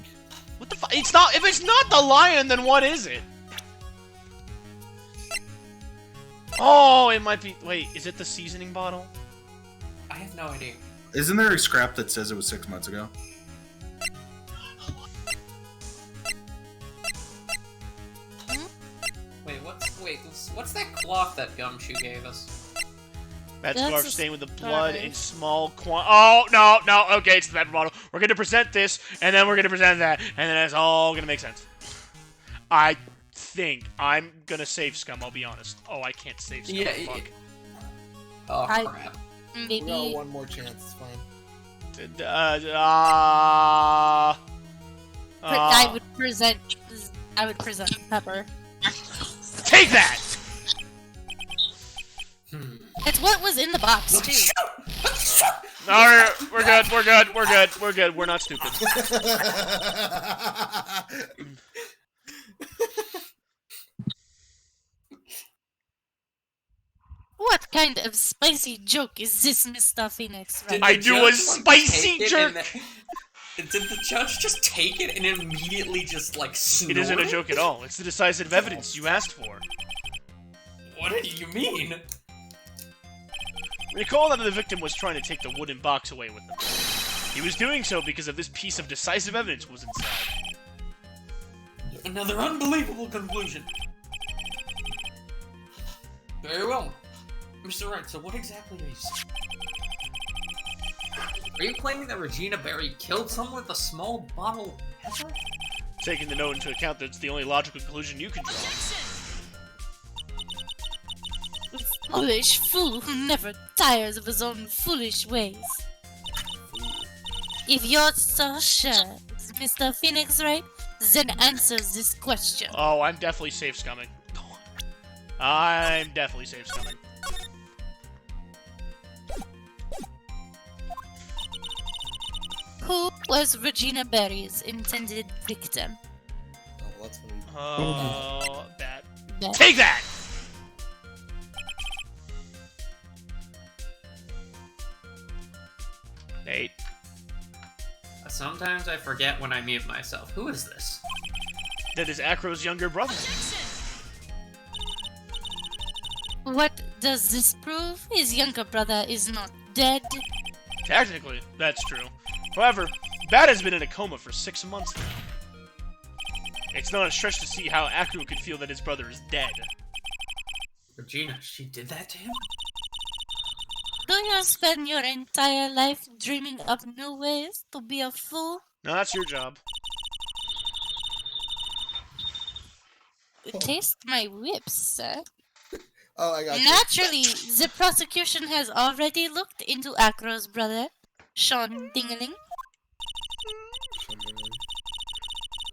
What the fuck? It's not. If it's not the lion, then what is it? Oh, it might be. Wait, is it the seasoning bottle? I have no idea. Isn't there a scrap that says it was 6 months ago? What's that cloth that Gumshoe gave us? That That's scarf a stained with the blood scarf. in small Oh, no, okay, it's the pepper bottle. We're gonna present this, and then we're gonna present that, and then it's all gonna make sense. I think I'm gonna save Scum, I'll be honest. Oh, I can't save Scum, fuck. Oh, I- crap. Maybe. We got one more chance, it's fine. I would present Pepper. Take that! It's what was in the box too. Alright, we're good, we're good, we're good, we're good. We're not stupid. What kind of spicy joke is this, Mr. Phoenix? Right? I do a spicy jerk! Did the judge just take it and immediately just, like, snort It isn't a joke at all. It's the decisive evidence you asked for. What do you mean? Recall that the victim was trying to take the wooden box away with them. He was doing so because of this piece of decisive evidence was inside. Another unbelievable conclusion. Very well. Mr. Wright, so what exactly are you saying? Are you claiming that Regina Berry killed someone with a small bottle of pepper? Taking the note into account, that's the only logical conclusion you can draw. Foolish fool who never tires of his own foolish ways. If you're so sure it's Mr. Phoenix right, then answer this question. Oh, I'm definitely safe scumming. I'm definitely safe scumming. Who was Regina Berry's intended victim? Oh, that's gonna be... Oh, that. That- Take that! Nate. Sometimes I forget when I mute myself. Who is this? That is Acro's younger brother. What does this prove? His younger brother is not dead. Technically, that's true. However, Bat has been in a coma for 6 months now. It's not a stretch to see how Acro could feel that his brother is dead. Regina, she did that to him? Do you spend your entire life dreaming up new ways to be a fool? No, that's your job. Taste my whips, sir. Oh, I got you. Naturally, the prosecution has already looked into Acro's brother, Sean Dingeling.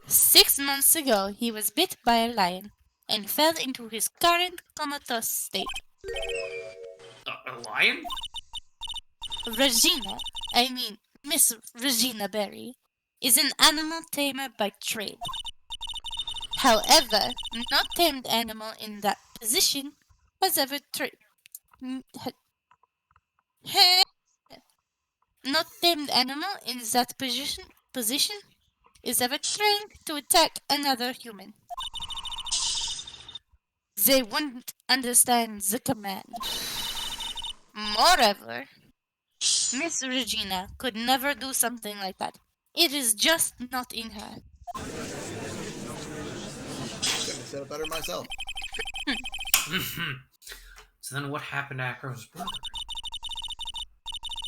6 months ago, he was bit by a lion and fell into his current comatose state. A lion? Regina, Miss Regina Berry, is an animal tamer by trade. However, no tamed animal in that position has ever no tamed animal in that position is ever trained to attack another human. They wouldn't understand the command. Moreover, Miss Regina could never do something like that. It is just not in her. Couldn't have said it better myself. So then what happened to Acro's brother?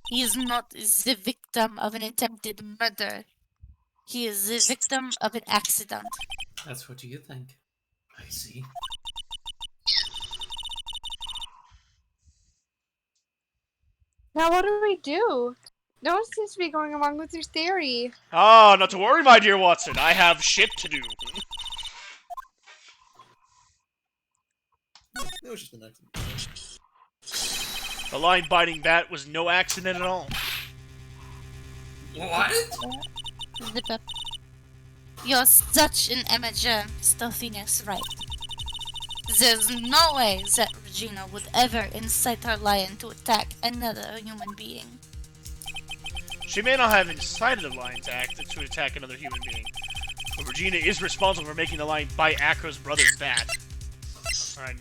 He is not the victim of an attempted murder. He is the victim of an accident. That's what you think. I see. Now what do we do? No one seems to be going along with your theory. Ah, not to worry, my dear Watson. I have shit to do. It was just an accident. The lion-biting bat was no accident at all. What? Zip up. You're such an amateur, Mr. Phoenix, right? There's no way that Regina would ever incite her lion to attack another human being. She may not have incited the lion to attack another human being, but Regina is responsible for making the lion bite Acro's brother's bat. Alright,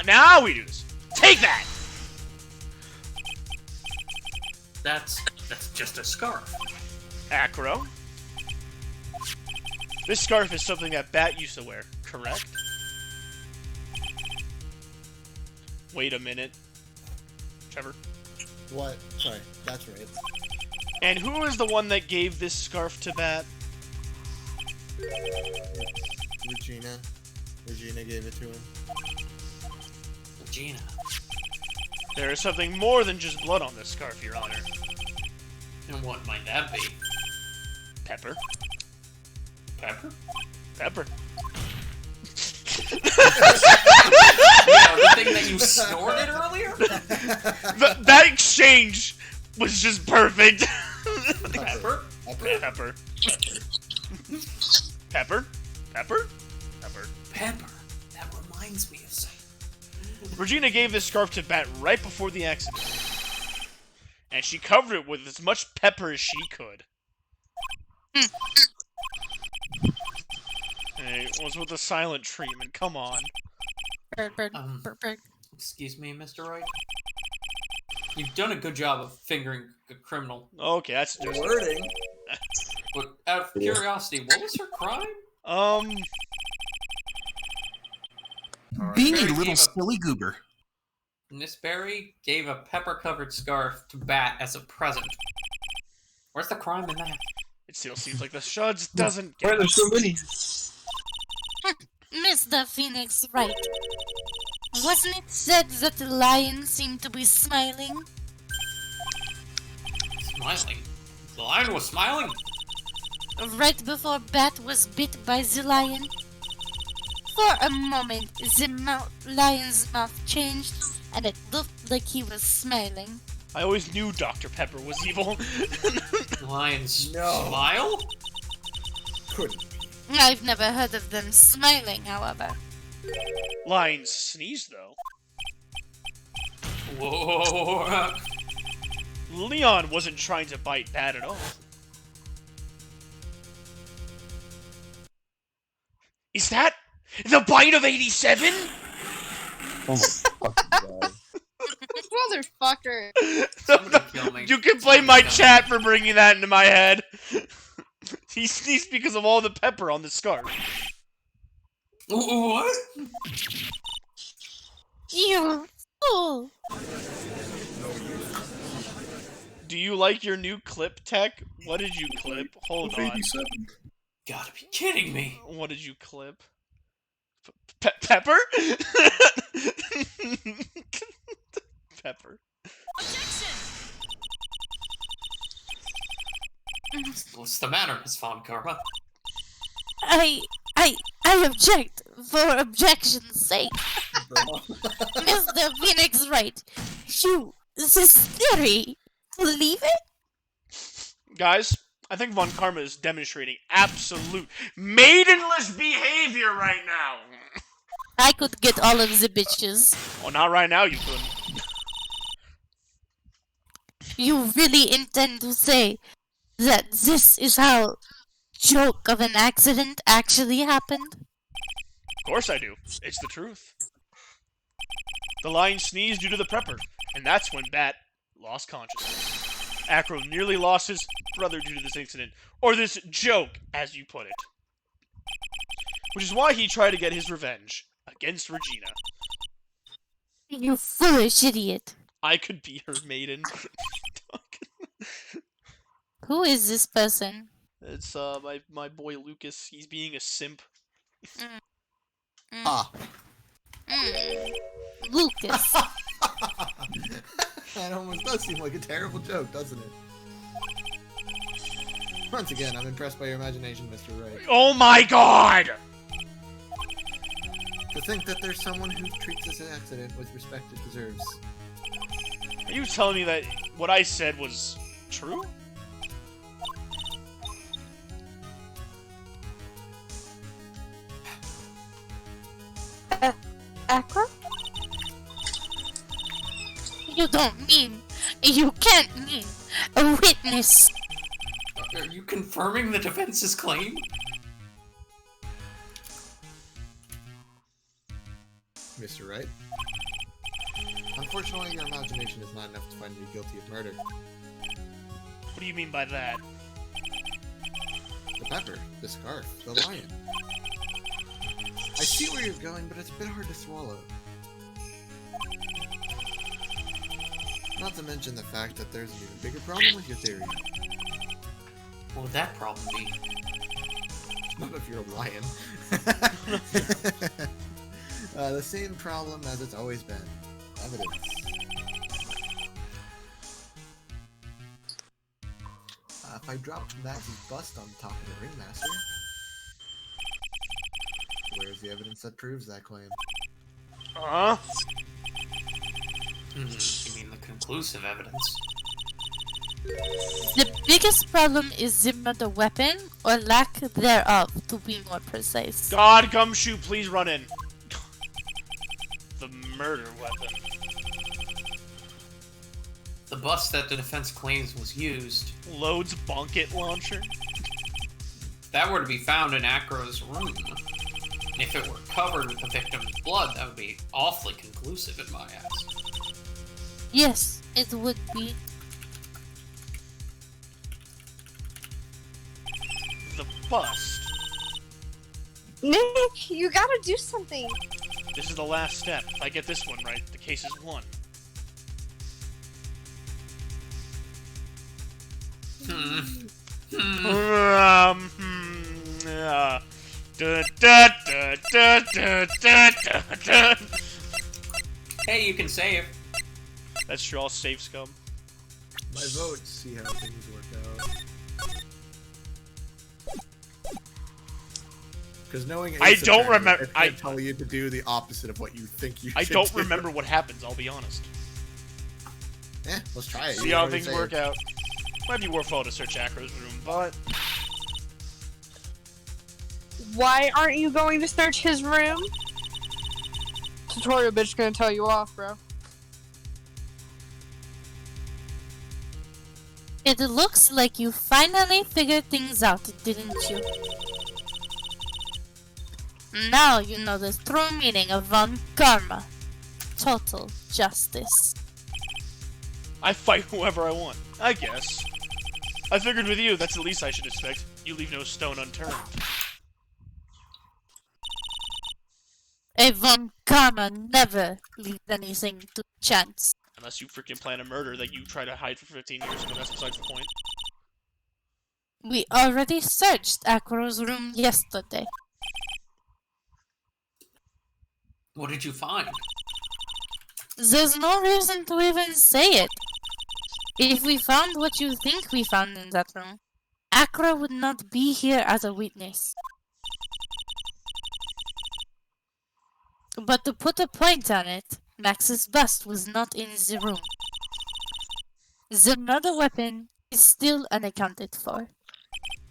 now we do this. Take that! That's just a scarf. Acro. This scarf is something that Bat used to wear, correct? Wait a minute. Trevor. What? Sorry, that's right. And who is the one that gave this scarf to Bat? Regina. Regina gave it to him. Regina. There is something more than just blood on this scarf, Your Honor. And what might that be? Pepper. Pepper? Pepper. The thing that you snorted earlier? That exchange was just perfect. Pepper? Pepper. Pepper. Pepper. Pepper. Pepper. Pepper. That reminds me of something. Regina gave this scarf to Bat right before the accident. And she covered it with as much pepper as she could. Hey, what's with the silent treatment? Come on. Excuse me, Mr. Wright? You've done a good job of fingering a criminal. Okay, that's just wording. But out of curiosity, what was her crime? Being a Barry little gave a- silly goober. Miss Berry gave a pepper-covered scarf to Bat as a present. Where's the crime in that? It still seems like the Shuds doesn't get Why are there so many? Mr. Phoenix Wright. Wasn't it said that the lion seemed to be smiling? Smiling. The lion was smiling? Right before Bat was bit by the lion? For a moment, the lion's mouth changed, and it looked like he was smiling. I always knew Dr. Pepper was evil. Lions smile? Couldn't. I've never heard of them smiling, however. Lions sneeze, though. Whoa. Leon wasn't trying to bite Bat at all. Is that the bite of 87? Oh my fucking god. Motherfucker. Somebody kill me. You can blame my chat for bringing that into my head. He sneezed because of all the pepper on the scarf. What? You fool! Do you like your new clip tech? What did you clip? Hold on. 87. Gotta be kidding me. What did you clip? Pepper? Pepper. What's the matter, Miss Von Karma? I object for objection's sake. Mr. Phoenix Wright, this theory, believe it? Guys, I think Von Karma is demonstrating absolute maidenless behavior right now. I could get all of the bitches. Well, not right now, you couldn't. You really intend to say that this is how joke of an accident actually happened? Of course I do. It's the truth. The lion sneezed due to the prepper, and that's when Bat lost consciousness. Acro nearly lost his brother due to this incident, or this joke, as you put it. Which is why he tried to get his revenge against Regina. You foolish idiot. I could be her maiden. Who is this person? It's my boy Lucas. He's being a simp. Ah. Lucas. That almost does seem like a terrible joke, doesn't it? Once again, I'm impressed by your imagination, Mr. Wright. Oh my god! To think that there's someone who treats this accident with respect it deserves. Are you telling me that what I said was true? Aqua? You don't mean. You can't mean. A witness. Are you confirming the defense's claim? Mr. Wright? Unfortunately, your imagination is not enough to find you guilty of murder. What do you mean by that? The pepper, the scarf, the lion. I see where you're going, but it's a bit hard to swallow. Not to mention the fact that there's an even bigger problem with your theory. What would that problem be? Not if you're a lion. The same problem as it's always been. Evidence. If I dropped Max's bust on top of the Ringmaster, where's the evidence that proves that claim? Huh? You mean the conclusive evidence? The biggest problem is the murder weapon, or lack thereof, to be more precise. God, Gumshoe, please run in. The murder weapon. The bus that the defense claims was used. Loads Bonkit launcher. That were to be found in Acro's room. If it were covered with the victim's blood, that would be awfully conclusive in my eyes. Yes, it would be. The bust. Nick, you gotta do something. This is the last step. If I get this one right, the case is won. Hey, you can save. That's true, I'll save scum. My vote, see how things work out. Because knowing I Ace don't Attorney, remember- it's gonna tell you to do the opposite of what you think you I should don't do. remember what happens, I'll be honest. Yeah, let's try it. See You how already things saved. work out. Might be worthwhile to search Acro's room, but Why aren't you going to search his room? Tutorial bitch gonna tell you off, bro. It looks like you finally figured things out, didn't you? Now you know the true meaning of Von Karma. Total justice. I fight whoever I want, I guess. I figured with you, that's the least I should expect. You leave no stone unturned. A Von Karma never leaves anything to chance. Unless you freaking plan a murder that you try to hide for 15 years, but that's besides the point. We already searched Acro's room yesterday. What did you find? There's no reason to even say it. If we found what you think we found in that room, Acro would not be here as a witness. But to put a point on it, Max's bust was not in the room. The murder weapon is still unaccounted for.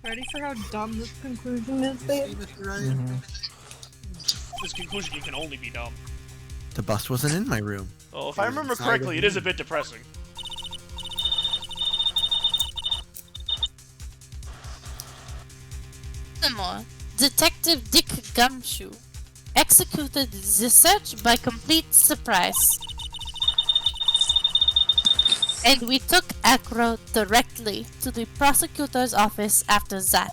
Ready for how dumb this conclusion is, babe? This conclusion can only be dumb. The bust wasn't in my room. Well, if I remember correctly, it is a bit depressing. Furthermore, Detective Dick Gumshoe executed the search by complete surprise. And we took Acro directly to the prosecutor's office after that.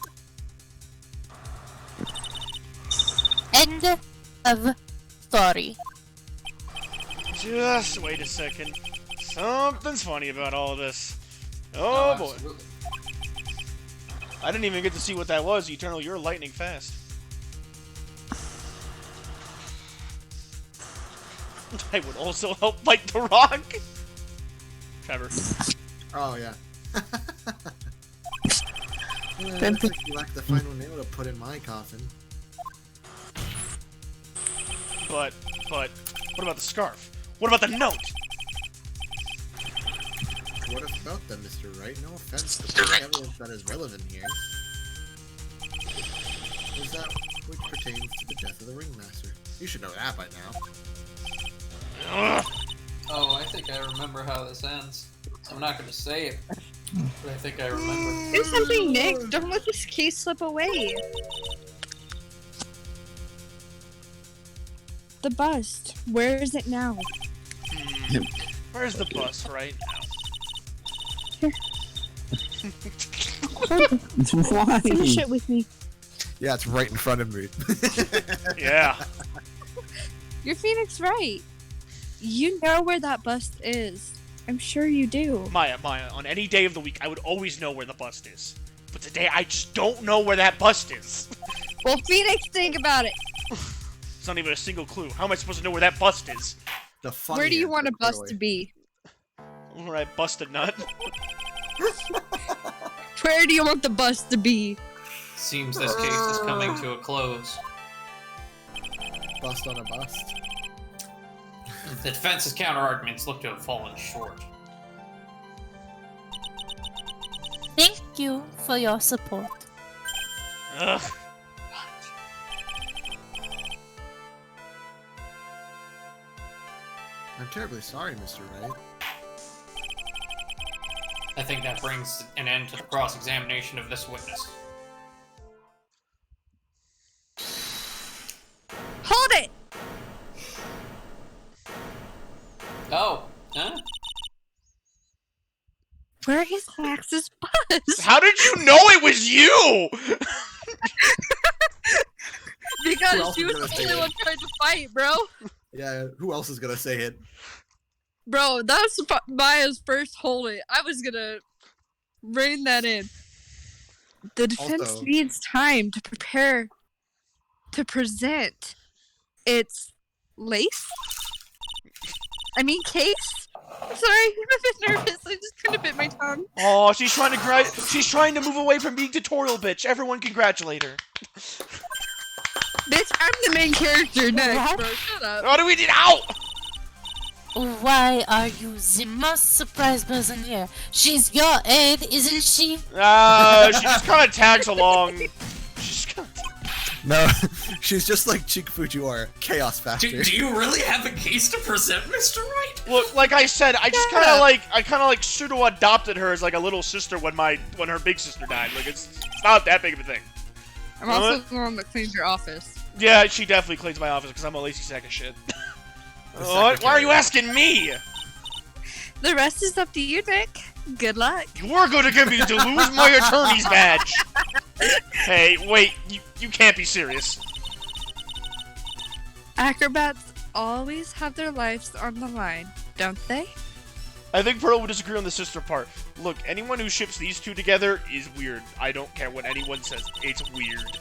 End of story. Just wait a second. Something's funny about all of this. Oh boy. Absolutely. I didn't even get to see what that was, Eternal. You're lightning fast. I would also help fight the Rock. Trevor. Oh, yeah. Looks like you lack the final nail to put in my coffin. But, what about the scarf? What about the note? What about them, Mr. Wright? No offense, but the evidence that is relevant here is that which pertains to the death of the Ringmaster. You should know that by now. Ugh. Oh, I think I remember how this ends. I'm not gonna say it, but I think I remember. Do something, Nick. Don't let this case slip away. The bust. Where is it now? Where's the bus right now? Why? Finish it with me. Yeah, it's right in front of me. Yeah. You're Phoenix right. You know where that bust is. I'm sure you do. Maya, on any day of the week, I would always know where the bust is. But today, I just don't know where that bust is. Well, Phoenix, think about it. It's not even a single clue. How am I supposed to know where that bust is? The funny Where do you answer, want a bust clearly. to be? Where I bust a nut? Where do you want the bust to be? Seems this case is coming to a close. Bust on a bust. The defense's counter-arguments look to have fallen short. you for your support. Ugh. I'm terribly sorry, Mr. Wright. I think that brings an end to the cross-examination of this witness. Hold it! Oh, huh? Where is Max's bus? How did you know it was you? Who Because else she is was gonna the say only it? one trying to fight, bro. Yeah, who else is gonna say it? Bro, that was Maya's first hold it. I was gonna rein that in. The defense Also- needs time to prepare to present its case. I'm sorry, I'm a bit nervous. I just couldn't bit my tongue. Oh, she's trying to move away from being tutorial bitch. Everyone congratulate her. Bitch, I'm the main character next, bro. Shut up. What do we need out? Why are you the most surprised person here? She's your aide, isn't she? She just kind of tags along. She's kind of... No, she's just like Chica Fujiwara, Chaos Factor. Do you really have a case to present, Mr. Wright? Look, like I said, I just kind of like pseudo adopted her as like a little sister when her big sister died. Like it's not that big of a thing. I'm also the one that cleans your office. Yeah, she definitely cleans my office because I'm a lazy sack of shit. What? Why are you asking me? The rest is up to you, Nick. Good luck. You are going to get me to lose my attorney's badge. Hey, wait, you can't be serious. Acrobats always have their lives on the line, don't they? I think Pearl would disagree on the sister part. Look, anyone who ships these two together is weird. I don't care what anyone says. It's weird.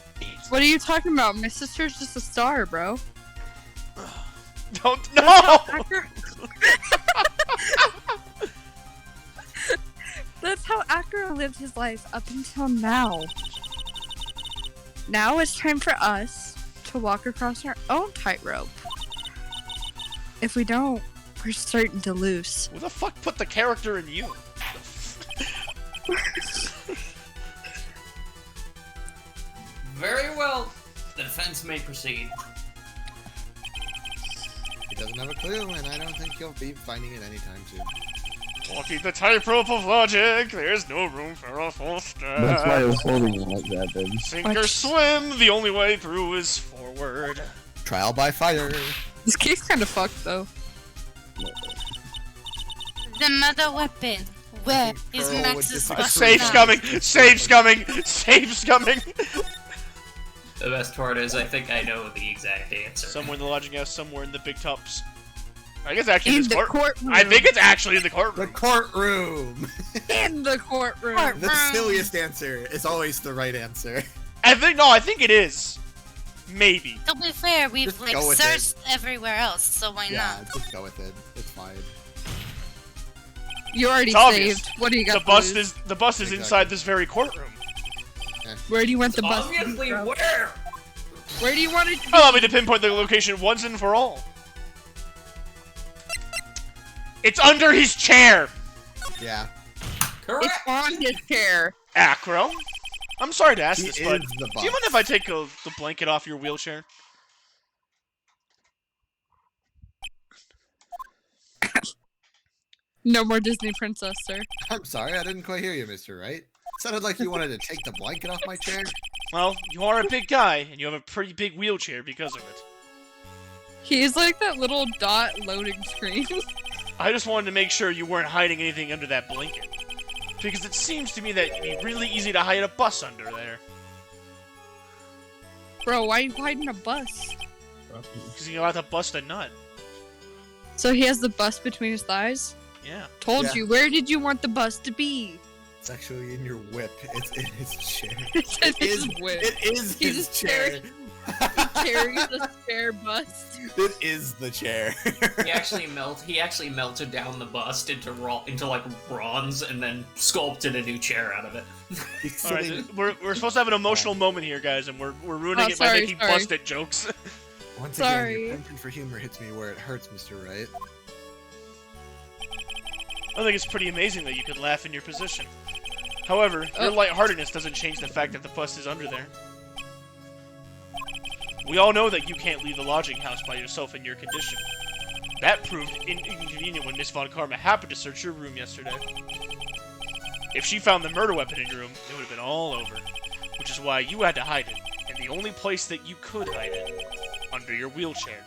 What are you talking about? My sister's just a star, bro. Don't no. That's how Acro lived his life up until now. Now it's time for us to walk across our own tightrope. If we don't, we're starting to lose. Who the fuck put the character in you? Very well. The defense may proceed. He doesn't have a clue, and I don't think you'll be finding it anytime soon. Walking the tightrope of logic, there's no room for a false step. That's why I was holding it like that, then. Sink or swim, the only way through is forward. Trial by fire. This case kind of fucked, though. The mother weapon. Where is Pearl would Max's disagree. bus Safe's now? coming! Safe's coming! Safe's coming! The best part is I think I know the exact answer. Somewhere in the lodging house, somewhere in the big tops. I guess actually In this the courtroom. I think it's actually in the courtroom. The courtroom. In the courtroom. The silliest answer is always the right answer. I think it is. Maybe. To be fair, we've Just like go with searched everywhere else, so why Yeah, not? just go with it. It's fine. You already It's obvious. saved. What do you got? The to bus lose? is Exactly. inside this very courtroom. Where do you want the bus? to be, Obviously, bro? where? Where do you want it to be? Allow me to pinpoint the location once and for all. It's under his chair. Yeah. Correct. It's on his chair. Acro. I'm sorry to ask He this, is but the do boss. you mind if I take the blanket off your wheelchair? No more Disney princess, sir. I'm sorry, I didn't quite hear you, Mr. Wright. Sounded like you wanted to take the blanket off my chair. Well, you are a big guy, and you have a pretty big wheelchair because of it. He's like that little dot loading screen. I just wanted to make sure you weren't hiding anything under that blanket. Because it seems to me that it'd be really easy to hide a bus under there. Bro, why are you hiding a bus? Because you're allowed to bust a nut. So he has the bus between his thighs? Yeah. Told Yeah. you. Where did you want the bus to be? It's actually in your whip. It's in his chair. It's in his is- whip. It is He his just chair. Carries a spare bus. It is the chair. He actually melted down the bust into like bronze and then sculpted a new chair out of it. He's Alright, sitting- we're supposed to have an emotional moment here, guys, and we're ruining Oh, it by sorry, making sorry. busted jokes. Once again, Sorry. your penchant for humor hits me where it hurts, Mr. Wright. I think it's pretty amazing that you could laugh in your position. However, your lightheartedness doesn't change the fact that the bus is under there. We all know that you can't leave the lodging house by yourself in your condition. That proved inconvenient when Miss Von Karma happened to search your room yesterday. If she found the murder weapon in your room, it would have been all over. Which is why you had to hide it. And the only place that you could hide it, under your wheelchair.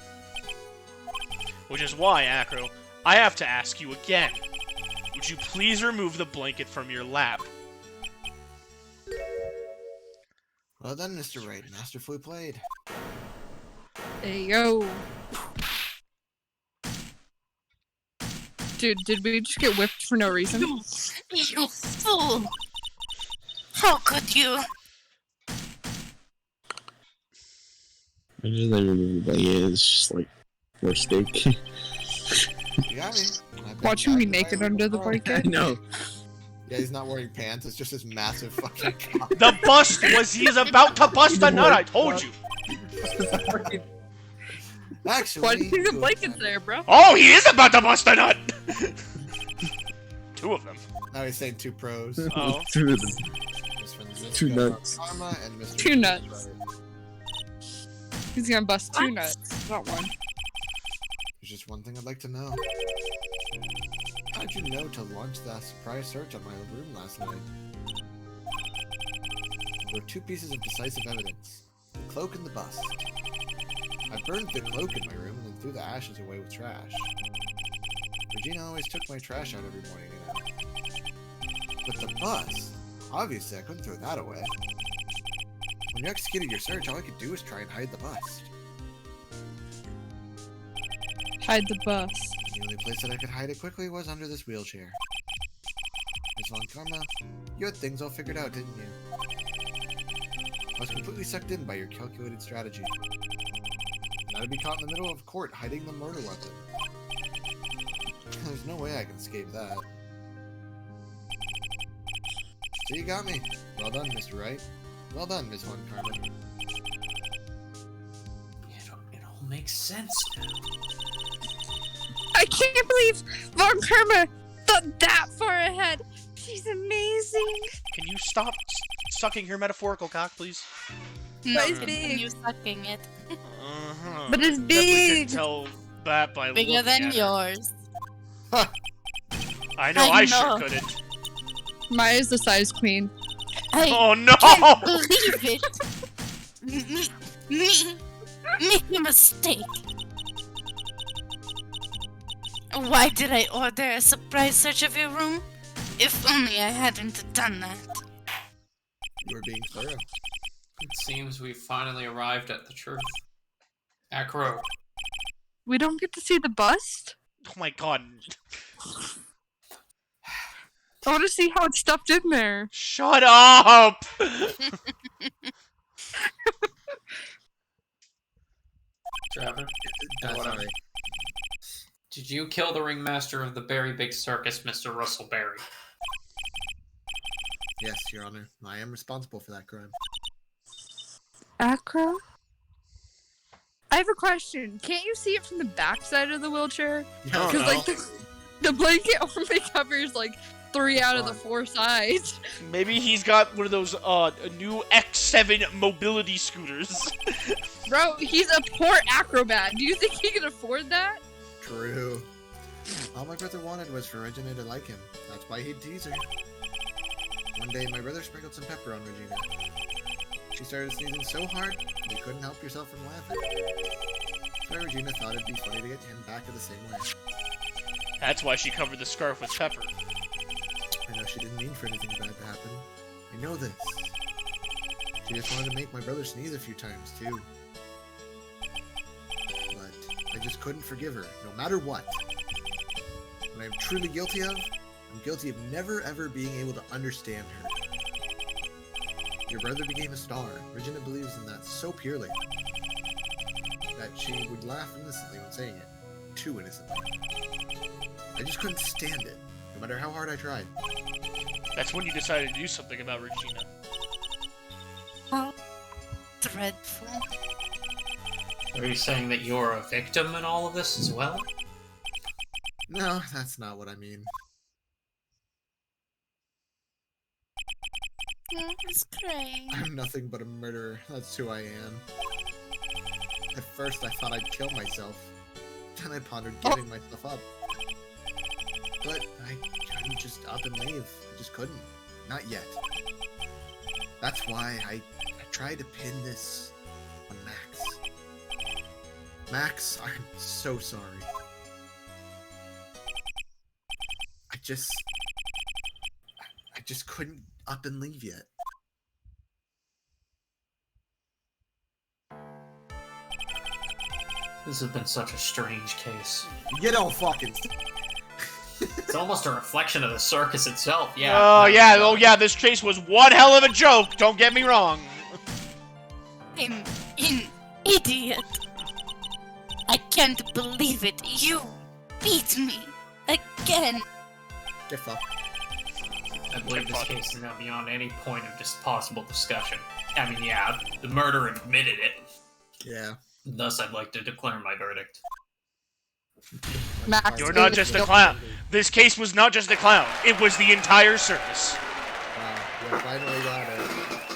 Which is why, Acro, I have to ask you again. Would you please remove the blanket from your lap? Well done, Mr. Wright. Masterfully played. Hey, yo. Dude, did we just get whipped for no reason? You fool! How could you? I just like remove the blanket. It's just like more steak. You got me. Watching me naked under the blanket? I know. Yeah, he's not wearing pants. It's just this massive fucking cock. The bust was he's about to bust a nut, I told you! Actually, Why do you think the blanket's there, bro? Oh, he is about to bust a nut! Two of them. Now he's saying 2 pros. Oh. Two of them. Miss Francisco Two nuts. Karma and Mr. 2 nuts. He's gonna bust 2 nuts, not 1. There's just one thing I'd like to know. How did you know to launch that surprise search on my room last night? There were 2 pieces of decisive evidence. The cloak and the bust. I burned the cloak in my room and then threw the ashes away with trash. Regina always took my trash out every morning, you know. But the bust? Obviously I couldn't throw that away. When you executed your search, all I could do was try and hide the bust. Hide the bus. The only place that I could hide it quickly was under this wheelchair. Miss Von Karma, you had things all figured out, didn't you? I was completely sucked in by your calculated strategy. Now to be caught in the middle of court hiding the murder weapon. There's no way I can escape that. So you got me. Well done, Mr. Wright. Well done, Miss Von Karma. It all makes sense now. I can't believe Von Karma thought that far ahead. She's amazing. Can you stop sucking her metaphorical cock, please? No, it's big. you sucking it. Uh-huh. But it's Definitely big. can tell that by Bigger looking than at her. yours. I know, I I sure know. couldn't. Maya's the size queen. I Oh no! can't believe it. Make a mistake. Why did I order a surprise search of your room? If only I hadn't done that. You were being thorough. It seems we've finally arrived at the truth. Acro, We don't get to see the bust? Oh my god. I want to see how it's stuffed in there. Shut up! Trevor, That's alright. did you kill the ringmaster of the Berry Big Circus, Mr. Russell Berry? Yes, Your Honor. I am responsible for that crime. Acro? I have a question. Can't you see it from the backside of the wheelchair? Oh, Because, no. like, the blanket only covers, like, 3 out of the 4 sides. Maybe he's got one of those new X7 mobility scooters. Bro, he's a poor acrobat. Do you think he can afford that? True. All my brother wanted was for Regina to like him. That's why he'd tease her. One day, my brother sprinkled some pepper on Regina. She started sneezing so hard, you couldn't help yourself from laughing. So Regina thought it'd be funny to get him back in the same way. That's why she covered the scarf with pepper. I know she didn't mean for anything bad to happen. I know this. She just wanted to make my brother sneeze a few times, too. But I just couldn't forgive her, no matter what. What I'm truly guilty of, I'm guilty of never ever being able to understand her. Your brother became a star. Regina believes in that so purely that she would laugh innocently when saying it. Too innocently. I just couldn't stand it, no matter how hard I tried. That's when you decided to do something about Regina. How dreadful. Are you saying that you're a victim in all of this as well? No, that's not what I mean. He's crying. I'm nothing but a murderer. That's who I am. At first, I thought I'd kill myself. Then I pondered giving myself up. But I tried to just up and leave. I just couldn't. Not yet. That's why I tried to pin this on Max. Max, I'm so sorry. I just couldn't up and leave yet. This has been such a strange case. You don't fucking. It's almost a reflection of the circus itself. Yeah. Oh yeah, this case was one hell of a joke. Don't get me wrong. I'm an idiot. I can't believe it. You beat me again. Get fucked. I believe this case is now beyond any point of just possible discussion. I mean, yeah, the murderer admitted it. Yeah. Thus, I'd like to declare my verdict. Max, You're not just a clown. This case was not just a clown. It was the entire circus. Wow, you finally got it.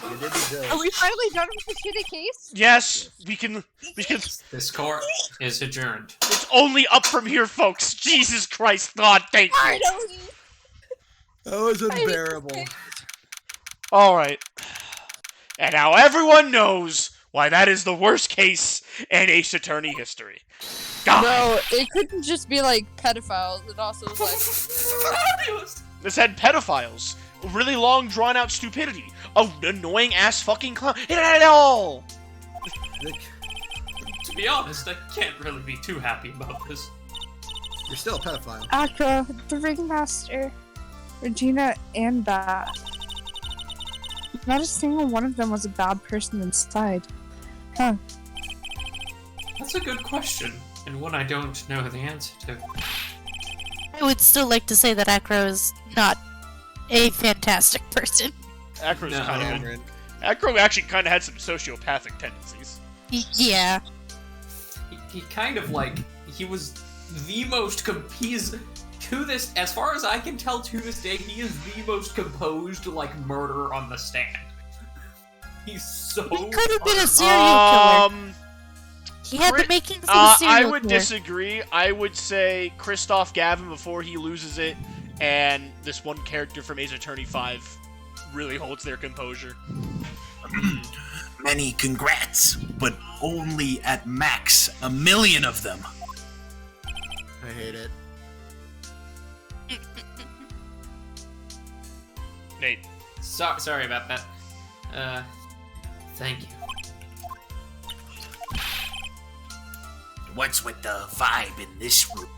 You did the job. Are we finally done with the shitty case? Yes, we can. This court is adjourned. It's only up from here, folks. Jesus Christ, God, thank you. Finally. That was unbearable. All right. And now everyone knows why that is the worst case in Ace Attorney history. God. No, it couldn't just be like pedophiles. It also was like. This had pedophiles, really long, drawn-out stupidity, an annoying-ass fucking clown. It had it all! To be honest, I can't really be too happy about this. You're still a pedophile. Akra, the Ringmaster, Regina, and Bat. Not a single one of them was a bad person inside. Huh. That's a good question, and one I don't know the answer to. I would still like to say that Acro is not a fantastic person. Acro's No. kind of... Acro actually kind of had some sociopathic tendencies. Yeah. He kind of like, he was the most to this, as far as I can tell to this day, he is the most composed, like, murderer on the stand. He's so... He could have been a serial killer. He had the Chri- makings of a serial I killer. would disagree. I would say Christoph Gavin before he loses it, and this one character from Ace Attorney 5 really holds their composure. Many congrats, but only at max 1,000,000 of them. I hate it. Nate. Sorry about that. Thank you. What's with the vibe in this room?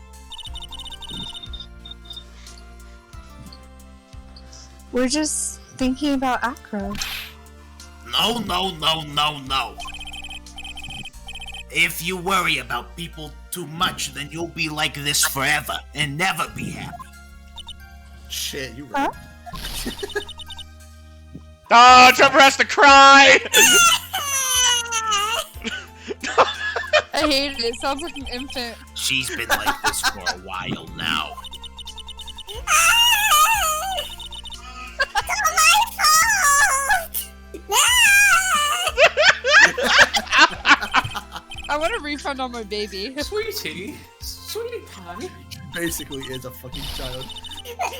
We're just thinking about Acro. No. If you worry about people too much, then you'll be like this forever and never be happy. Shit, you right. Oh, Trevor has to cry! I hate it. It sounds like an infant. She's been like this for a while now. I want a refund on my baby. Sweetie pie. Basically is a fucking child. That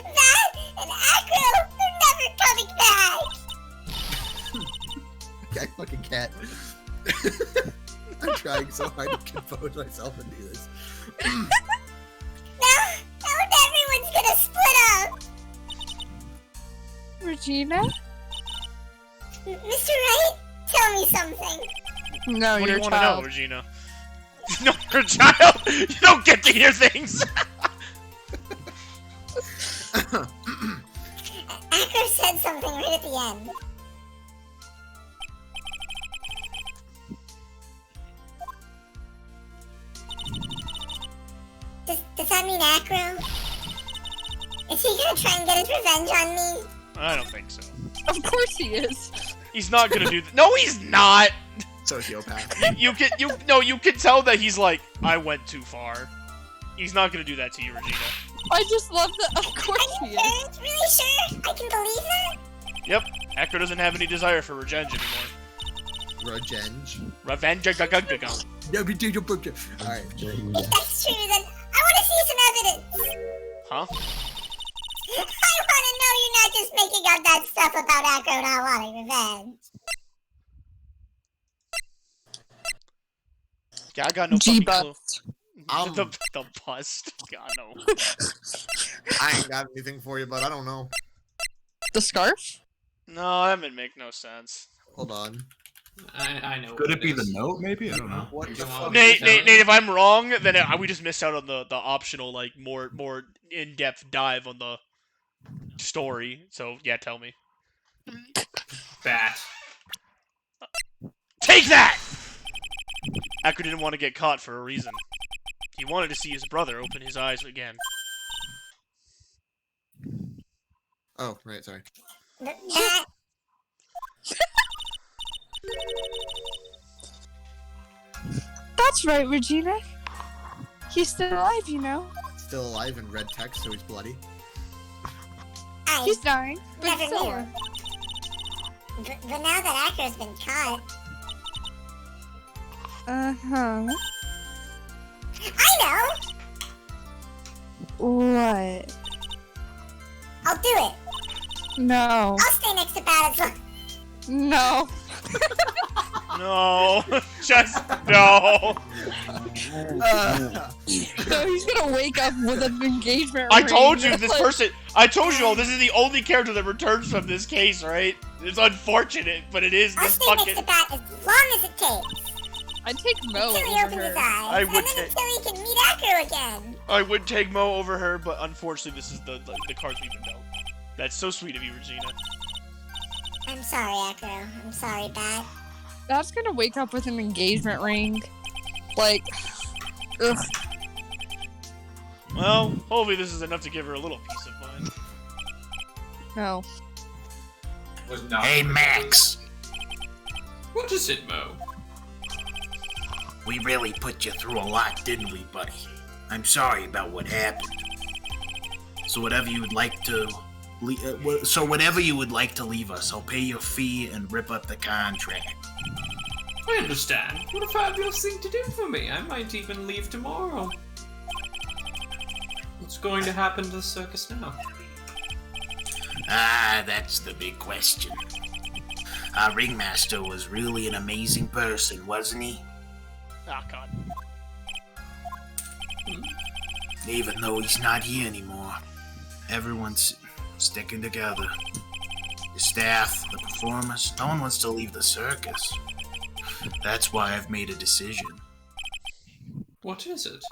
and Acro, they're never coming back. I fucking can't. I'm trying so hard to compose myself and do this. Now everyone's gonna split up. Regina? Mr. Wright, tell me something. No, What do you're you a want to know, child. Regina? No, you're a child! You don't get to hear things! Acro said something right at the end. Does that mean Acro? Is he gonna try and get his revenge on me? I don't think so. Of course he is. He's not gonna do that. No, he's not! Sociopath. You can tell that he's like, I went too far. He's not gonna do that to you, Regina. I just love that. Of course he is. Really sure I can believe that? Yep. Acro doesn't have any desire for revenge anymore. Revenge. Revenge. Alright. If that's true, then I want to see some evidence. Huh? I want to know you're not just making up that stuff about Acro not wanting revenge. Yeah, I got no fucking clue. The bust. God, no. I ain't got anything for you, but I don't know. The scarf? No, that would make no sense. Hold on. I know. Could what it be the is. note? Maybe I don't know. What the want fuck? me Nate, if I'm wrong, then we just missed out on the optional, like, more in-depth dive on the story. So, yeah, tell me. Bat. Take that! Acro didn't want to get caught for a reason. He wanted to see his brother open his eyes again. Oh, right, sorry. That... That's right, Regina. He's still alive, you know. Still alive in red text, so he's bloody. He's dying, but never still knew. alive. But now that Acro's been caught, Uh-huh. I know! What? I'll do it. No. I'll stay next to Bat as long. No. No. Just no. No, he's gonna wake up with an engagement I ring. told you, this Like, person... I told you all, this is the only character that returns from this case, right? It's unfortunate, but it is I'll this stay fucking... next to Bat as long as it takes. I'd take Mo Until he over opens his her. eyes, I would and then take- until he can meet Acro again. I would take Mo over her, but unfortunately this is the cards we've been dealt. That's so sweet of you, Regina. I'm sorry, Acro. I'm sorry, Bat. That's gonna wake up with an engagement ring. Like, ugh. Well, hopefully this is enough to give her a little peace of mind. No. Was not. Hey, Max. What is it, Mo? We really put you through a lot, didn't we, buddy? I'm sorry about what happened. So whatever you would like to... whatever you would like to leave us, I'll pay your fee and rip up the contract. I understand. What a fabulous thing to do for me. I might even leave tomorrow. What's going to happen to the circus now? Ah, that's the big question. Our ringmaster was really an amazing person, wasn't he? Ah, God. Even though he's not here anymore, everyone's sticking together. The staff, the performers, no one wants to leave the circus. That's why I've made a decision. What is it?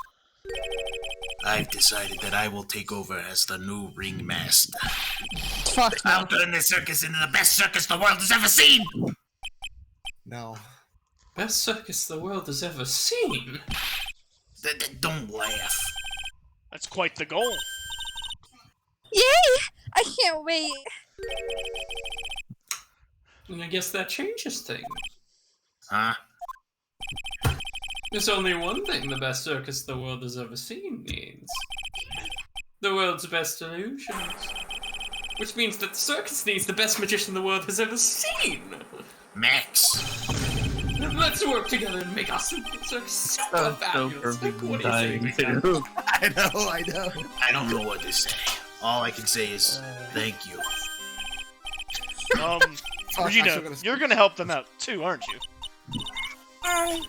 I've decided that I will take over as the new ringmaster. Fuck I'll turn this circus into the best circus the world has ever seen! No. Best circus the world has ever seen? Don't laugh. That's quite the goal. Yay! I can't wait. And I guess that changes things. Huh? There's only one thing the best circus the world has ever seen needs. The world's best illusions. Which means that the circus needs the best magician the world has ever seen! Max. Let's work together and make our circus super fabulous. Like, what do you think? I know. I don't know what to say. All I can say is thank you. Regina, you're gonna help them out too, aren't you? I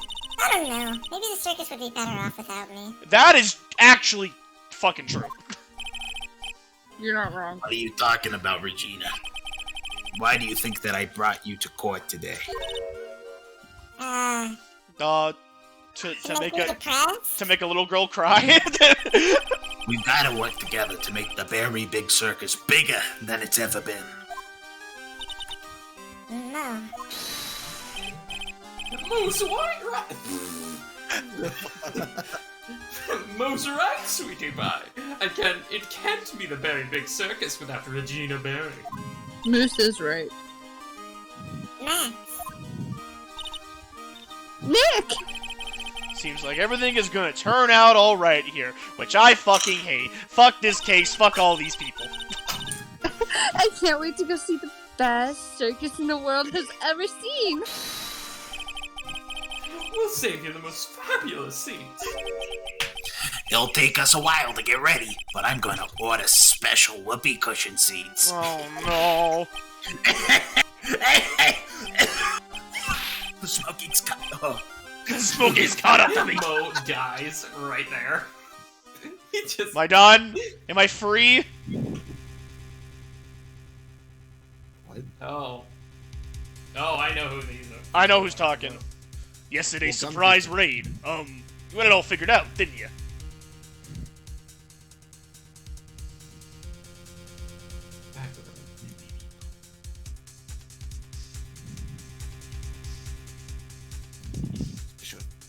don't know. Maybe the circus would be better off without me. That is actually fucking true. You're not wrong. What are you talking about, Regina? Why do you think that I brought you to court today? To make a little girl cry. We've got to work together to make the very big circus bigger than it's ever been. No. Mo's right. Mo's right, sweetie pie. It can't be the very big circus without Regina Berry. Moose is right. Max. Nick! Seems like everything is gonna turn out alright here, which I fucking hate. Fuck this case, fuck all these people. I can't wait to go see the best circus in the world has ever seen. We'll save you the most fabulous seats. It'll take us a while to get ready, but I'm gonna order special whoopee cushion seats. Oh The smoking's cut. Oh. Smokey's caught up to me. Mo dies right there. He just. Am I done? Am I free? What? Oh. Oh, I know who these are. I know who's talking. Yesterday's surprise raid. You had it all figured out, didn't you?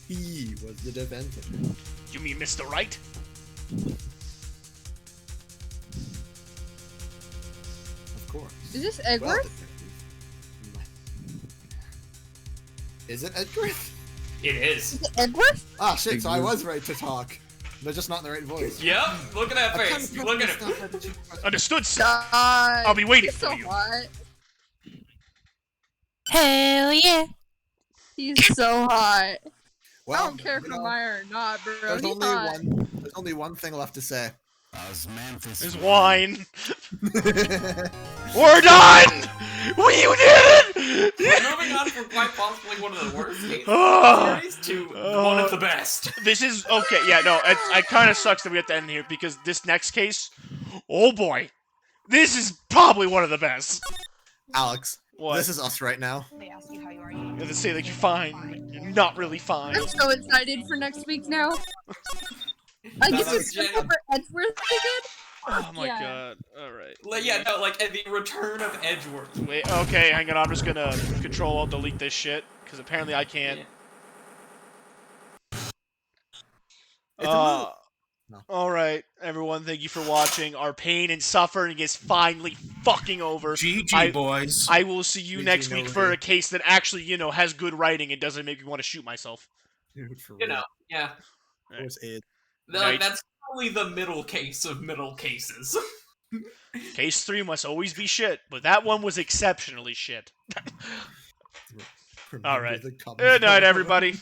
He was the defender. You mean Mr. Right? Of course. Is this Edgeworth? Is it Edgeworth? It is. Is it Edgeworth? Ah, shit, so I was right to talk. But just not in the right voice. Yep, look at that face. Look at him. Understood, sir. God, I'll be waiting he's for so you. hot. Hell yeah. He's so hot. Well, I don't care if I'm or not, bro. There's He's hot. only one thing left to say. There's wine. We're done! We did it! We're moving on from quite possibly one of the worst games Ah. series to one of the best. This is okay. Yeah, no, it kind of sucks that we have to end here because this next case, oh boy, this is probably one of the best. Alex, What? this is us right now. You have to say like you're fine, you're not really fine. I'm so excited for next week now. I get to see for Edgeworth again. Oh my Yeah. god. Alright. Like, yeah, no, like at the return of Edgeworth. Wait, okay, hang on, I'm just gonna Control-Alt-Delete this shit, because apparently I can't. Alright, everyone, thank you for watching. Our pain and suffering is finally fucking over. GG, boys. I will see you GG, next week for nobody. a case that actually, you know, has good writing and doesn't make me want to shoot myself. Dude, for You know, yeah. It was it. Like, that's probably the middle case of middle cases. Case 3 must always be shit, but that one was exceptionally shit. Alright. Good night, everybody.